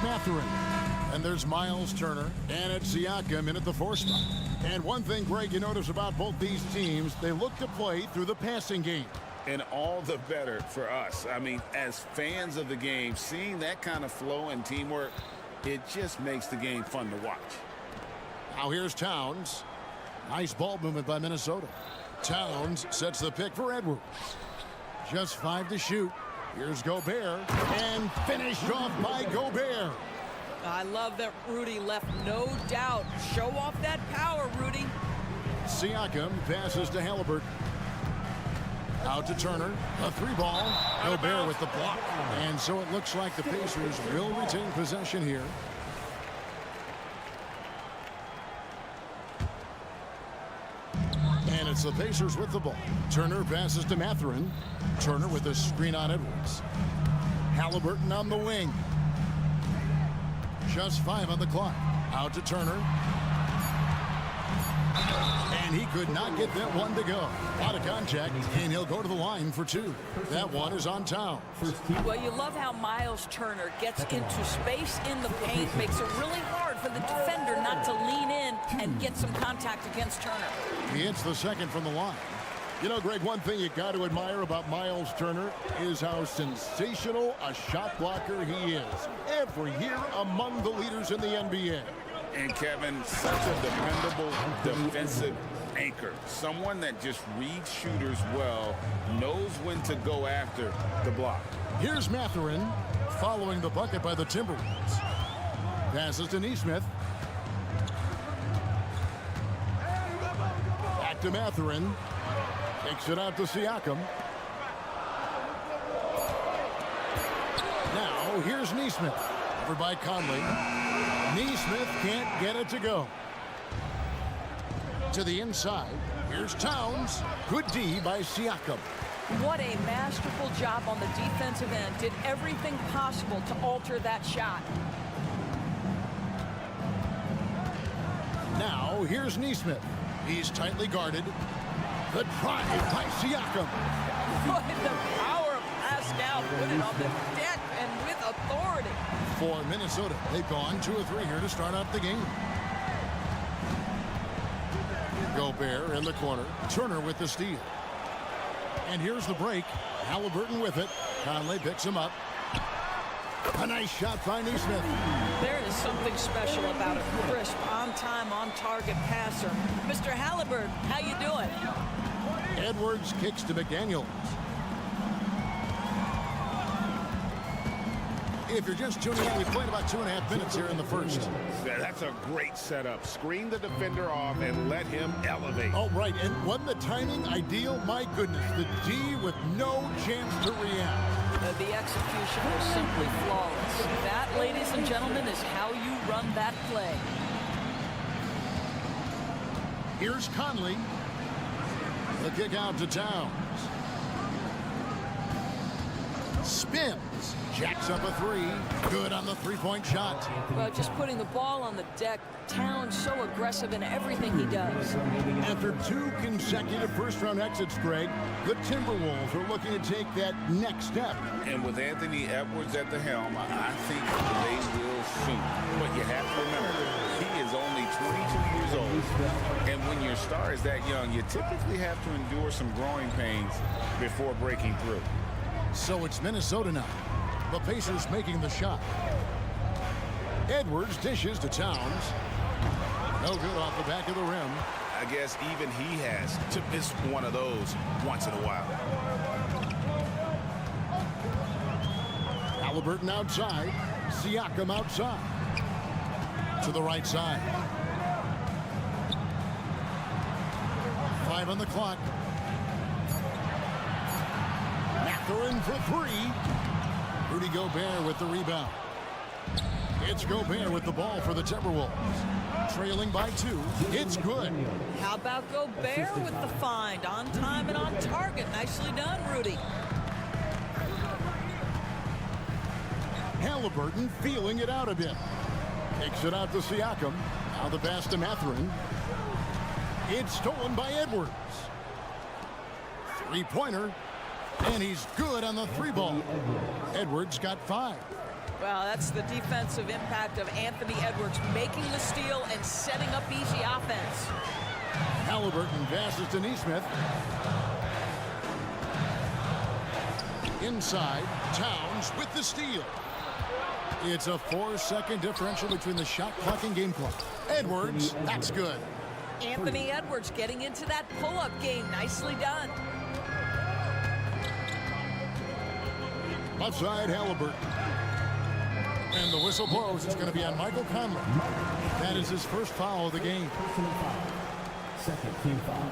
Mathurin. And there's Miles Turner. And it's Siakam in at the 4 spot. And one thing, Greg, you notice about both these teams, they look to play through the passing game. And all the better for us. I mean, as fans of the game, seeing that kind of flow and teamwork, it just makes the game fun to watch. Now here's Towns. Nice ball movement by Minnesota. Towns sets the pick for Edwards. Just 5 to shoot. Here's Gobert. And finished off by Gobert. I love that Rudy left no doubt. Show off that power, Rudy. Siakam passes to Halliburton. Out to Turner. A 3-ball. Gobert with the block. And so it looks like the Pacers will retain possession here. And it's the Pacers with the ball. Turner passes to Mathurin. Turner with a screen on Edwards. Halliburton on the wing. Just 5 on the clock. Out to Turner. And he could not get that one to go. Out of contact, and he'll go to the line for 2. That one is on Towns. Well, you love how Miles Turner gets into space in the paint, makes it really hard for the defender not to lean in and get some contact against Turner. He hits the second from the line. You know, Greg, one thing you got to admire about Miles Turner is how sensational a shot blocker he is. Every year among the leaders in the NBA. And Kevin, such a dependable defensive anchor. Someone that just reads shooters well, knows when to go after the block. Here's Mathurin following the bucket by the Timberwolves. Passes to Nesmith. Back to Mathurin. Takes it out to Siakam. Now here's Nesmith. Over by Conley. Nesmith can't get it to go. To the inside. Here's Towns. Good D by Siakam. What a masterful job on the defensive end. Did everything possible to alter that shot. Now here's Nesmith. He's tightly guarded. The drive by Siakam. Boy, the power of Pascal put it on the deck and with authority. For Minnesota, they've gone 2 of 3 here to start out the game. Gobert in the corner. Turner with the steal. And here's the break. Halliburton with it. Conley picks him up. A nice shot by Nesmith. There is something special about a crisp, on-time, on-target passer. Mr. Halliburton, how you doing? Edwards kicks to McDaniels. If you're just tuning in, we played about 2.5 minutes here in the first. Yeah, that's a great setup. Screen the defender off and let him elevate. Oh, right. And wasn't the timing ideal? My goodness. The D with no chance to react. The execution was simply flawless. That, ladies and gentlemen, is how you run that play. Here's Conley. The kick out to Towns. Spins. Jacks up a 3. Good on the 3-point shot. Well, just putting the ball on the deck. Towns so aggressive in everything he does. After 2 consecutive first-round exits, Greg, the Timberwolves are looking to take that next step. And with Anthony Edwards at the helm, I think they will soon. But you have to remember, he is only 22 years old. And when your star is that young, you typically have to endure some growing pains before breaking through. So it's Minnesota now. The Pacers making the shot. Edwards dishes to Towns. No good off the back of the rim. I guess even he has to miss one of those once in a while. Halliburton outside. Siakam outside. To the right side. 5 on the clock. Mathurin for 3. Rudy Gobert with the rebound. It's Gobert with the ball for the Timberwolves. Trailing by 2. It's good. How about Gobert with the find? On time and on target. Nicely done, Rudy. Halliburton feeling it out a bit. Takes it out to Siakam. Now the pass to Mathurin. It's stolen by Edwards. 3-pointer. And he's good on the 3-ball. Edwards got 5. Well, that's the defensive impact of Anthony Edwards making the steal and setting up easy offense. Halliburton passes to Neesmith. Inside, Towns with the steal. It's a 4-second differential between the shot clock and game clock. Edwards, that's good. Anthony Edwards getting into that pull-up game. Nicely done. Left side, Halliburton. And the whistle blows. It's going to be on Michael Conley. That is his first foul of the game. Second team foul.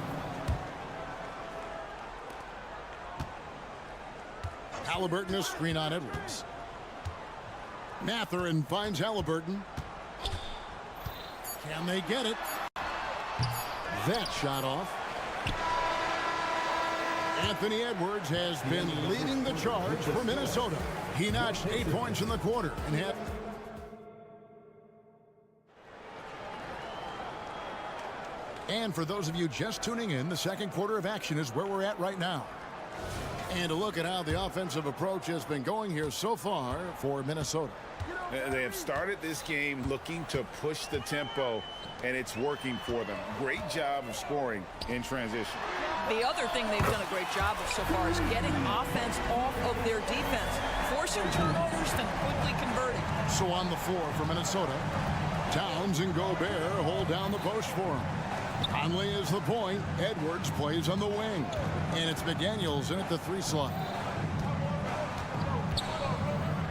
Halliburton, a screen on Edwards. Mathurin finds Halliburton. Can they get it? That shot off. Anthony Edwards has been leading the charge for Minnesota. He notched 8 points in the quarter and had... And for those of you just tuning in, the second quarter of action is where we're at right now. And a look at how the offensive approach has been going here so far for Minnesota. They have started this game looking to push the tempo, and it's working for them. Great job of scoring in transition. The other thing they've done a great job of so far is getting offense off of their defense, forcing turnovers, then quickly converting. So on the floor for Minnesota, Towns and Gobert hold down the post for him. Conley is the point. Edwards plays on the wing. And it's McDaniels in at the 3 slot.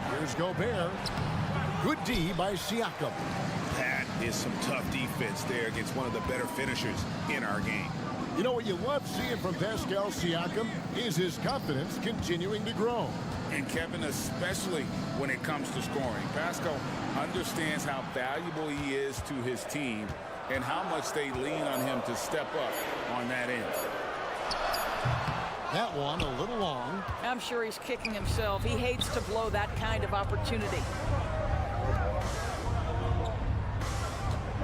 Here's Gobert. Good D by Siakam. That is some tough defense there against one of the better finishers in our game. You know what you love seeing from Pascal Siakam is his confidence continuing to grow. And Kevin, especially when it comes to scoring. Pascal understands how valuable he is to his team and how much they lean on him to step up on that end. That one a little long. I'm sure he's kicking himself. He hates to blow that kind of opportunity.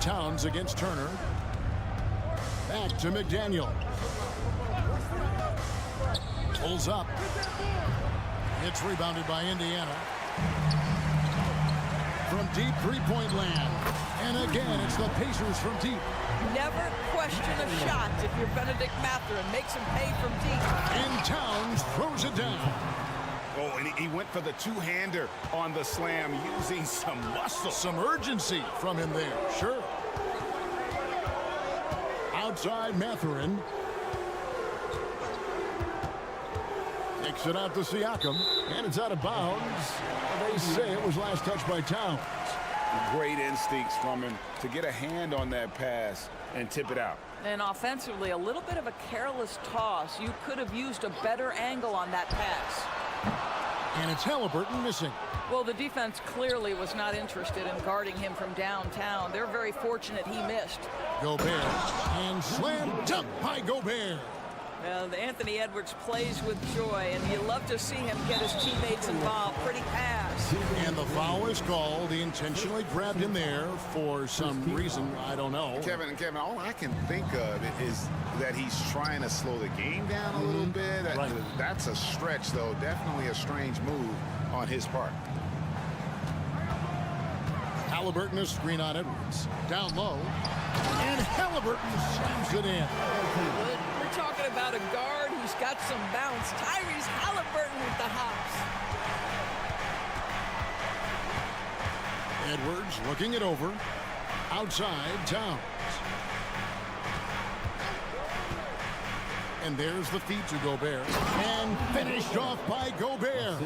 Towns against Turner. Back to McDaniel. Pulls up. It's rebounded by Indiana. From deep three-point land. And again, it's the Pacers from deep. Never question a shot if you're Benedict Mathurin. Makes him pay from deep. And Towns throws it down. Oh, and he went for the two-hander on the slam using some muscle. Some urgency from him there, sure. Outside Mathurin. Takes it out to Siakam. And it's out of bounds. They say it was last touched by Towns. Great instincts from him to get a hand on that pass and tip it out. And offensively, a little bit of a careless toss. You could have used a better angle on that pass. And it's Halliburton missing. Well, the defense clearly was not interested in guarding him from downtown. They're very fortunate he missed. Gobert. And slam dunk by Gobert. Well, Anthony Edwards plays with joy, and you love to see him get his teammates involved. Pretty pass. And the foul is called. He intentionally grabbed him there for some reason. I don't know. Kevin, all I can think of is that he's trying to slow the game down a little bit. Right. That's a stretch, though. Definitely a strange move on his part. Halliburton is screen on Edwards. Down low. And Halliburton slams it in. We're talking about a guard who's got some bounce. Tyrese Halliburton with the hops. Edwards looking it over. Outside, Towns. And there's the feed to Gobert. And finished off by Gobert.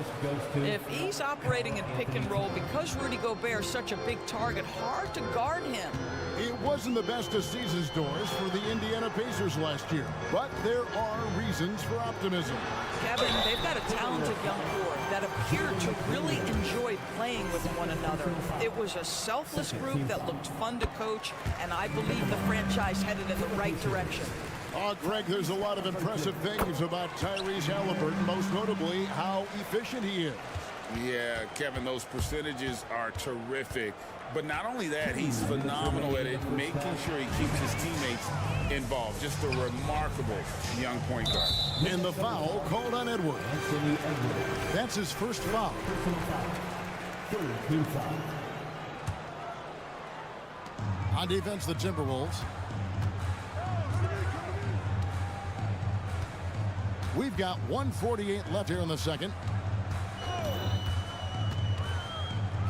If he's operating in pick and roll, because Rudy Gobert is such a big target, hard to guard him. It wasn't the best of season's doors for the Indiana Pacers last year, but there are reasons for optimism. Kevin, they've got a talented young core that appeared to really enjoy playing with one another. It was a selfless group that looked fun to coach, and I believe the franchise headed in the right direction. Greg, there's a lot of impressive things about Tyrese Halliburton, most notably how efficient he is. Yeah, Kevin, those percentages are terrific. But not only that, he's phenomenal at it, making sure he keeps his teammates involved. Just a remarkable young point guard. And the foul called on Edwards. That's his first foul. Third team foul. On defense, the Timberwolves. We've got 1:48 left here in the second.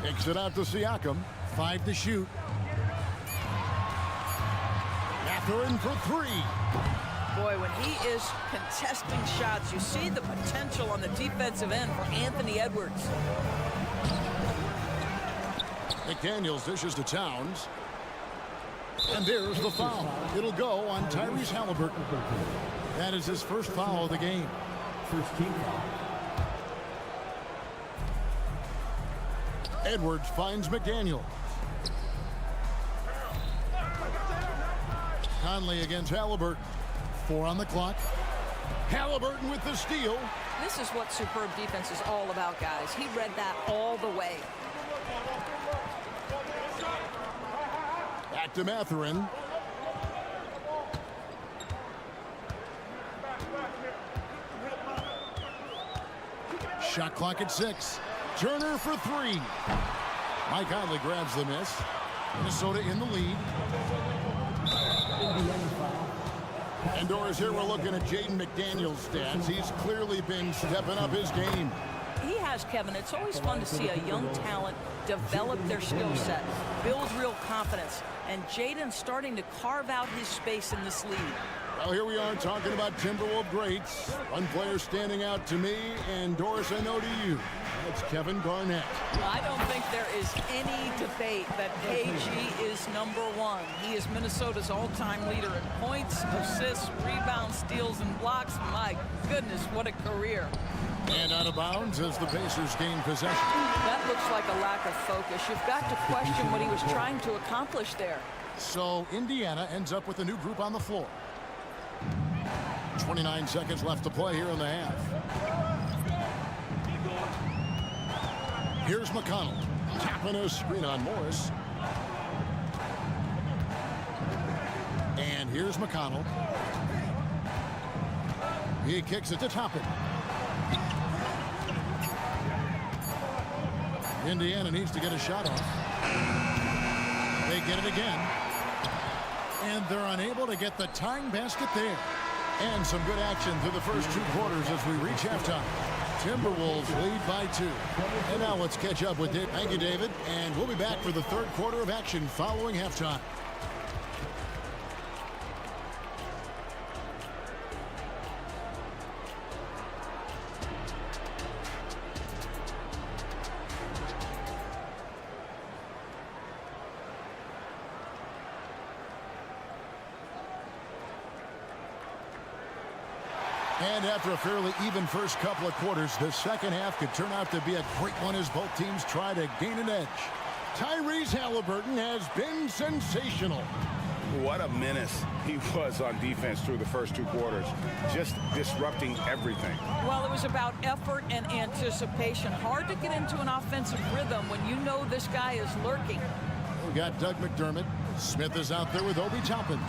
Kicks it out to Siakam. 5 to shoot. Mathurin for 3. Boy, when he is contesting shots, you see the potential on the defensive end for Anthony Edwards. McDaniels dishes to Towns. And there's the foul. It'll go on Tyrese Halliburton. That is his first foul of the game. First team foul. Edwards finds McDaniel. Conley against Halliburton. 4 on the clock. Halliburton with the steal. This is what superb defense is all about, guys. He read that all the way. Back to Mathurin. Shot clock at 6. Turner for 3. Mike Conley grabs the miss. Minnesota in the lead. Indoors here, we're looking at Jaden McDaniels' stats. He's clearly been stepping up his game. He has, Kevin. It's always fun to see a young talent develop their skill set, build real confidence, and Jaden's starting to carve out his space in this league. Well, here we are talking about Timberwolves greats. One player standing out to me, and Doris, I know to you. That's Kevin Garnett. I don't think there is any debate that KG is #1. He is Minnesota's all-time leader in points, assists, rebounds, steals, and blocks. My goodness, what a career. And out of bounds as the Pacers gain possession. That looks like a lack of focus. You've got to question what he was trying to accomplish there. So Indiana ends up with a new group on the floor. 29 seconds left to play here in the half. Here's McConnell. Tapping a screen on Morris. And here's McConnell. He kicks it to Toppin. Indiana needs to get a shot off. They get it again. And they're unable to get the tying basket there. And some good action through the first 2 quarters as we reach halftime. Timberwolves lead by 2. And now let's catch up with Dave. Thank you, David. And we'll be back for the third quarter of action following halftime. And after a fairly even first couple of quarters, the second half could turn out to be a great one as both teams try to gain an edge. Tyrese Halliburton has been sensational. What a menace he was on defense through the first 2 quarters, just disrupting everything. Well, it was about effort and anticipation. Hard to get into an offensive rhythm when you know this guy is lurking. We got Doug McDermott. Smith is out there with Obi Toppin.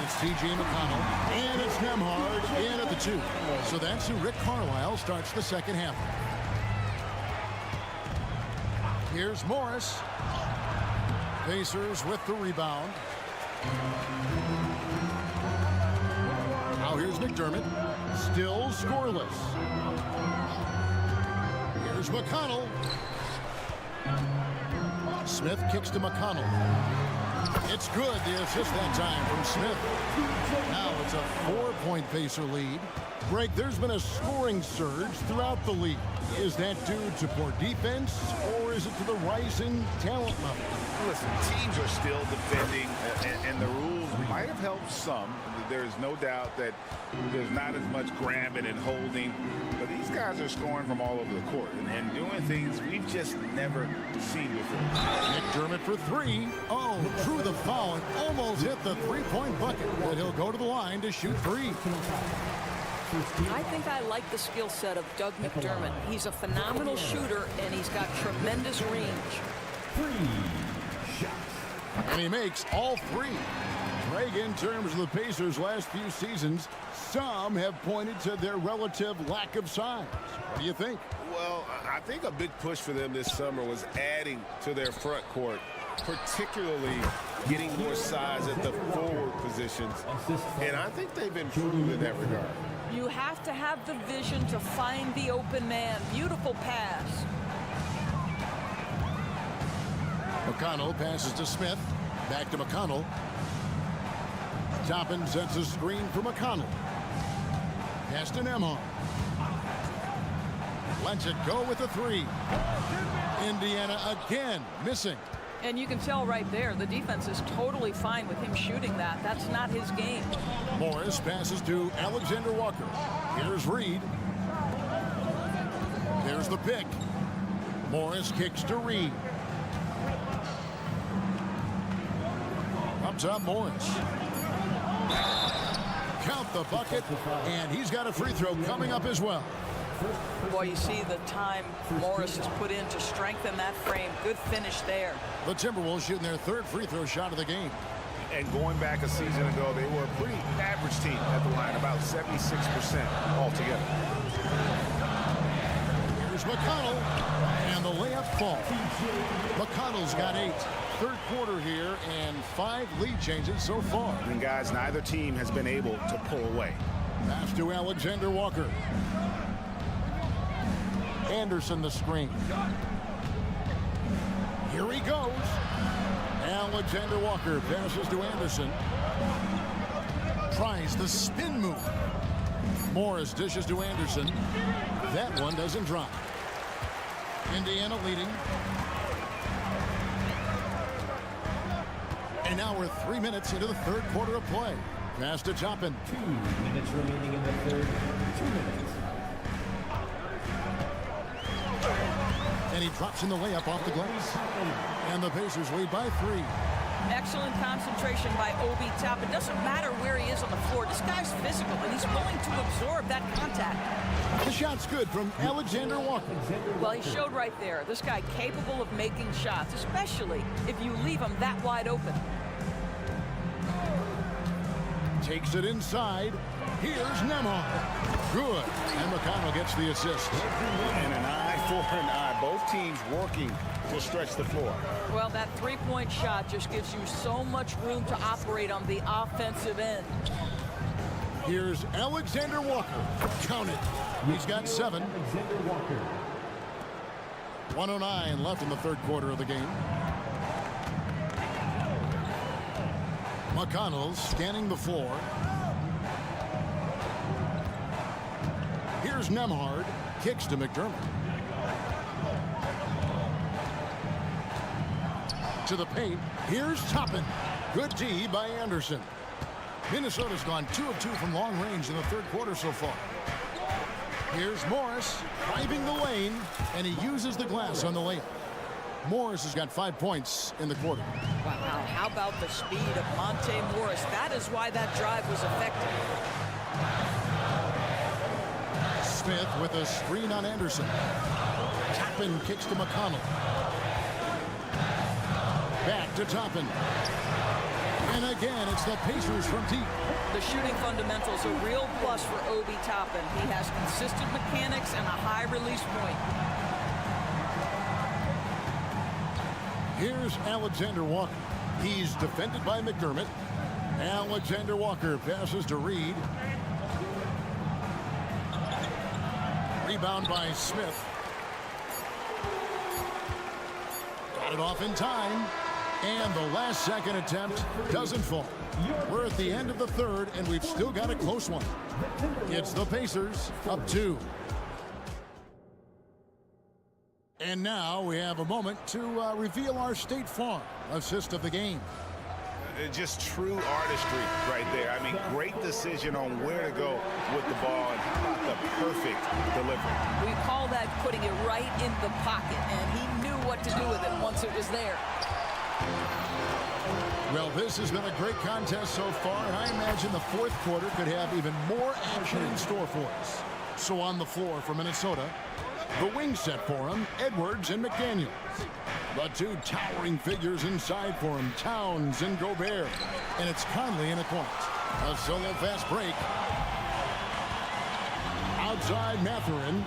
It's T.J. McConnell. And it's Nembhard in at the 2. So that's who Rick Carlisle starts the second half. Here's Morris. Pacers with the rebound. Now here's McDermott. Still scoreless. Here's McConnell. Smith kicks to McConnell. It's good. The assist that time from Smith. Now it's a 4-point Pacer lead. Greg, there's been a scoring surge throughout the league. Is that due to poor defense, or is it to the rising talent level? Listen, teams are still defending, and the rules might have helped some. There is no doubt that there's not as much grabbing and holding, but these guys are scoring from all over the court and doing things we've just never seen before. McDermott for 3. Oh, drew the foul and almost hit the 3-point bucket, but he'll go to the line to shoot 3. I think I like the skill set of Doug McDermott. He's a phenomenal shooter, and he's got tremendous range. 3 shots. And he makes all 3. Greg, in terms of the Pacers' last few seasons, some have pointed to their relative lack of size. What do you think? Well, I think a big push for them this summer was adding to their front court, particularly getting more size at the forward positions. And I think they've improved in that regard. You have to have the vision to find the open man. Beautiful pass. McConnell passes to Smith. Back to McConnell. Toppin sets a screen for McConnell. Pass to Nembhard. Lets it go with a three. Indiana again missing. And you can tell right there, the defense is totally fine with him shooting that. That's not his game. Morris passes to Alexander Walker. Here's Reed. There's the pick. Morris kicks to Reed. Up top, Morris. Count the bucket, and he's got a free throw coming up as well. Boy, you see the time Morris has put in to strengthen that frame. Good finish there. The Timberwolves shooting their third free throw shot of the game. And going back a season ago, they were a pretty average team at the line, about 76% altogether. Here's McConnell, and the layup falls. McConnell's got 8. Third quarter here, and 5 lead changes so far. And guys, neither team has been able to pull away. Pass to Alexander Walker. Anderson the screen. Here he goes. Alexander Walker passes to Anderson. Tries the spin move. Morris dishes to Anderson. That one doesn't drop. Indiana leading. And now we're 3 minutes into the third quarter of play. Pass to Toppin. 2 minutes remaining in the third. 2 minutes. And he drops in the layup off the glass. And the Pacers lead by 3. Excellent concentration by Obi Toppin. Doesn't matter where he is on the floor. This guy's physical, and he's willing to absorb that contact. The shot's good from Alexander Walker. Well, he showed right there. This guy capable of making shots, especially if you leave him that wide open. Takes it inside. Here's Nembhard. Good. And McConnell gets the assist. And an eye for an eye. Both teams working to stretch the floor. Well, that three-point shot just gives you so much room to operate on the offensive end. Here's Alexander Walker. Count it. He's got 7. Alexander Walker. 1:09 left in the third quarter of the game. McConnell scanning the floor. Here's Nembhard. Kicks to McDermott. To the paint. Here's Toppin. Good D by Anderson. Minnesota's gone 2 of 2 from long range in the third quarter so far. Here's Morris driving the lane, and he uses the glass on the layup. Morris has got 5 points in the quarter. Wow, how about the speed of Monte Morris? That is why that drive was effective. Smith with a screen on Anderson. Toppin kicks to McConnell. Back to Toppin. And again, it's the Pacers from deep. The shooting fundamentals a real plus for Obi Toppin. He has consistent mechanics and a high release point. Here's Alexander Walker. He's defended by McDermott. Alexander Walker passes to Reed. Rebound by Smith. Got it off in time. And the last second attempt doesn't fall. We're at the end of the third, and we've still got a close one. It's the Pacers up 2. And now we have a moment to reveal our State Farm assist of the game. Just true artistry right there. I mean, great decision on where to go with the ball, and how about the perfect delivery. We call that putting it right in the pocket, and he knew what to do with it once it was there. Well, this has been a great contest so far, and I imagine the fourth quarter could have even more action in store for us. So on the floor for Minnesota, The wing set for him, Edwards and McDaniels. The two towering figures inside for him, Towns and Gobert. And it's Conley in at point. A solo fast break. Outside Mathurin.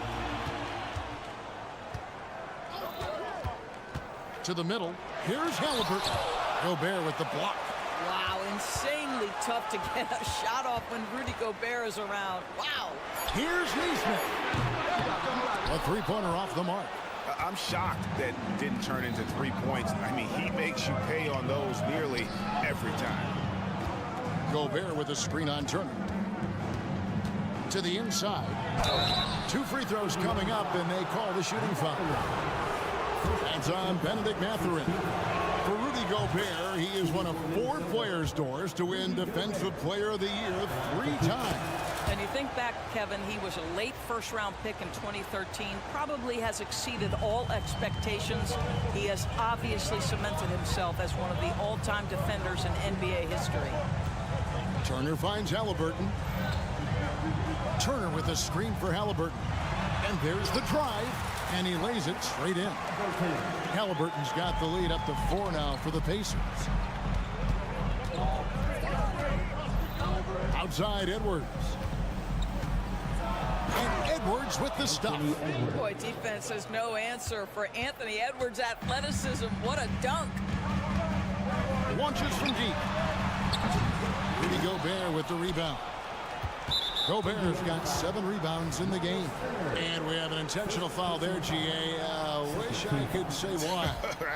To the middle. Here's Halliburton. Gobert with the block. Wow, insanely tough to get a shot off when Rudy Gobert is around. Wow. Here's Neesmith. A three-pointer off the mark. I'm shocked that didn't turn into 3 points. I mean, he makes you pay on those nearly every time. Gobert with a screen on Turner. To the inside. 2 free throws coming up, and they call the shooting foul. That's on Benedict Mathurin. For Rudy Gobert, he is one of 4 players' doors to win Defensive Player of the Year 3 times. And you think back, Kevin, he was a late first-round pick in 2013, probably has exceeded all expectations. He has obviously cemented himself as one of the all-time defenders in NBA history. Turner finds Halliburton. Turner with a screen for Halliburton. And there's the drive, and he lays it straight in. Halliburton's got the lead up to 4 now for the Pacers. Outside Edwards. And Edwards with the stop. Boy, defense has no answer for Anthony Edwards' athleticism. What a dunk. Launches from deep. Rudy Gobert with the rebound. Gobert's got 7 rebounds in the game. And we have an intentional foul there, GA. Wish I could say why.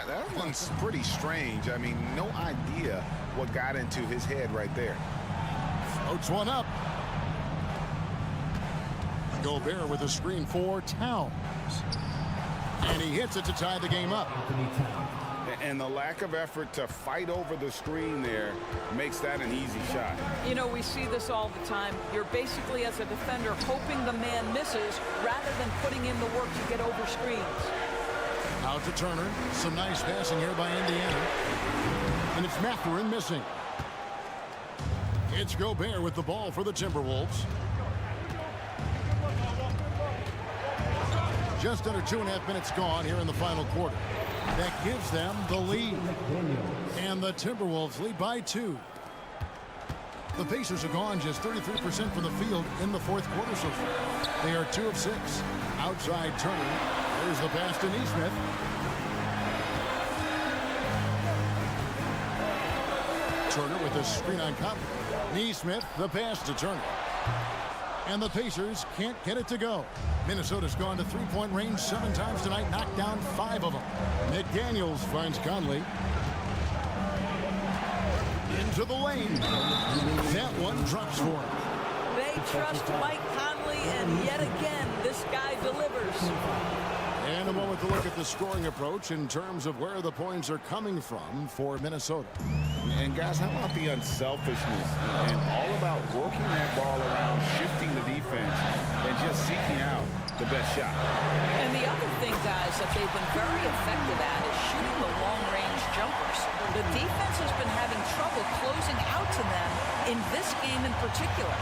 That one's pretty strange. I mean, no idea what got into his head right there. Floats one up. Gobert with a screen for Towns. And he hits it to tie the game up. And the lack of effort to fight over the screen there makes that an easy shot. You know, we see this all the time. You're basically, as a defender, hoping the man misses rather than putting in the work to get over screens. Out to Turner. Some nice passing here by Indiana. And it's Mathurin missing. It's Gobert with the ball for the Timberwolves. Just under 2.5 minutes gone here in the final quarter. That gives them the lead. And the Timberwolves lead by 2. The Pacers are gone just 33% from the field in the 4th quarter so far. They are 2 of 6. Outside Turner. There's the pass to Neesmith. Turner with a screen on Conley. Neesmith, the pass to Turner. And the Pacers can't get it to go. Minnesota's gone to 3-point range 7 times tonight, knocked down 5 of them. McDaniels finds Conley. Into the lane. That one drops for him. They trust Mike Conley, and yet again, this guy delivers. And a moment to look at the scoring approach in terms of where the points are coming from for Minnesota. And guys, how about the unselfishness and all about working that ball around, shifting the defense, and just seeking out the best shot. And the other thing, guys, that they've been very effective at is shooting the long-range jumpers. The defense has been having trouble closing out to them in this game in particular.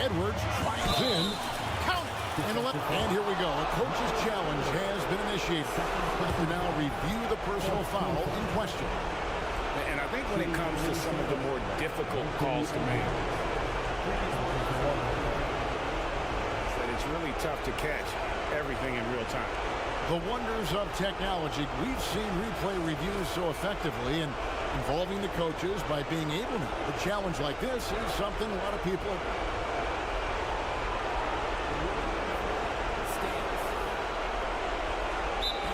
Edwards drives in. Count. And here we go. A coach's challenge has been initiated. Have to now review the personal foul in question. And I think when it comes to some of the more difficult calls to make, that it's really tough to catch everything in real time. The wonders of technology. We've seen replay reviews so effectively and involving the coaches by being able to. A challenge like this is something a lot of people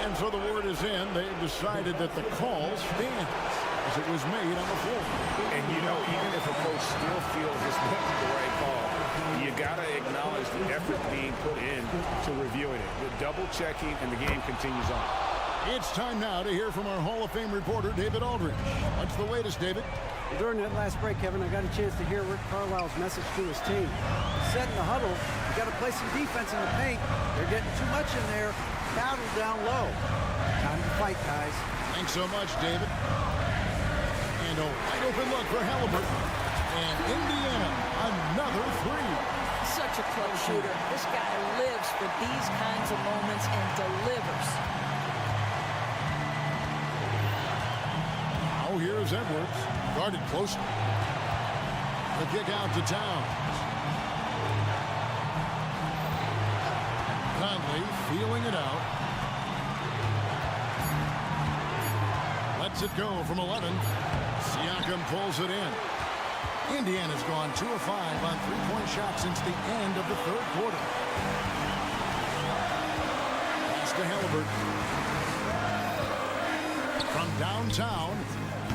And so the word is in. They've decided that the call stands as it was made on the floor. And you know, even if a coach still feels this wasn't the right call, you got to acknowledge the effort being put in to reviewing it. The double checking, and the game continues on. It's time now to hear from our Hall of Fame reporter, David Aldridge. What's the latest, David? During that last break, Kevin, I got a chance to hear Rick Carlisle's message to his team. He said in the huddle, you got to play some defense in the paint. They're getting too much in there. Battle down low. Time to fight, guys. Thanks so much, David. And a wide open look for Halliburton. And Indiana, another 3. Such a clutch shooter. This guy lives for these kinds of moments and delivers. Now here's Edwards, guarded closely. The kick out to Towns. Conley feeling it out. Lets it go from 11. Siakam pulls it in. Indiana's gone 2 of 5 on three-point shots since the end of the third quarter. Pass to Halliburton. From downtown,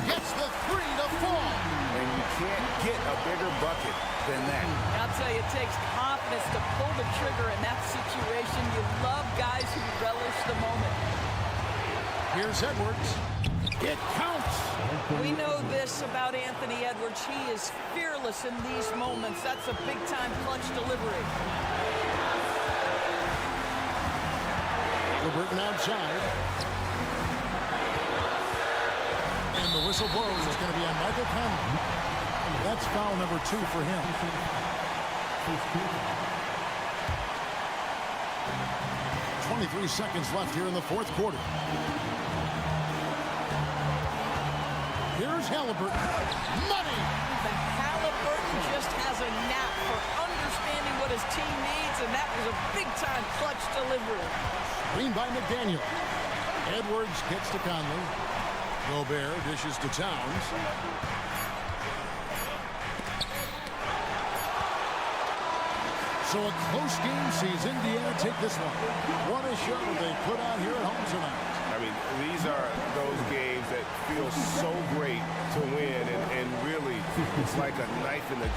gets the 3 to fall. And you can't get a bigger bucket than that. I'll tell you, it takes confidence to pull the trigger in that situation. You love guys who relish the moment. Here's Edwards. It counts. We know this about Anthony Edwards. He is fearless in these moments. That's a big-time clutch delivery. Halliburton outside. And the whistle blows. It's going to be on Michael Conley. That's foul number 2 for him. 23 seconds left here in the fourth quarter. Here's Halliburton. Money! Halliburton just has a knack for understanding what his team needs, and that was a big-time clutch delivery. Screen by McDaniel. Edwards gets to Conley. Gobert dishes to Towns. So a close game sees Indiana take this one. What a show they put on here at home tonight. I mean, these are those games that feel so great to win, and really, it's like a knife in the...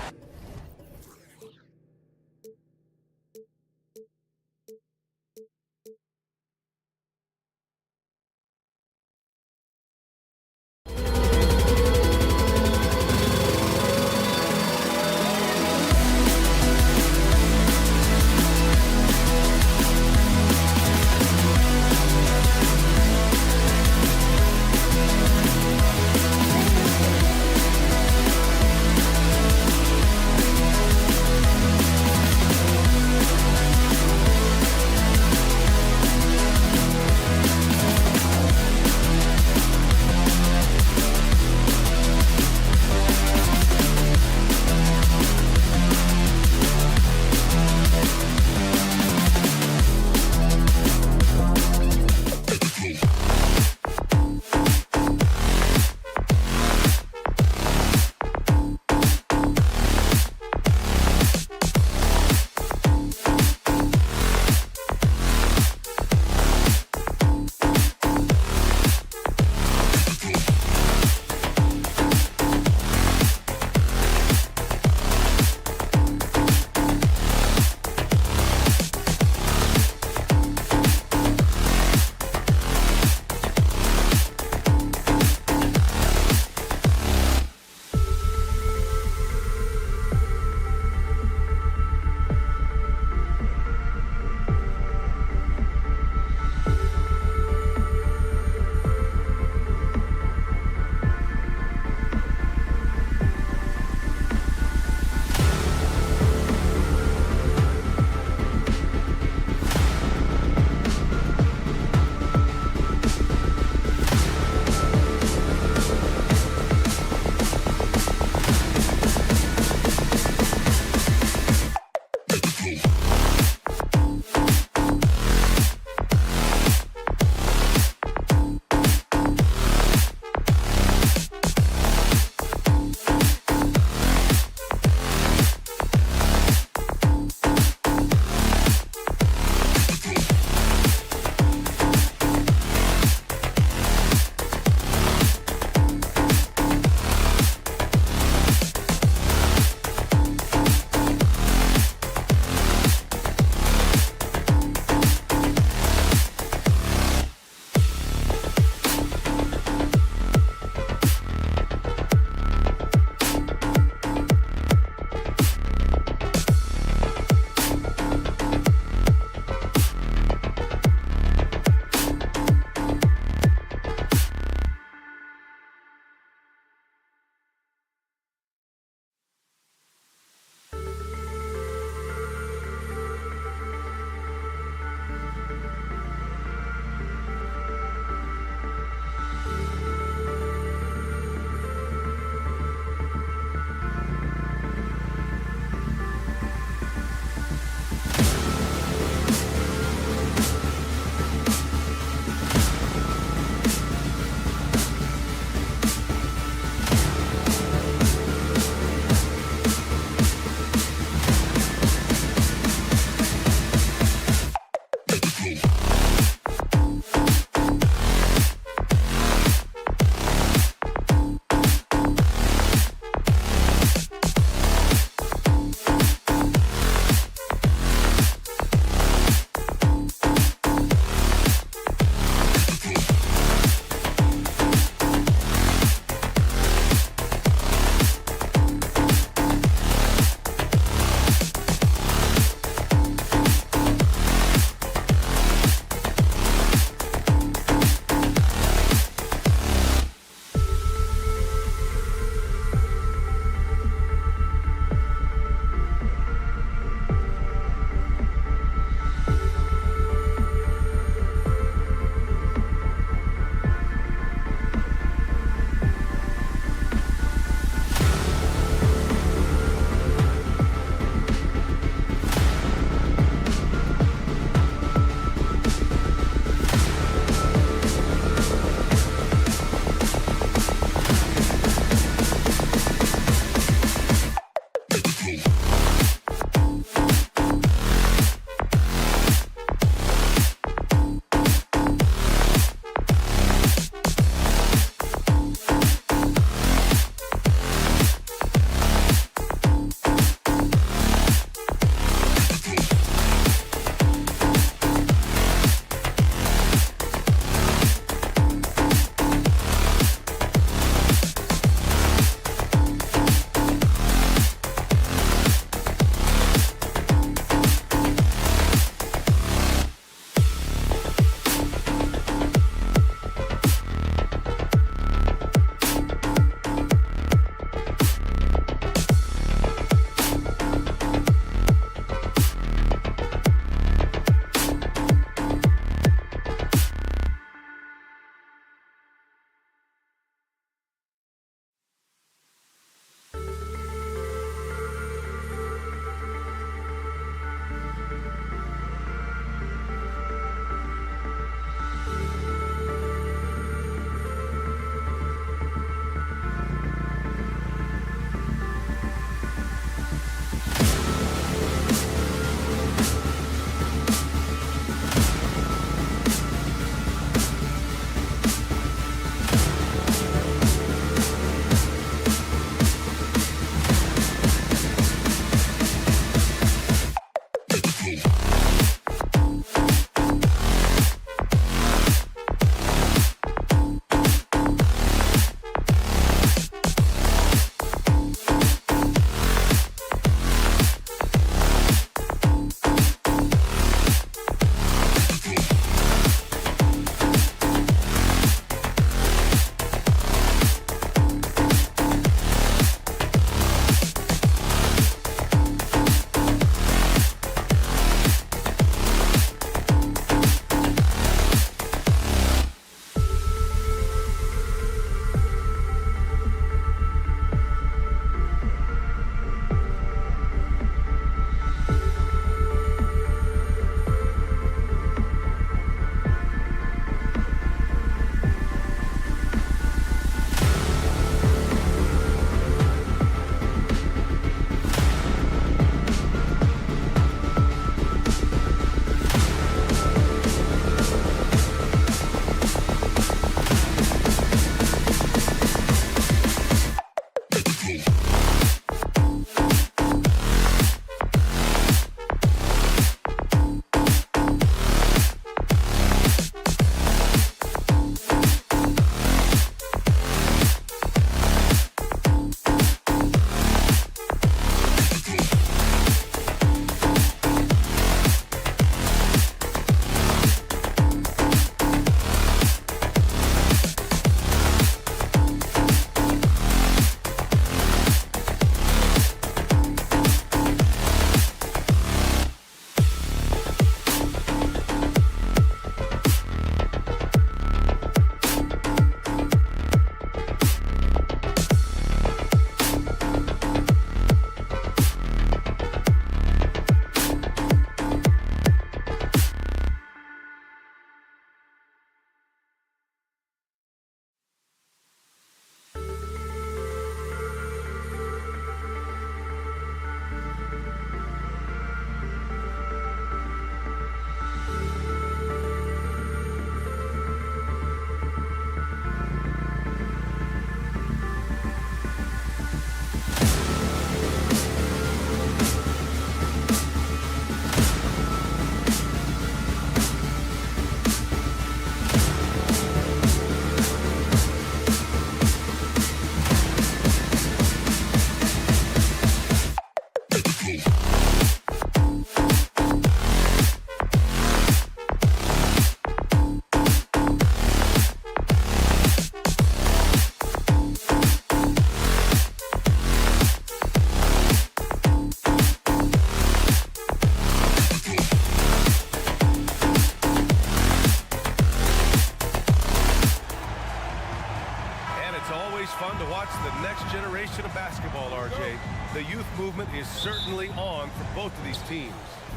certainly on for both of these teams.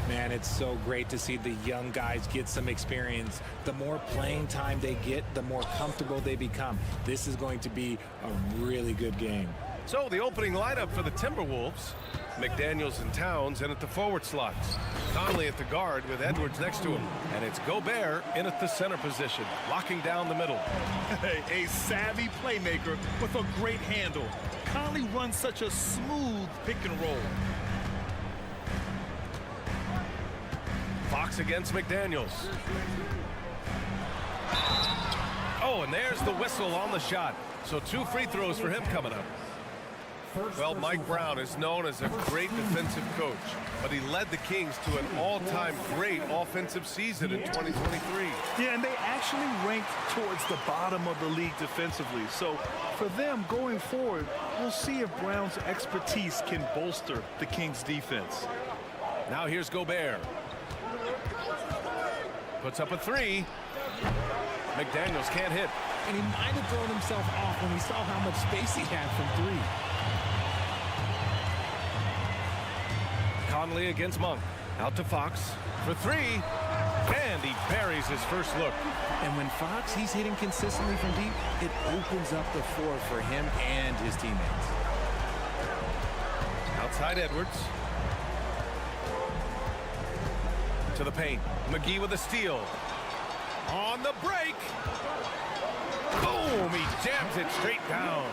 Man, it's so great to see the young guys get some experience. The more playing time they get, the more comfortable they become. This is going to be a really good game. So the opening lineup for the Timberwolves. McDaniels and Towns in at the forward slots. Conley at the guard with Edwards next to him. And it's Gobert in at the center position, locking down the middle. A savvy playmaker with a great handle. Conley runs such a smooth pick and roll. Fox against McDaniels. Oh, and there's the whistle on the shot. So 2 free throws for him coming up. Well, Mike Brown is known as a great defensive coach, but he led the Kings to an all-time great offensive season in 2023. Yeah, and they actually ranked towards the bottom of the league defensively. So for them going forward, we'll see if Brown's expertise can bolster the Kings defense. Now here's Gobert. Puts up a 3. McDaniels can't hit. And he might have thrown himself off when he saw how much space he had from 3. Conley against Monk. Out to Fox for 3. And he buries his first look. And when Fox, he's hitting consistently from deep, it opens up the floor for him and his teammates. Outside Edwards. To the paint. McGee with a steal. On the break. Boom! He jams it straight down.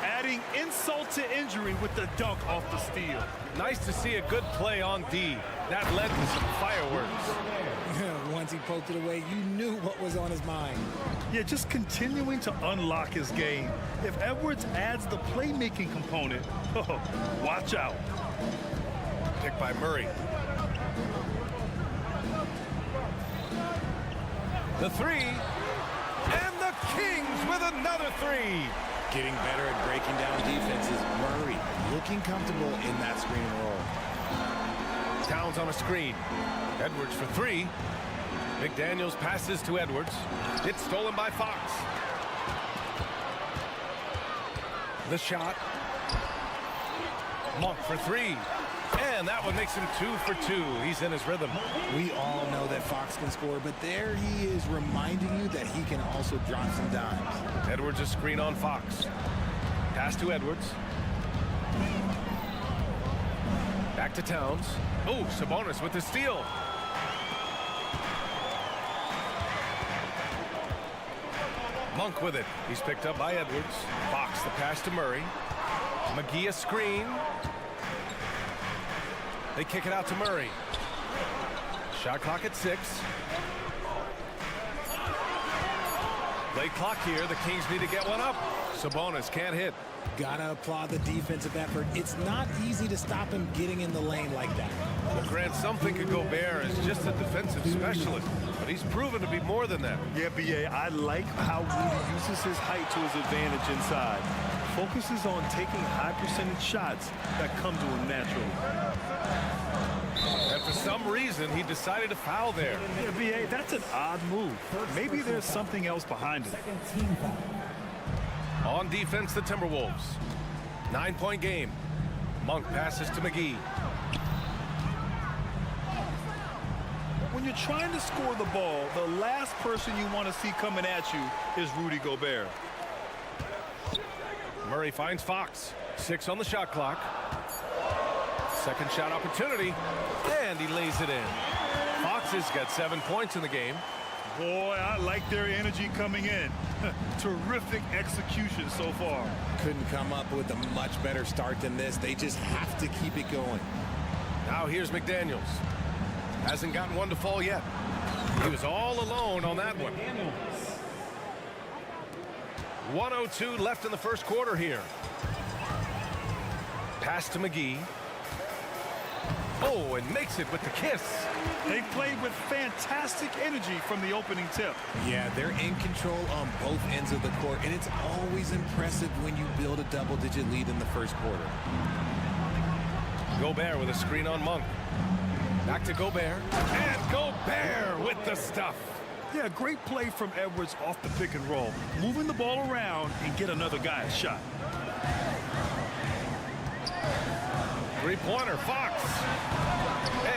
Adding insult to injury with the dunk off the steal. Nice to see a good play on D. That led to some fireworks. Once he poked it away, you knew what was on his mind. Yeah, just continuing to unlock his game. If Edwards adds the playmaking component, watch out. Picked by Murray. The 3. And the Kings with another 3. Getting better at breaking down defenses. Murray looking comfortable in that screen and roll. Towns on a screen. Edwards for 3. McDaniels passes to Edwards. It's stolen by Fox. The shot. Monk for 3. And that one makes him 2 for 2. He's in his rhythm. We all know that Fox can score, but there he is reminding you that he can also drop some dimes. Edwards a screen on Fox. Pass to Edwards. Back to Towns. Oh, Sabonis with the steal. Monk with it. He's picked up by Edwards. Fox the pass to Murray. McGee a screen. They kick it out to Murray. Shot clock at 6. Late clock here. The Kings need to get one up. Sabonis can't hit. Gotta applaud the defensive effort. It's not easy to stop him getting in the lane like that. Well, Grant, some think of Gobert as just a defensive specialist, but he's proven to be more than that. Yeah, B.A., I like how Rudy uses his height to his advantage inside. Focuses on taking high percentage shots that come to him naturally. And for some reason, he decided to foul there. Yeah, B.A., that's an odd move. Maybe there's something else behind it. On defense, the Timberwolves. 9-point game. Monk passes to McGee. When you're trying to score the ball, the last person you want to see coming at you is Rudy Gobert. Murray finds Fox. 6 on the shot clock. Second shot opportunity, and he lays it in. Fox has got 7 points in the game. Boy, I like their energy coming in. Terrific execution so far. Couldn't come up with a much better start than this. They just have to keep it going. Now here's McDaniels. Hasn't gotten one to fall yet. He was all alone on that one. 1:02 left in the first quarter here. Pass to McGee. Oh, and makes it with the kiss. They played with fantastic energy from the opening tip. Yeah, they're in control on both ends of the court, and it's always impressive when you build a double-digit lead in the first quarter. Gobert with a screen on Monk. Back to Gobert. And Gobert with the stuff. Yeah, great play from Edwards off the pick and roll. Moving the ball around and get another guy a shot. Three-pointer, Fox.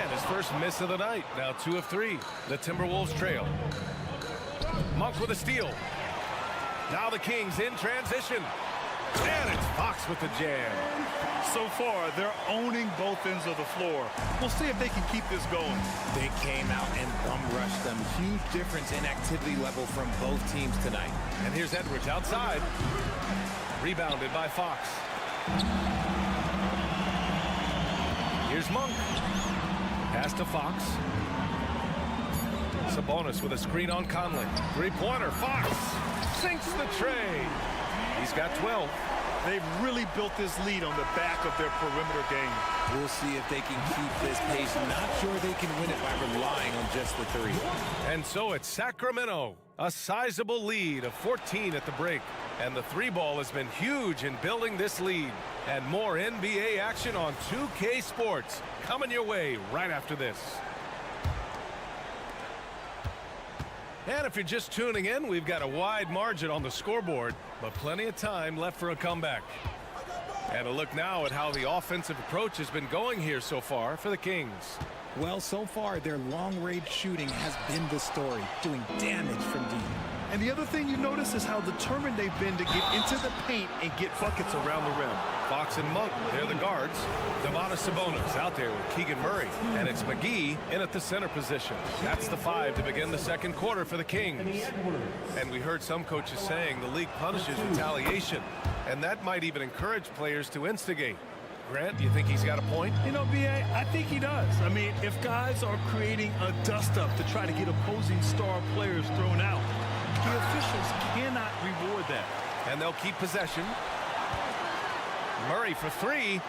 And his first miss of the night. Now 2 of 3. The Timberwolves trail. Monk with a steal. Now the Kings in transition. And it's Fox with the jam. So far, they're owning both ends of the floor. We'll see if they can keep this going. They came out and bum rushed them. Huge difference in activity level from both teams tonight. And here's Edwards outside. Rebounded by Fox. Here's Monk. Pass to Fox. Sabonis with a screen on Conley. Three-pointer, Fox sinks the tray. He's got 12. They've really built this lead on the back of their perimeter game. We'll see if they can keep this pace. Not sure they can win it by relying on just the three. And so it's Sacramento. A sizable lead of 14 at the break. And the three ball has been huge in building this lead. And more NBA action on 2K Sports coming your way right after this. And if you're just tuning in, we've got a wide margin on the scoreboard, but plenty of time left for a comeback. And a look now at how the offensive approach has been going here so far for the Kings. Well, so far, their long-range shooting has been the story, doing damage from deep. And the other thing you notice is how determined they've been to get into the paint and get buckets around the rim. Fox and Monk, they're the guards. Sabonis out there with Keegan Murray. And it's McGee in at the center position. That's the 5 to begin the second quarter for the Kings. And we heard some coaches saying the league punishes retaliation. And that might even encourage players to instigate. Grant, do you think he's got a point? You know, B.A., I think he does. I mean, if guys are creating a dust-up to try to get opposing star players thrown out, the officials cannot reward that. And they'll keep possession. Murray for 3.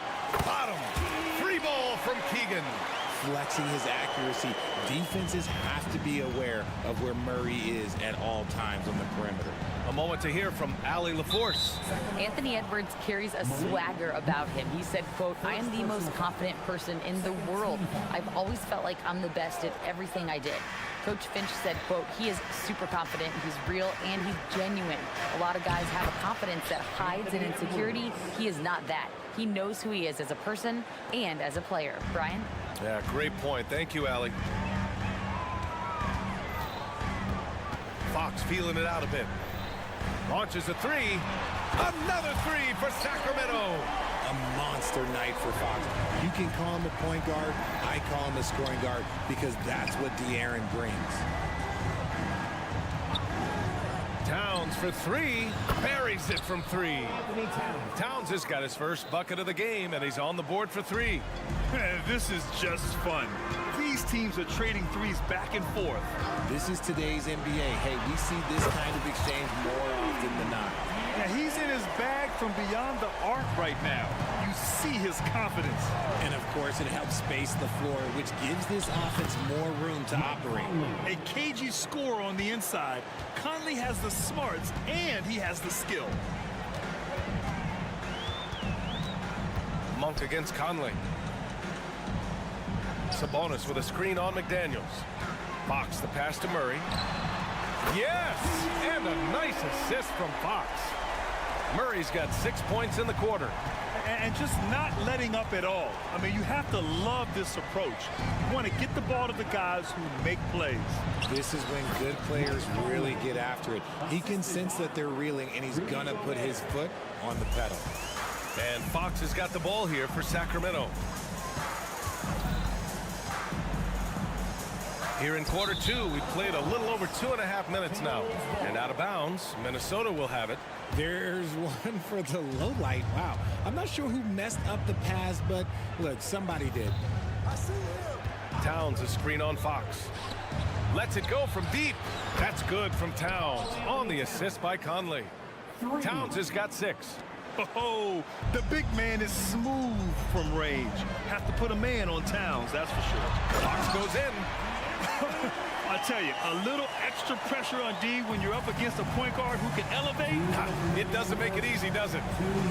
Bottom. Free ball from Keegan. Flexing his accuracy. Defenses have to be aware of where Murray is at all times on the perimeter. A moment to hear from Allie LaForce. Anthony Edwards carries a swagger about him. He said, quote, "I am the most confident person in the world. I've always felt like I'm the best at everything I did." Coach Finch said, quote, "He is super confident, he's real, and he's genuine. A lot of guys have a confidence that hides in insecurity. He is not that. He knows who he is as a person and as a player." Brian? Yeah, great point. Thank you, Allie. Fox feeling it out a bit. Launches a 3. Another 3 for Sacramento. A monster night for Fox. You can call him a point guard. I call him a scoring guard because that's what De'Aaron brings. Towns for 3. Buries it from 3. Towns has got his first bucket of the game, and he's on the board for 3. This is just fun. These teams are trading threes back and forth. This is today's NBA. Hey, we see this kind of exchange more often than not. Yeah, he's in his bag from beyond the arc right now. You see his confidence. And of course, it helps space the floor, which gives this offense more room to operate. A cagey score on the inside. Conley has the smarts and he has the skill. Monk against Conley. Sabonis with a screen on McDaniels. Fox the pass to Murray. Yes! And a nice assist from Fox. Murray's got 6 points in the quarter. And just not letting up at all. I mean, you have to love this approach. You want to get the ball to the guys who make plays. This is when good players really get after it. He can sense that they're reeling, and he's going to put his foot on the pedal. And Fox has got the ball here for Sacramento. Here in quarter 2, we've played a little over 2.5 minutes now. And out of bounds, Minnesota will have it. There's one for the low light. Wow. I'm not sure who messed up the pass, but look, somebody did. Towns a screen on Fox. Lets it go from deep. That's good from Towns on the assist by Conley. Towns has got 6. Oh, the big man is smooth from range. Have to put a man on Towns, that's for sure. Fox goes in. I tell you, a little extra pressure on D when you're up against a point guard who can elevate. It doesn't make it easy, does it?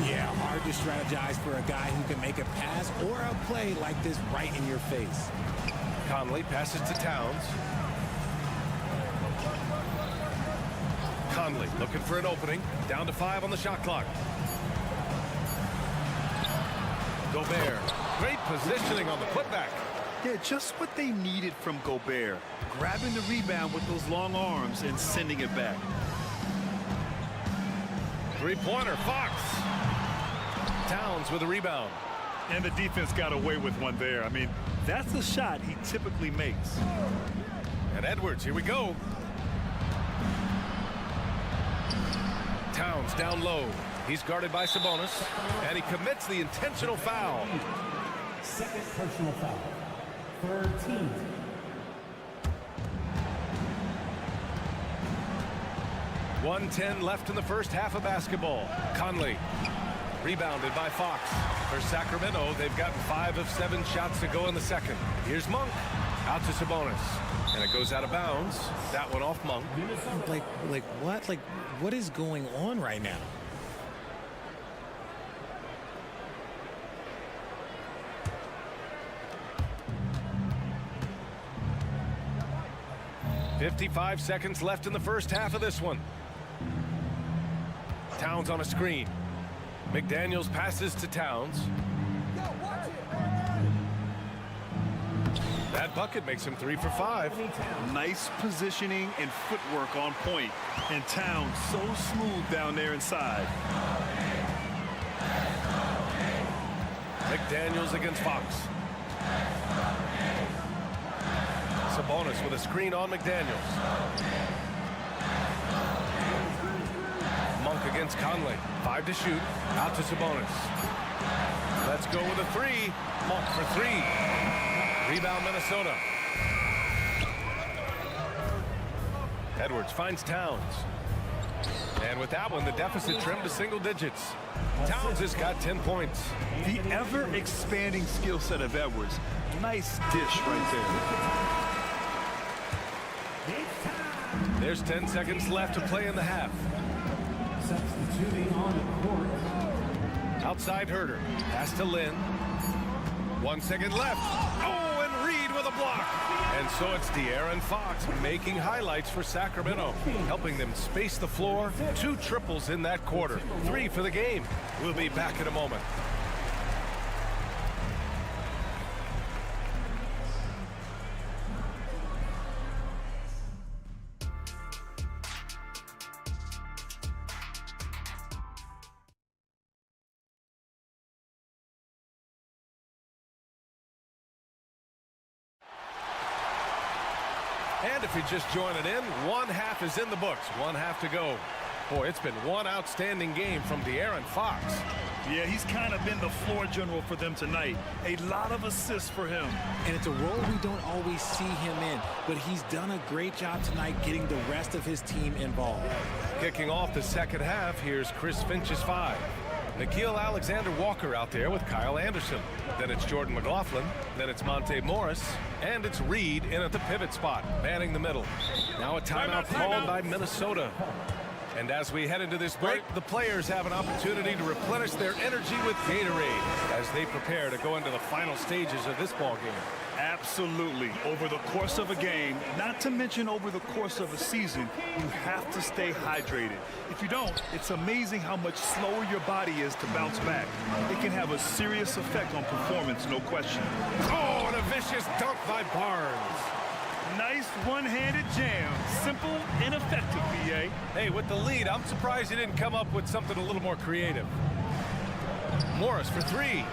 Yeah, hard to strategize for a guy who can make a pass or a play like this right in your face. Conley passes to Towns. Conley looking for an opening. Down to 5 on the shot clock. Gobert. Great positioning on the putback. Yeah, just what they needed from Gobert. Grabbing the rebound with those long arms and sending it back. Three-pointer, Fox. Towns with a rebound. And the defense got away with one there. I mean, that's the shot he typically makes. And Edwards, here we go. Towns down low. He's guarded by Sabonis, and he commits the intentional foul. Second personal foul. Third team. .110 left in the first half of basketball. Conley, rebounded by Fox. For Sacramento, they've gotten 5 of 7 shots to go in the second. Here's Monk, out to Sabonis. And it goes out of bounds. That one off Monk. Like what? Like, what is going on right now? .55 seconds left in the first half of this one. Towns on a screen. McDaniels passes to Towns. That bucket makes him 3 for 5. Nice positioning and footwork on point. And Towns so smooth down there inside. McDaniels against Fox. Sabonis with a screen on McDaniels. Monk against Conley. 5 to shoot. Out to Sabonis. Let's go with a 3. Monk for 3. Rebound Minnesota. Edwards finds Towns. And with that one, the deficit trimmed to single digits. Towns has got 10 points. The ever-expanding skill set of Edwards. Nice dish right there. There's 10 seconds left to play in the half. Substituting on the court. Outside Herter. Pass to Lynn. 1 second left. Oh, and Reed with a block. And so it's De'Aaron Fox making highlights for Sacramento, helping them space the floor. 2 triples in that quarter. 3 for the game. We'll be back in a moment. And if you're just joining in, one half is in the books. One half to go. Boy, it's been one outstanding game from De'Aaron Fox. Yeah, he's kind of been the floor general for them tonight. A lot of assists for him. And it's a role we don't always see him in, but he's done a great job tonight getting the rest of his team involved. Kicking off the second half, here's Chris Finch's 5. Nikhil Alexander-Walker out there with Kyle Anderson. Then it's Jordan McLaughlin. Then it's Monte Morris. And it's Reed in at the pivot spot, manning the middle. Now a timeout called by Minnesota. And as we head into this break, the players have an opportunity to replenish their energy with Gatorade as they prepare to go into the final stages of this ball game. Absolutely. Over the course of a game, not to mention over the course of a season, you have to stay hydrated. If you don't, it's amazing how much slower your body is to bounce back. It can have a serious effect on performance, no question. Oh, and a vicious dunk by Barnes. Nice one-handed jam. Simple and effective, BA. Hey, with the lead, I'm surprised he didn't come up with something a little more creative. Morris for 3.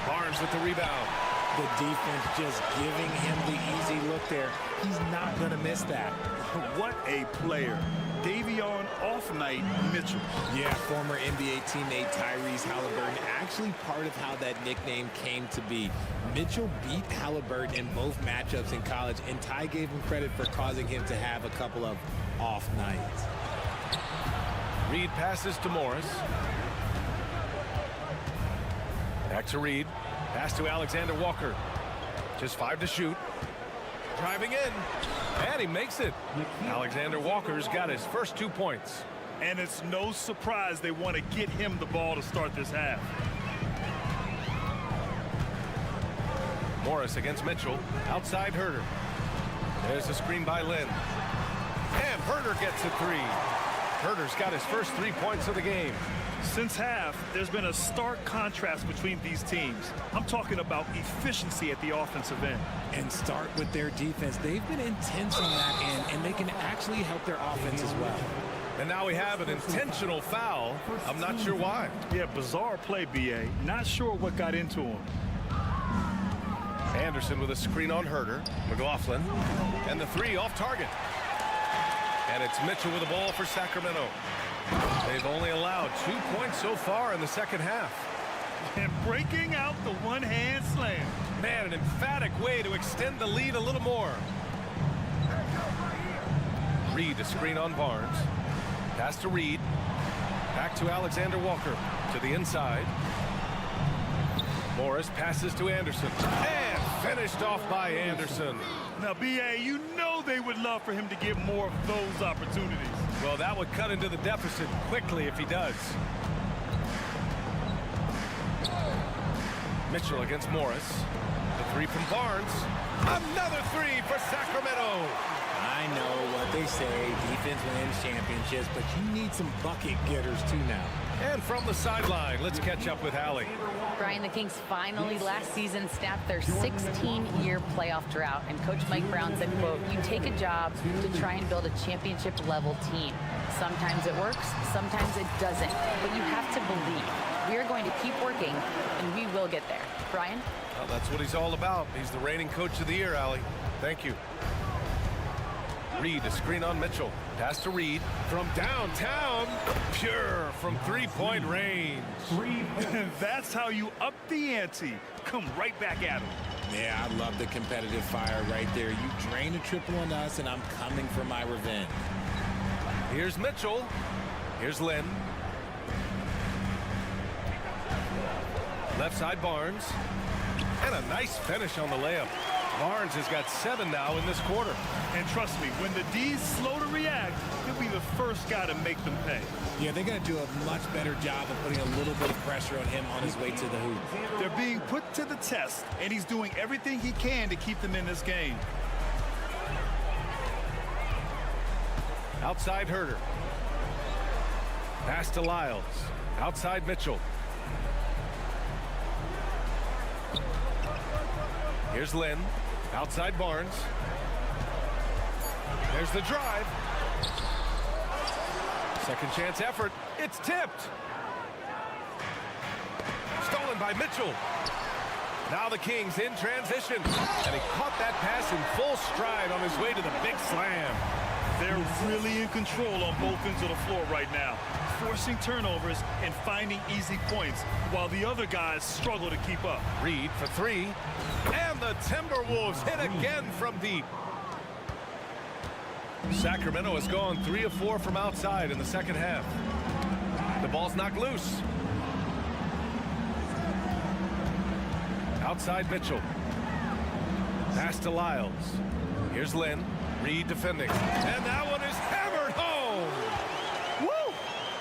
Barnes with the rebound. The defense just giving him the easy look there. He's not going to miss that. What a player. Davion off-night Mitchell. Yeah, former NBA teammate Tyrese Halliburton, actually part of how that nickname came to be. Mitchell beat Halliburton in both matchups in college, and Ty gave him credit for causing him to have a couple of off nights. Reed passes to Morris. Back to Reed. Pass to Alexander Walker. Just 5 to shoot. Driving in. And he makes it. Alexander Walker's got his first 2 points. And it's no surprise they want to get him the ball to start this half. Morris against Mitchell. Outside Herter. There's a screen by Lynn. And Herter gets a 3. Herder's got his first 3 points of the game. Since half, there's been a stark contrast between these teams. I'm talking about efficiency at the offensive end. And start with their defense. They've been intense on that end, and they can actually help their offense as well. And now we have an intentional foul. I'm not sure why. Yeah, bizarre play, B.A. Not sure what got into him. Anderson with a screen on Herder. McLaughlin. And the three off target. And it's Mitchell with the ball for Sacramento. They've only allowed 2 points so far in the second half. And breaking out the one-hand slam. Man, an emphatic way to extend the lead a little more. Reed, a screen on Barnes. Pass to Reed. Back to Alexander Walker. To the inside. Morris passes to Anderson. And finished off by Anderson. Now, B.A., you know they would love for him to get more of those opportunities. Well, that would cut into the deficit quickly if he does. Mitchell against Morris. The three from Barnes. Another three for Sacramento. I know what they say, defense wins championships, but you need some bucket getters too now. And from the sideline, let's catch up with Allie. Brian, the Kings finally last season snapped their 16-year playoff drought, and Coach Mike Brown said, quote, "You take a job to try and build a championship-level team. Sometimes it works, sometimes it doesn't, but you have to believe. We are going to keep working, and we will get there." Brian? Well, that's what he's all about. He's the reigning coach of the year, Allie. Thank you. Reed, a screen on Mitchell. Pass to Reed from downtown. Pure from three-point range. That's how you up the ante. Come right back at him. Yeah, I love the competitive fire right there. You drain a triple on us, and I'm coming for my revenge. Here's Mitchell. Here's Lynn. Left side Barnes. And a nice finish on the layup. Barnes has got 7 now in this quarter. And trust me, when the D's slow to react, he'll be the first guy to make them pay. Yeah, they're going to do a much better job of putting a little bit of pressure on him on his way to the hoop. They're being put to the test, and he's doing everything he can to keep them in this game. Outside Herder. Pass to Lyles. Outside Mitchell. Here's Lynn. Outside Barnes. There's the drive. Second chance effort. It's tipped. Stolen by Mitchell. Now the Kings in transition. And he caught that pass in full stride on his way to the big slam. They're really in control on both ends of the floor right now, forcing turnovers and finding easy points, while the other guys struggle to keep up. Reed for three. And the Timberwolves hit again from deep. Sacramento has gone 3 of 4 from outside in the second half. The ball's knocked loose. Outside Mitchell. Pass to Lyles. Here's Lynn. Reed defending. And that one is hammered home. Woo!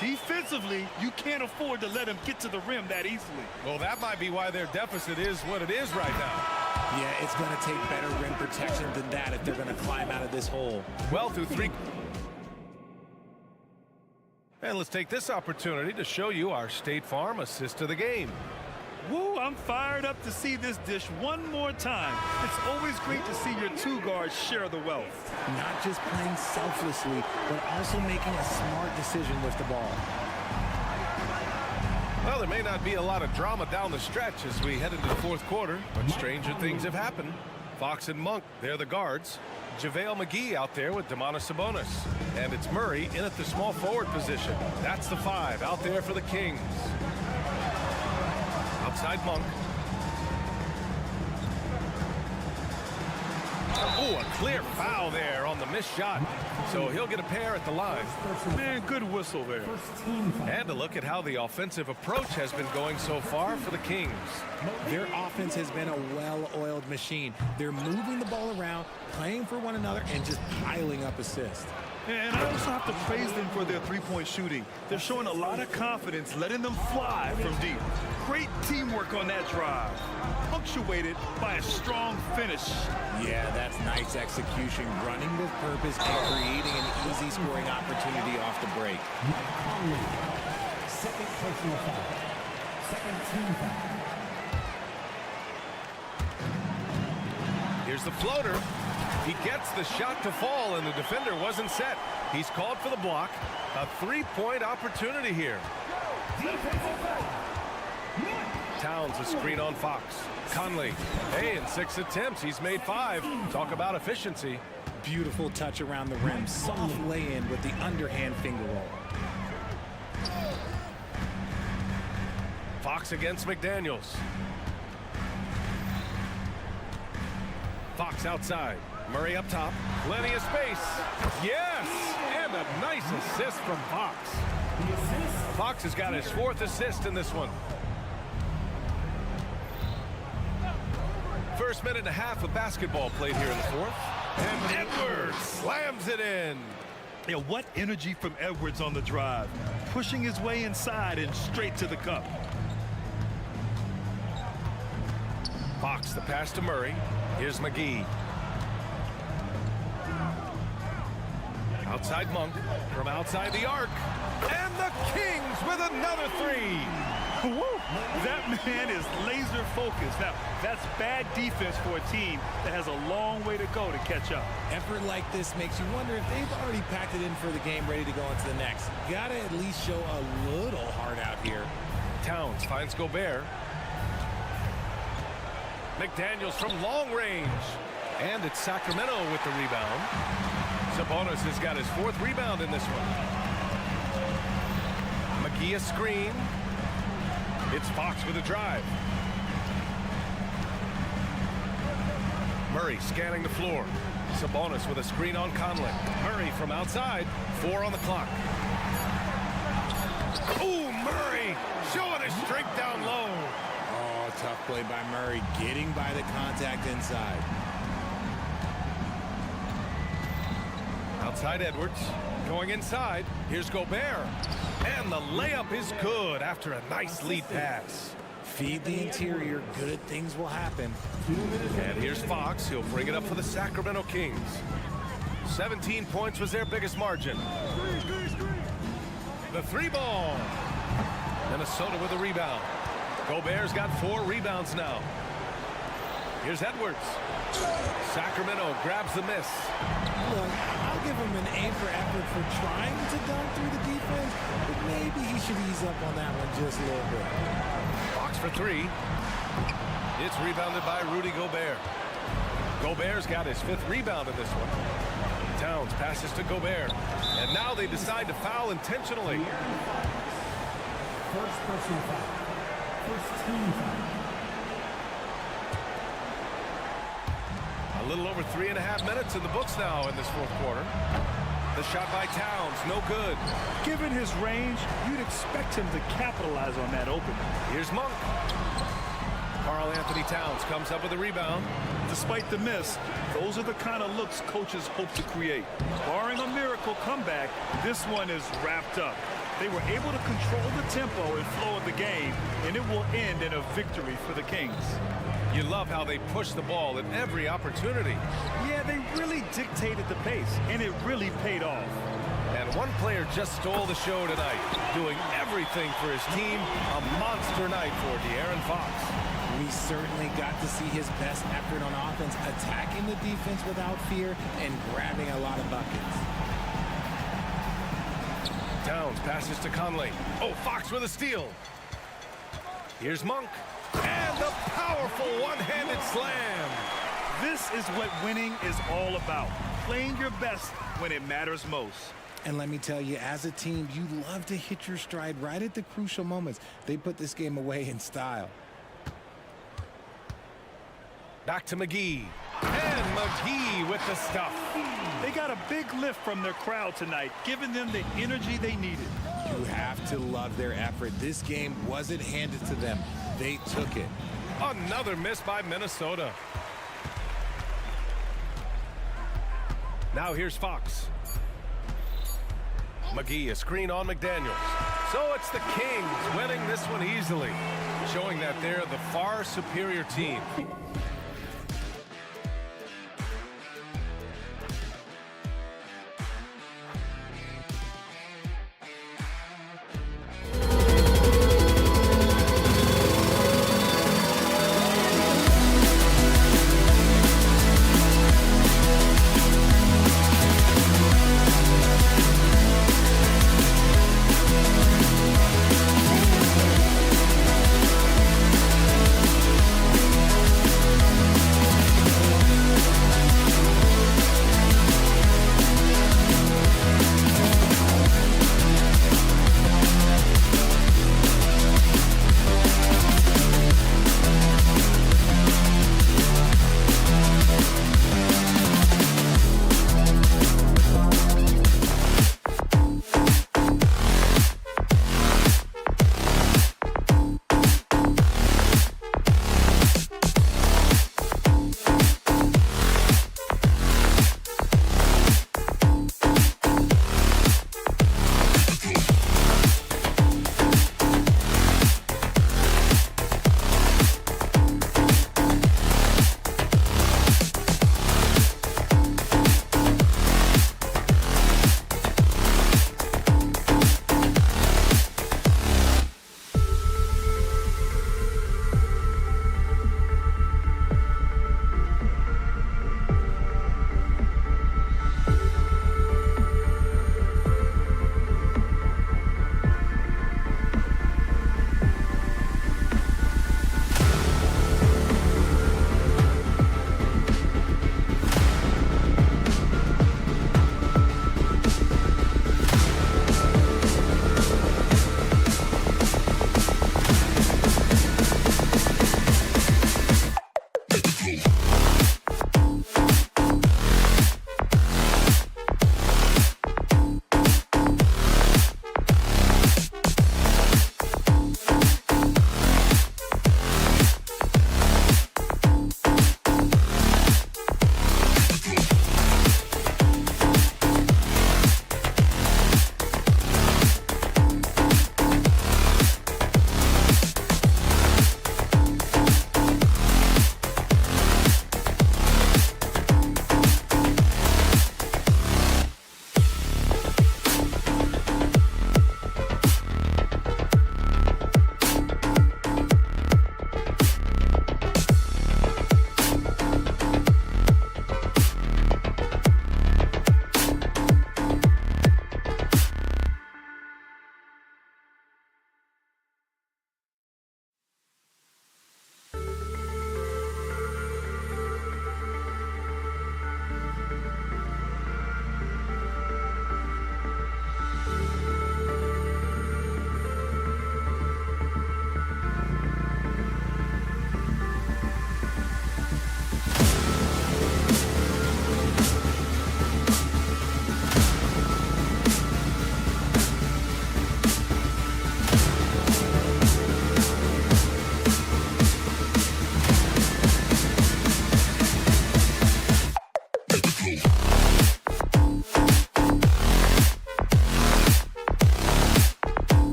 Defensively, you can't afford to let him get to the rim that easily. Well, that might be why their deficit is what it is right now. Yeah, it's going to take better rim protection than that if they're going to climb out of this hole. Well, through 3. And let's take this opportunity to show you our State Farm assist of the game. Woo, I'm fired up to see this dish one more time. It's always great to see your two guards share the wealth. Not just playing selflessly, but also making a smart decision with the ball. Well, there may not be a lot of drama down the stretch as we head into the fourth quarter, but stranger things have happened. Fox and Monk, they're the guards. JaVale McGee out there with Domantas Sabonis. And it's Murray in at the small forward position. That's the 5 out there for the Kings. Outside Monk. Oh, a clear foul there on the missed shot. So he'll get a pair at the line. Man, good whistle there. And a look at how the offensive approach has been going so far for the Kings. Their offense has been a well-oiled machine. They're moving the ball around, playing for one another, and just piling up assists. And I also have to praise them for their three-point shooting. They're showing a lot of confidence, letting them fly from deep. Great teamwork on that drive, punctuated by a strong finish. Yeah, that's nice execution, running with purpose and creating an easy scoring opportunity off the break. Second personal foul. Second team foul. Here's the floater. He gets the shot to fall, and the defender wasn't set. He's called for the block. A three-point opportunity here. Towns a screen on Fox. Conley. Hey, in 6 attempts, he's made 5. Talk about efficiency. Beautiful touch around the rim. Soft lay-in with the underhand finger roll. Fox against McDaniels. Fox outside. Murray up top. Plenty of space. Yes! And a nice assist from Fox. Fox has got his 4th assist in this one. First minute and a half of basketball played here in the 4th. And Edwards slams it in. Yeah, what energy from Edwards on the drive. Pushing his way inside and straight to the cup. Fox, the pass to Murray. Here's McGee. Outside Monk. From outside the arc. And the Kings with another 3. Woo! That man is laser focused. Now, that's bad defense for a team that has a long way to go to catch up. Effort like this makes you wonder if they've already packed it in for the game, ready to go into the next. Gotta at least show a little heart out here. Towns finds Gobert. McDaniels from long range. And it's Sacramento with the rebound. Sabonis has got his 4th rebound in this one. McGee a screen. It's Fox with a drive. Murray scanning the floor. Sabonis with a screen on Conley. Murray from outside. 4 on the clock. Ooh, Murray showing his strength down low. Oh, tough play by Murray, getting by the contact inside. Outside Edwards. Going inside. Here's Gobert. And the layup is good after a nice lead pass. Feed the interior, good things will happen. And here's Fox. He'll bring it up for the Sacramento Kings. 17 points was their biggest margin. The 3 ball. Minnesota with a rebound. Gobert's got 4 rebounds now. Here's Edwards. Sacramento grabs the miss. Look, I'll give him an A for effort for trying to dunk through the defense, but maybe he should ease up on that one just a little bit. Fox for 3. It's rebounded by Rudy Gobert. Gobert's got his 5th rebound in this one. Towns passes to Gobert. And now they decide to foul intentionally. First personal foul. First team foul. A little over 3.5 minutes in the books now in this 4th quarter. The shot by Towns, no good. Given his range, you'd expect him to capitalize on that opening. Here's Monk. Karl Anthony Towns comes up with a rebound. Despite the miss, those are the kind of looks coaches hope to create. Barring a miracle comeback, this one is wrapped up. They were able to control the tempo and flow of the game, and it will end in a victory for the Kings. You love how they push the ball at every opportunity. Yeah, they really dictated the pace, and it really paid off. And one player just stole the show tonight, doing everything for his team. A monster night for De'Aaron Fox. We certainly got to see his best effort on offense, attacking the defense without fear and grabbing a lot of buckets. Towns passes to Conley. Oh, Fox with a steal. Here's Monk. And the powerful one-handed slam. This is what winning is all about. Playing your best when it matters most. And let me tell you, as a team, you love to hit your stride right at the crucial moments. They put this game away in style. Back to McGee. And McGee with the stuff. They got a big lift from their crowd tonight, giving them the energy they needed. You have to love their effort. This game wasn't handed to them. They took it. Another miss by Minnesota. Now here's Fox. McGee, a screen on McDaniels. So it's the Kings winning this one easily, showing that they're the far superior team.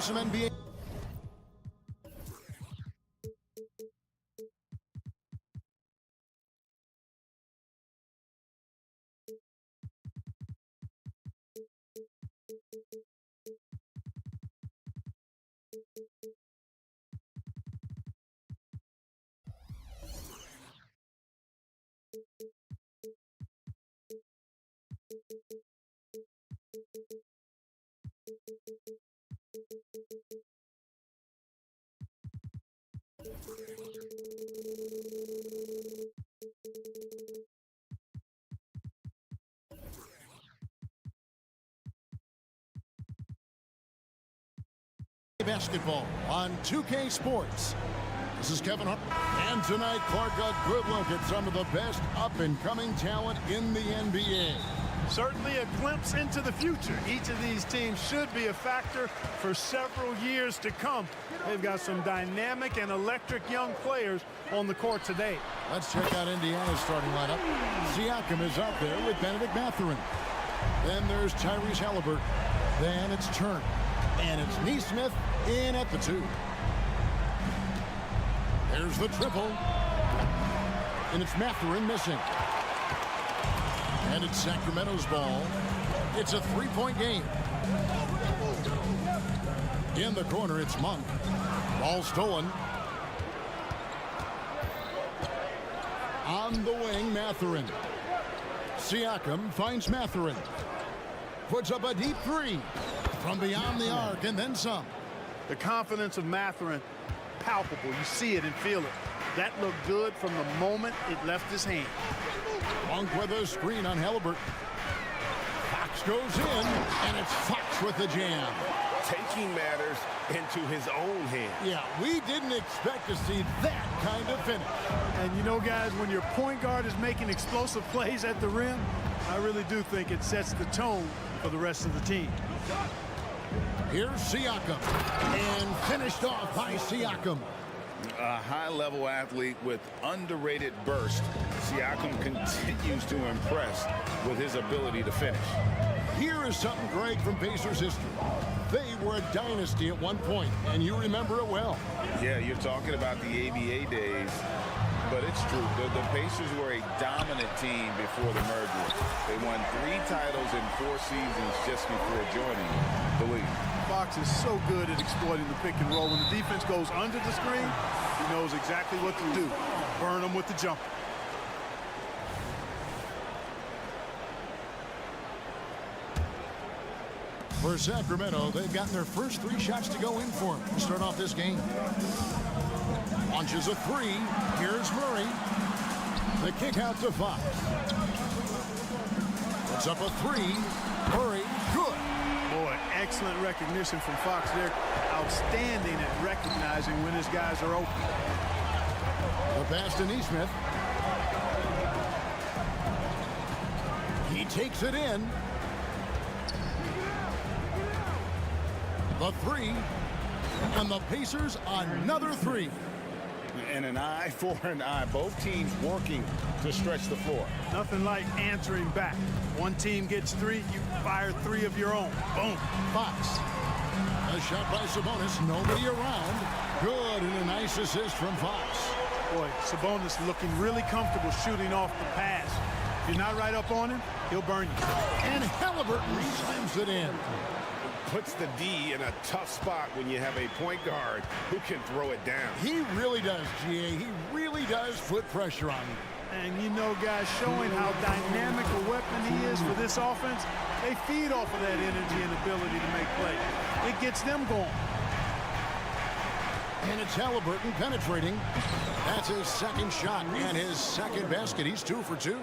Some NBA. Basketball on 2K Sports. This is Kevin Hart. And tonight, Clark, a good look at some of the best up-and-coming talent in the NBA. Certainly a glimpse into the future. Each of these teams should be a factor for several years to come. They've got some dynamic and electric young players on the court today. Let's check out Indiana's starting lineup. Siakam is out there with Benedict Mathurin. Then there's Tyrese Halliburton. Then it's Turner. And it's Neesmith in at the 2. There's the triple. And it's Mathurin missing. And it's Sacramento's ball. It's a 3-point game. In the corner, it's Monk. Ball stolen. On the wing, Mathurin. Siakam finds Mathurin. Puts up a deep 3 from beyond the arc and then some. The confidence of Mathurin, palpable. You see it and feel it. That looked good from the moment it left his hand. Monk with a screen on Halliburton. Fox goes in, and it's Fox with the jam. Taking matters into his own hands. Yeah, we didn't expect to see that kind of finish. And you know, guys, when your point guard is making explosive plays at the rim, I really do think it sets the tone for the rest of the team. Here's Siakam, and finished off by Siakam. A high-level athlete with underrated burst. Siakam continues to impress with his ability to finish. Here is something, Greg, from Pacers history. They were a dynasty at one point, and you remember it well. Yeah, you're talking about the ABA days, but it's true. The Pacers were a dominant team before the merger. They won 3 titles in 4 seasons just before joining the league. Fox is so good at exploiting the pick and roll. When the defense goes under the screen, he knows exactly what to do. Burn them with the jumper. For Sacramento, they've gotten their first 3 shots to go in for them to start off this game. Launches a 3. Here's Murray. The kick out to Fox. Puts up a 3. Murray, good. Boy, excellent recognition from Fox there. Outstanding at recognizing when his guys are open. The pass to Neesmith. He takes it in. The 3. And the Pacers another 3. And an eye for an eye. Both teams working to stretch the floor. Nothing like answering back. One team gets 3, you fire 3 of your own. Boom. Fox. A shot by Sabonis. Nobody around. Good, and a nice assist from Fox. Boy, Sabonis looking really comfortable shooting off the pass. If you're not right up on him, he'll burn you. And Halliburton slams it in. Puts the D in a tough spot when you have a point guard who can throw it down. He really does, GA. He really does put pressure on him. And you know, guys, showing how dynamic a weapon he is for this offense, they feed off of that energy and ability to make plays. It gets them going. And it's Halliburton penetrating. That's his second shot and his second basket. He's 2 for 2.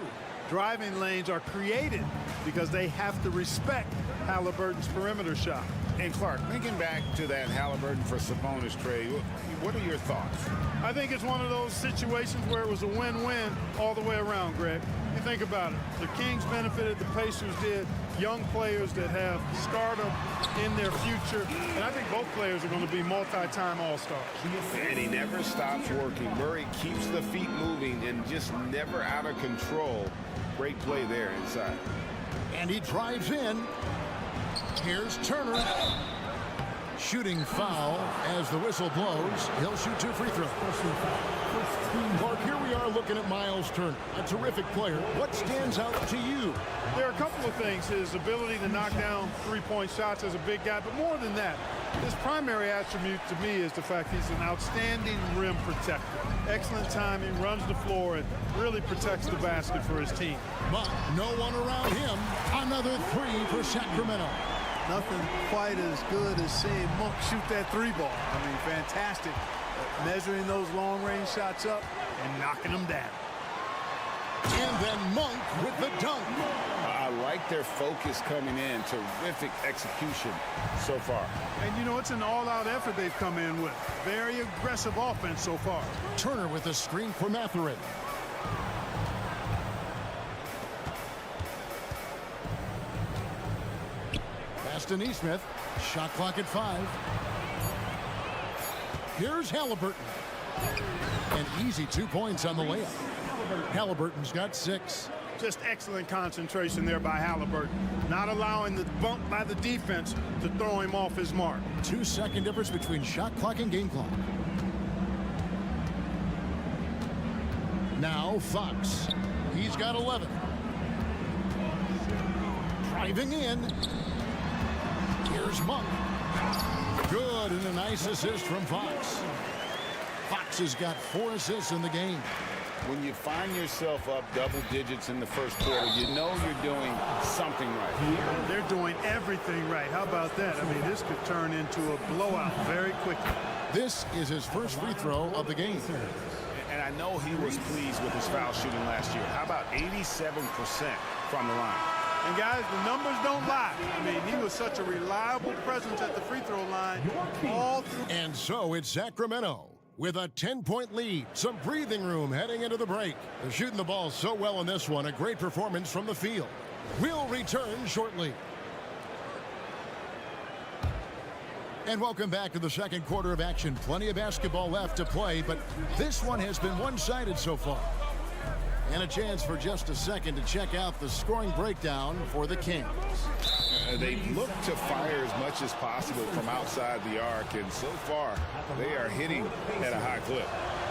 Driving lanes are created because they have to respect Halliburton's perimeter shot. And Clark, thinking back to that Halliburton for Sabonis trade, what are your thoughts? I think it's one of those situations where it was a win-win all the way around, Greg. You think about it. The Kings benefited, the Pacers did. Young players that have stardom in their future. And I think both players are going to be multi-time All-Stars. And he never stops working. Murray keeps the feet moving and just never out of control. Great play there inside. And he drives in. Here's Turner. Shooting foul as the whistle blows. He'll shoot 2 free throws. Clark, here we are looking at Miles Turner, a terrific player. What stands out to you? There are a couple of things. His ability to knock down three-point shots as a big guy, but more than that, his primary attribute to me is the fact he's an outstanding rim protector. Excellent timing, runs the floor, and really protects the basket for his team. But no one around him. Another 3 for Sacramento. Nothing quite as good as seeing Monk shoot that 3-ball. I mean, fantastic. Measuring those long-range shots up and knocking them down. And then Monk with the dunk. I like their focus coming in. Terrific execution so far. And, you know, it's an all-out effort they've come in with. Very aggressive offense so far. Turner with the screen for Matherin. Pass to Neesmith. Shot clock at 5. Here's Halliburton. An easy 2 points on the layup. Halliburton's got 6. Just excellent concentration there by Halliburton. Not allowing the bump by the defense to throw him off his mark. 2-second difference between shot clock and game clock. Now Fox. He's got 11. Driving in. Here's Monk. Good, and a nice assist from Fox. Fox has got 4 assists in the game. When you find yourself up double digits in the first quarter, you know you're doing something right. They're doing everything right. How about that? I mean, this could turn into a blowout very quickly. This is his first free throw of the game. And I know he was pleased with his foul shooting last year. How about 87% from the line? And guys, the numbers don't lie. I mean, he was such a reliable presence at the free throw line all through. And so it's Sacramento with a 10-point lead. Some breathing room heading into the break. They're shooting the ball so well in this one. A great performance from the field. We'll return shortly. And welcome back to the second quarter of action. Plenty of basketball left to play, but this one has been one-sided so far. And a chance for just a second to check out the scoring breakdown for the Kings. They look to fire as much as possible from outside the arc, and so far they are hitting at a high clip.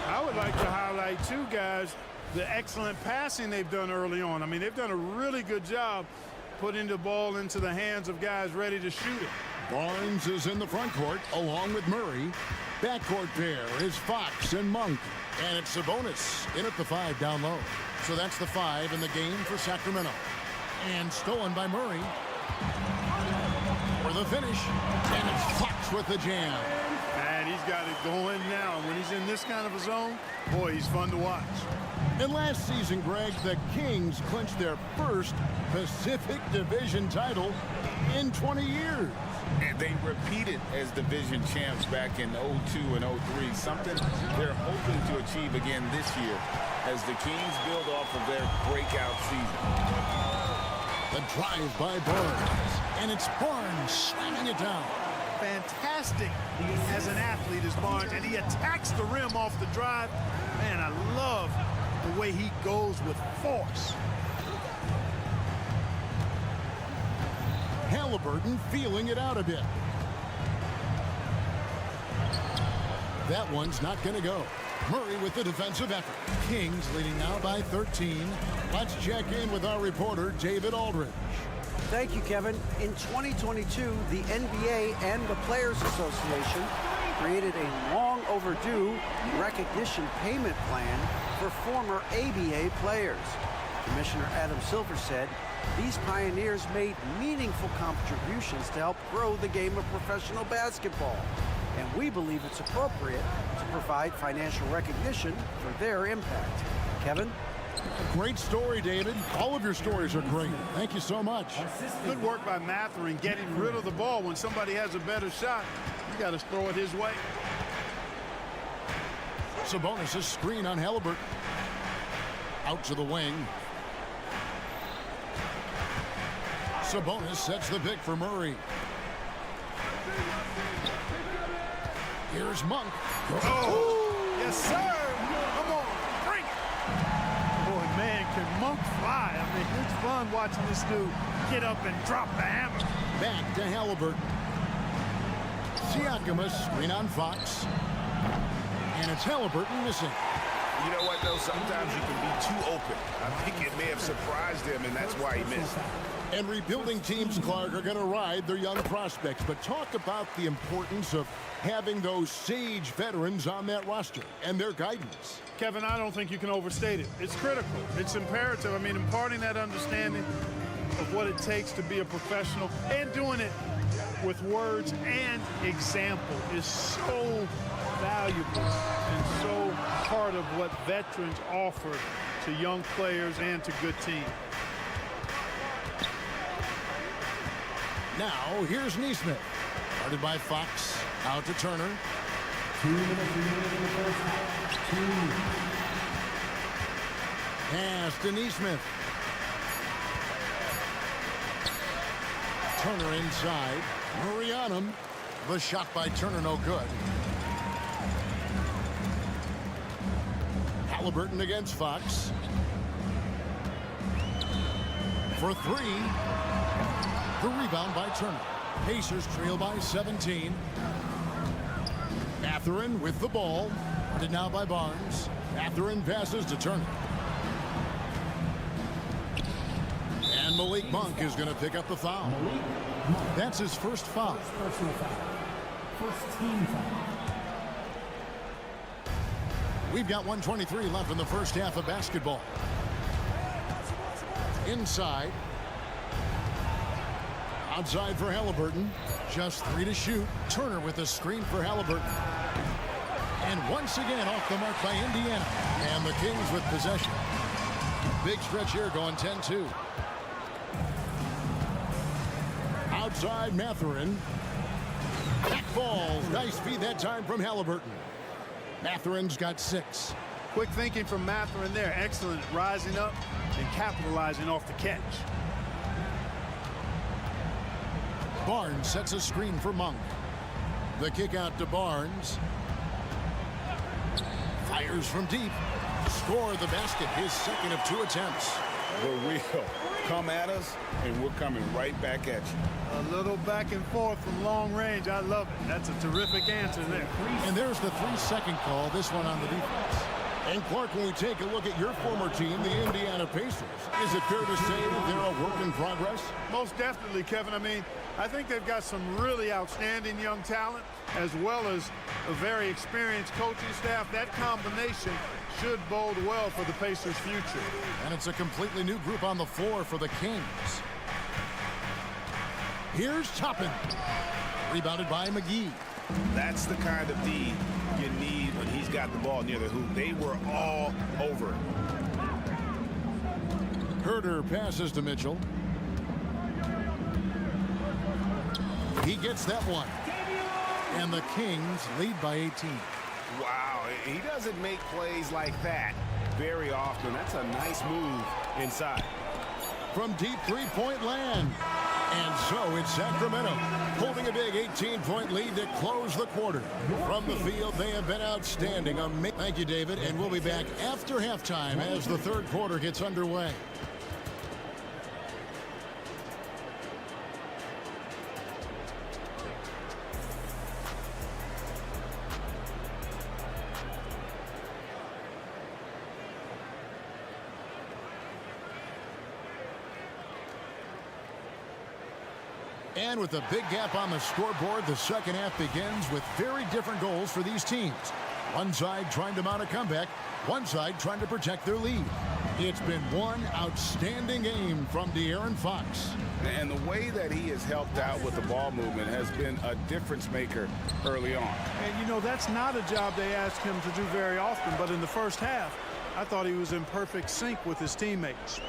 I would like to highlight, too, guys, the excellent passing they've done early on. I mean, they've done a really good job putting the ball into the hands of guys ready to shoot it. Barnes is in the front court along with Murray. Backcourt pair is Fox and Monk. And it's Sabonis in at the 5 down low. So that's the 5 in the game for Sacramento. And stolen by Murray. For the finish. And it's Fox with the jam. And he's got it going now. When he's in this kind of a zone, boy, he's fun to watch. And last season, Greg, the Kings clinched their first Pacific Division title in 20 years. And they repeated as division champs back in 02 and 03, something they're hoping to achieve again this year as the Kings build off of their breakout season. The drive by Barnes, and it's Barnes slamming it down. Fantastic as an athlete is Barnes, and he attacks the rim off the drive. Man, I love the way he goes with force. Halliburton feeling it out a bit. That one's not going to go. Murray with the defensive effort. Kings leading now by 13. Let's check in with our reporter, David Aldridge. Thank you, Kevin. In 2022, the NBA and the Players Association created a long overdue recognition payment plan for former ABA players. Commissioner Adam Silver said these pioneers made meaningful contributions to help grow the game of professional basketball, and we believe it's appropriate to provide financial recognition for their impact. Kevin? Great story, David. All of your stories are great. Thank you so much. Good work by Matherin getting rid of the ball. When somebody has a better shot, you got to throw it his way. Sabonis' screen on Halliburton. Out to the wing. Sabonis sets the pick for Murray. Here's Monk. Oh, yes, sir. Come on, bring it. Boy, man, can Monk fly. I mean, it's fun watching this dude get up and drop the hammer. Back to Halliburton. Siakam, screen on Fox. And it's Halliburton missing. You know what, though? Sometimes you can be too open. I think it may have surprised him, and that's why he missed. And rebuilding teams, Clark, are going to ride their young prospects. But talk about the importance of having those sage veterans on that roster and their guidance. Kevin, I don't think you can overstate it. It's critical. It's imperative. I mean, imparting that understanding of what it takes to be a professional and doing it with words and example is so valuable and so part of what veterans offer to young players and to good teams. Now, here's Neesmith. Guarded by Fox. Out to Turner. 2 minutes remaining in the first half. 2. Pass to Neesmith. Turner inside. Murray on him. The shot by Turner no good. Halliburton against Fox. For 3. The rebound by Turner. Pacers trail by 17. Mathurin with the ball. Guarded now by Barnes. Mathurin passes to Turner. And Malik Monk is going to pick up the foul. That's his first foul. Personal foul. First team foul. We've got 1:23 left in the first half of basketball. Inside. Outside for Halliburton. Just 3 to shoot. Turner with a screen for Halliburton. And once again off the mark by Indiana. And the Kings with possession. Big stretch here going 10-2. Outside Mathurin. Back ball. Nice feed that time from Halliburton. Mathurin's got 6. Quick thinking from Mathurin there. Excellent rising up and capitalizing off the catch. Barnes sets a screen for Monk. The kick out to Barnes. Fires from deep. Score the basket. His second of 2 attempts. The real. Come at us, and we're coming right back at you. A little back and forth from long range. I love it. That's a terrific answer there. And there's the 3-second call. This one on the defense. And Clark, when we take a look at your former team, the Indiana Pacers, is it fair to say that they're a work in progress? Most definitely, Kevin. I mean, I think they've got some really outstanding young talent as well as a very experienced coaching staff. That combination should bode well for the Pacers' future. And it's a completely new group on the floor for the Kings. Here's Toppin. Rebounded by McGee. That's the kind of D you need when he's got the ball near the hoop. They were all over it. Herter passes to Mitchell. He gets that one. And the Kings lead by 18. Wow, he doesn't make plays like that very often. That's a nice move inside. From deep three-point land. And so it's Sacramento holding a big 18-point lead to close the quarter. From the field, they have been outstanding. Thank you, David. And we'll be back after halftime as the third quarter gets underway. And with a big gap on the scoreboard, the second half begins with very different goals for these teams. One side trying to mount a comeback, one side trying to protect their lead. It's been one outstanding game from De'Aaron Fox. And the way that he has helped out with the ball movement has been a difference maker early on. And, you know, that's not a job they ask him to do very often, but in the first half, I thought he was in perfect sync with his teammates.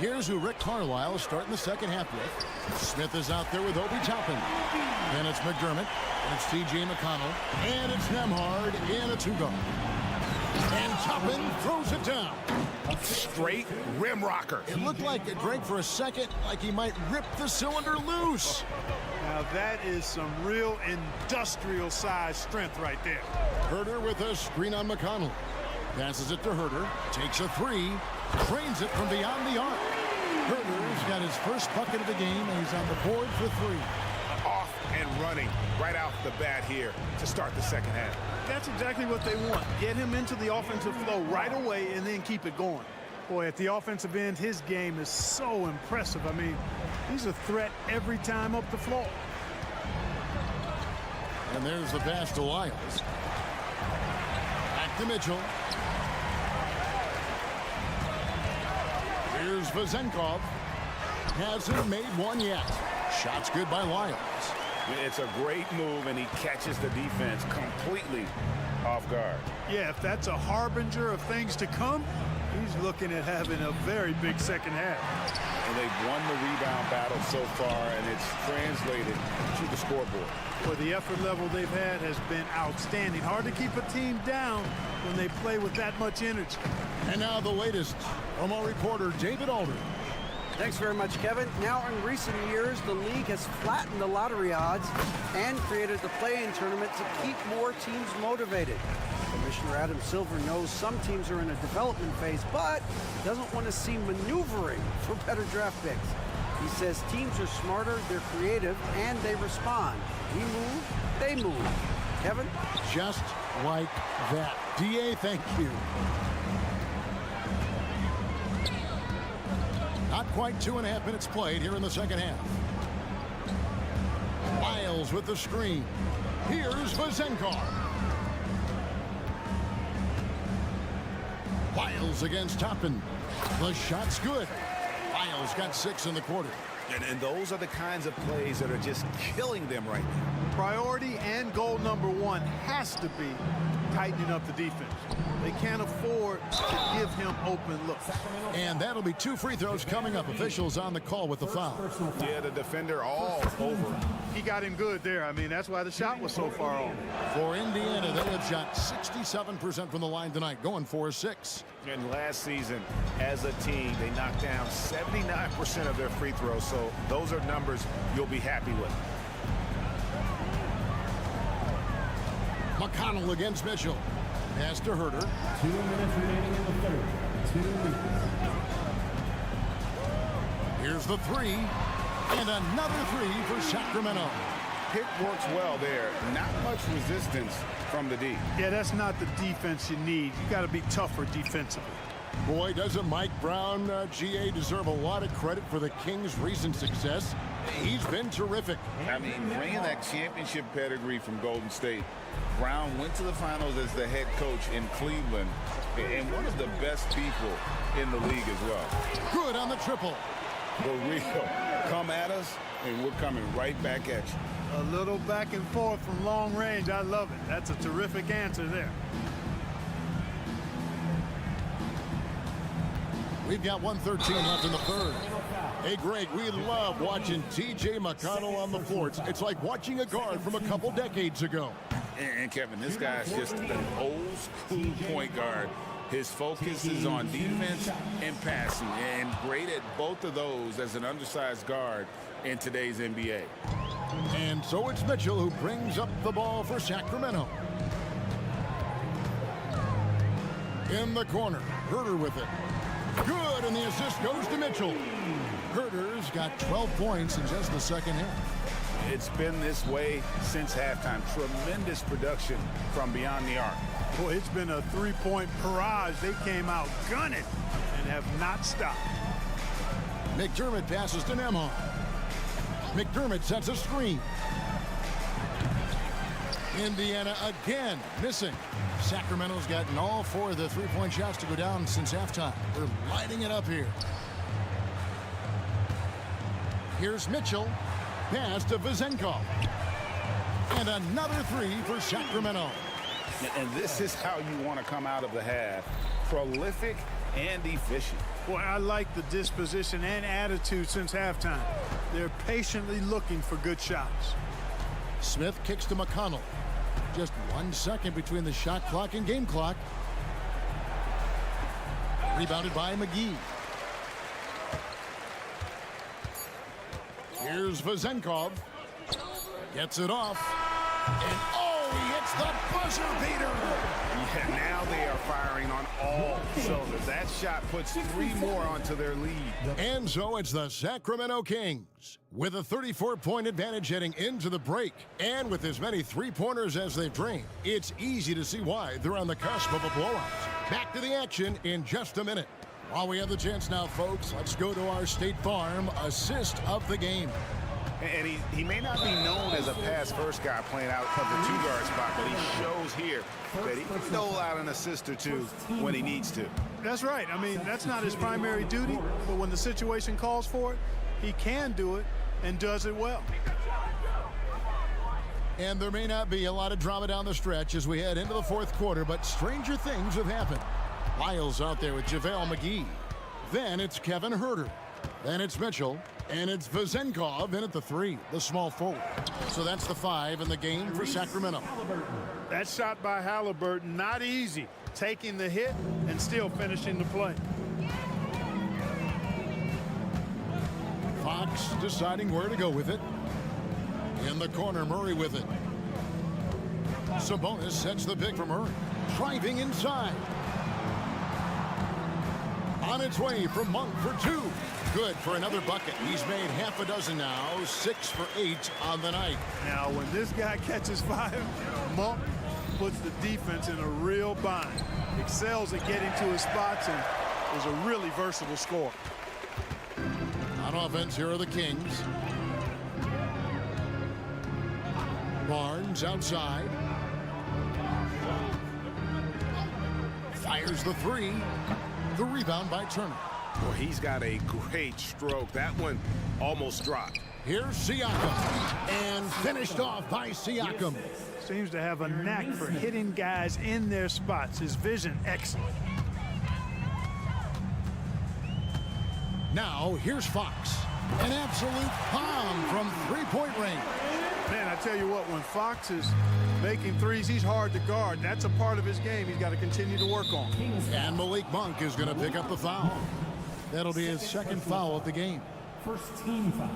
Here's who Rick Carlisle is starting the second half with. Smith is out there with Obi Toppin. Then it's McDermott. And it's T.J. McConnell. And it's Nembhard in a 2-guard. And Toppin throws it down. Straight rim rocker. It looked like it, Greg, for a second, like he might rip the cylinder loose. Now that is some real industrial size strength right there. Herter with a screen on McConnell. Passes it to Herter. Takes a 3. Trains it from beyond the arc. Herter's got his first bucket of the game, and he's on the board for 3. Off and running right off the bat here to start the second half. That's exactly what they want. Get him into the offensive flow right away and then keep it going. Boy, at the offensive end, his game is so impressive. I mean, he's a threat every time up the floor. And there's the pass to Lyles. Back to Mitchell. Here's Vazenkov. Hasn't made one yet. Shot's good by Lyles. It's a great move, and he catches the defense completely off guard. Yeah, if that's a harbinger of things to come, he's looking at having a very big second half. And they've won the rebound battle so far, and it's translated to the scoreboard. Well, the effort level they've had has been outstanding. Hard to keep a team down when they play with that much energy. And now the latest from our reporter, David Alder. Thanks very much, Kevin. Now, in recent years, the league has flattened the lottery odds and created the play-in tournament to keep more teams motivated. Commissioner Adam Silver knows some teams are in a development phase, but doesn't want to see maneuvering for better draft picks. He says teams are smarter, they're creative, and they respond. We move, they move. Kevin? Just like that. DA, thank you. Not quite 2.5 minutes played here in the second half. Lyles with the screen. Here's Vazenkov. Lyles against Toppin. The shot's good. Lyles got 6 in the quarter. And those are the kinds of plays that are just killing them right now. Priority and goal number one has to be tightening up the defense. They can't afford to give him open looks. And that'll be 2 free throws coming up. Officials on the call with the foul. Yeah, the defender all over. He got him good there. I mean, that's why the shot was so far off. For Indiana, they have shot 67% from the line tonight, going for 6. And last season, as a team, they knocked down 79% of their free throws, so those are numbers you'll be happy with. McConnell against Mitchell. Pass to Herter. 2 minutes remaining in the third. 2 minutes. Here's the 3. And another 3 for Sacramento. Pick works well there. Not much resistance from the D. Yeah, that's not the defense you need. You got to be tougher defensively. Boy, doesn't Mike Brown, GA, deserve a lot of credit for the Kings' recent success. He's been terrific. I mean, bringing that championship pedigree from Golden State. Brown went to the finals as the head coach in Cleveland, and one of the best people in the league as well. Good on the triple. The real. Come at us, and we're coming right back at you. A little back and forth from long range. I love it. That's a terrific answer there. We've got 1:13 left in the third. Hey, Greg, we love watching T.J. McConnell on the floor. It's like watching a guard from a couple decades ago. And Kevin, this guy's just an old school point guard. His focus is on defense and passing, and great at both of those as an undersized guard in today's NBA. And so it's Mitchell who brings up the ball for Sacramento. In the corner, Herter with it. Good, and the assist goes to Mitchell. Herter's got 12 points in just the second half. It's been this way since halftime. Tremendous production from beyond the arc. Boy, it's been a three-point barrage. They came out gunning and have not stopped. McDermott passes to Nembhard. McDermott sets a screen. Indiana again missing. Sacramento's gotten all 4 of the three-point shots to go down since halftime. They're lighting it up here. Here's Mitchell. Pass to Vazenkov. And another 3 for Sacramento. And this is how you want to come out of the half. Prolific and efficient. Boy, I like the disposition and attitude since halftime. They're patiently looking for good shots. Smith kicks to McConnell. Just 1 second between the shot clock and game clock. Rebounded by McGee. Here's Vazenkov. Gets it off. And oh, he hits the buzzer beater. And now they are firing on all cylinders. That shot puts 3 more onto their lead. And so it's the Sacramento Kings with a 34-point advantage heading into the break. And with as many three-pointers as they've drained, it's easy to see why they're on the cusp of a blowout. Back to the action in just a minute. While we have the chance now, folks, let's go to our State Farm assist of the game. And he may not be known as a pass-first guy playing out of the 2-guard spot, but he shows here that he can dole out an assist or two when he needs to. That's right. I mean, that's not his primary duty, but when the situation calls for it, he can do it and does it well. And there may not be a lot of drama down the stretch as we head into the fourth quarter, but stranger things have happened. Lyles out there with JaVale McGee. Then it's Kevin Huerter. Then it's Mitchell. And it's Vezenkov in at the 3, the small forward. So that's the 5 in the game for Sacramento. That shot by Halliburton, not easy. Taking the hit and still finishing the play. Fox deciding where to go with it. In the corner, Murray with it. Sabonis sets the pick for Murray. Driving inside. On its way from Monk for 2. Good for another bucket. He's made half a dozen now, 6 for 8 on the night. Now, when this guy catches 5, Monk puts the defense in a real bind. Excels at getting to his spots and is a really versatile scorer. On offense, here are the Kings. Barnes outside. Fires the 3. The rebound by Turner. Well, he's got a great stroke. That one almost dropped. Here's Siakam. And finished off by Siakam. Seems to have a knack for hitting guys in their spots. His vision, excellent. Now, here's Fox. An absolute bomb from three-point range. Man, I tell you what, when Fox is making threes, he's hard to guard. That's a part of his game he's got to continue to work on. And Malik Monk is going to pick up the foul. That'll be his second foul of the game. First team foul.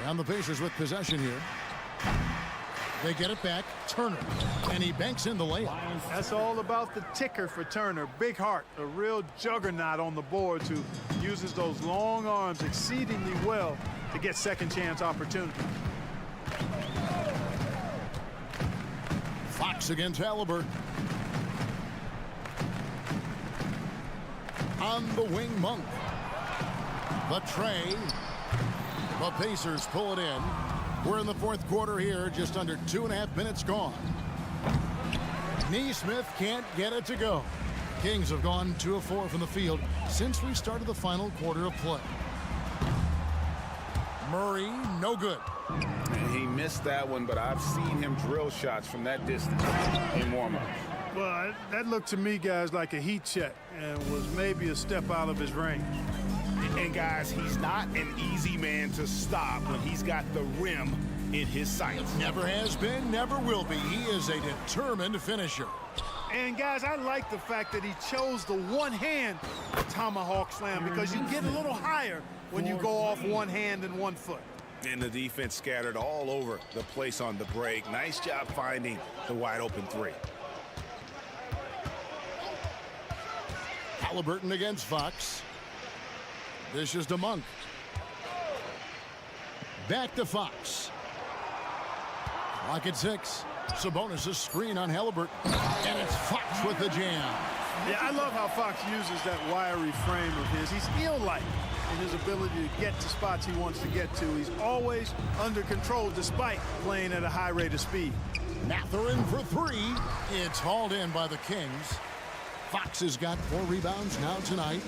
And the Pacers with possession here. They get it back. Turner. And he banks in the layup. That's all about the ticker for Turner. Big heart, a real juggernaut on the boards who uses those long arms exceedingly well to get second chance opportunity. Fox against Halliburton. On the wing, Monk. The tray. The Pacers pull it in. We're in the fourth quarter here, just under 2.5 minutes gone. Neesmith can't get it to go. Kings have gone 2 of 4 from the field since we started the final quarter of play. Murray, no good. And he missed that one, but I've seen him drill shots from that distance in warm-ups. Well, that looked to me, guys, like a heat check and was maybe a step out of his range. And, guys, he's not an easy man to stop when he's got the rim in his sights. Never has been, never will be. He is a determined finisher. And, guys, I like the fact that he chose the one-hand tomahawk slam because you get a little higher when you go off one hand and 1 foot. And the defense scattered all over the place on the break. Nice job finding the wide-open 3. Halliburton against Fox. This is to Monk. Back to Fox. Clock at 6. Sabonis' screen on Halliburton. And it's Fox with the jam. Yeah, I love how Fox uses that wiry frame of his. He's eel-like in his ability to get to spots he wants to get to. He's always under control despite playing at a high rate of speed. Mathurin for 3. It's hauled in by the Kings. Fox has got 4 rebounds now tonight.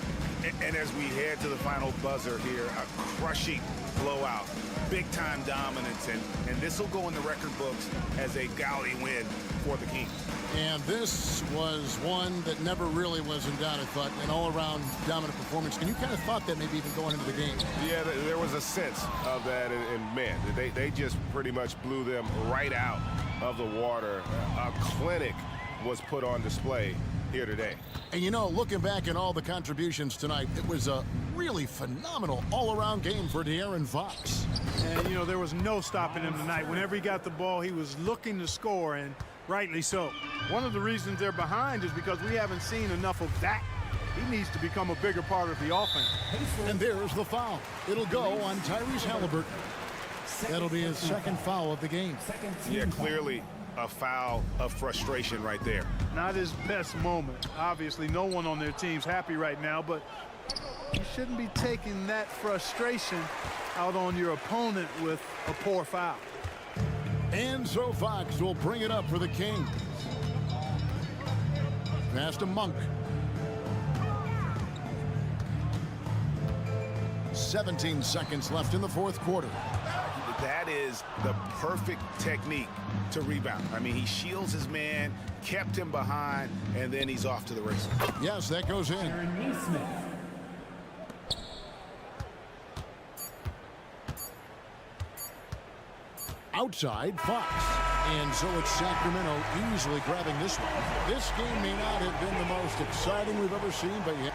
And as we head to the final buzzer here, a crushing blowout, big-time dominance, and this will go in the record books as a gaudy win for the Kings. And this was one that never really was in doubt, I thought, an all-around dominant performance. And you kind of thought that maybe even going into the game. Yeah, there was a sense of that, and man, they just pretty much blew them right out of the water. A clinic was put on display here today. And you know, looking back at all the contributions tonight, it was a really phenomenal all-around game for De'Aaron Fox. And, you know, there was no stopping him tonight. Whenever he got the ball, he was looking to score. And Rightly so. One of the reasons they're behind is because we haven't seen enough of that. He needs to become a bigger part of the offense. And there's the foul. It'll go on Tyrese Halliburton. That'll be his second foul of the game. Yeah, clearly a foul of frustration right there. Not his best moment. Obviously, no one on their team's happy right now, but you shouldn't be taking that frustration out on your opponent with a poor foul. And so Fox will bring it up for the Kings. Pass to Monk. 17 seconds left in the fourth quarter. That is the perfect technique to rebound. I mean, he shields his man, kept him behind, and then he's off to the races. Yes, that goes in. Outside, Fox. And so it's Sacramento easily grabbing this one. This game may not have been the most exciting we've ever seen, but yeah.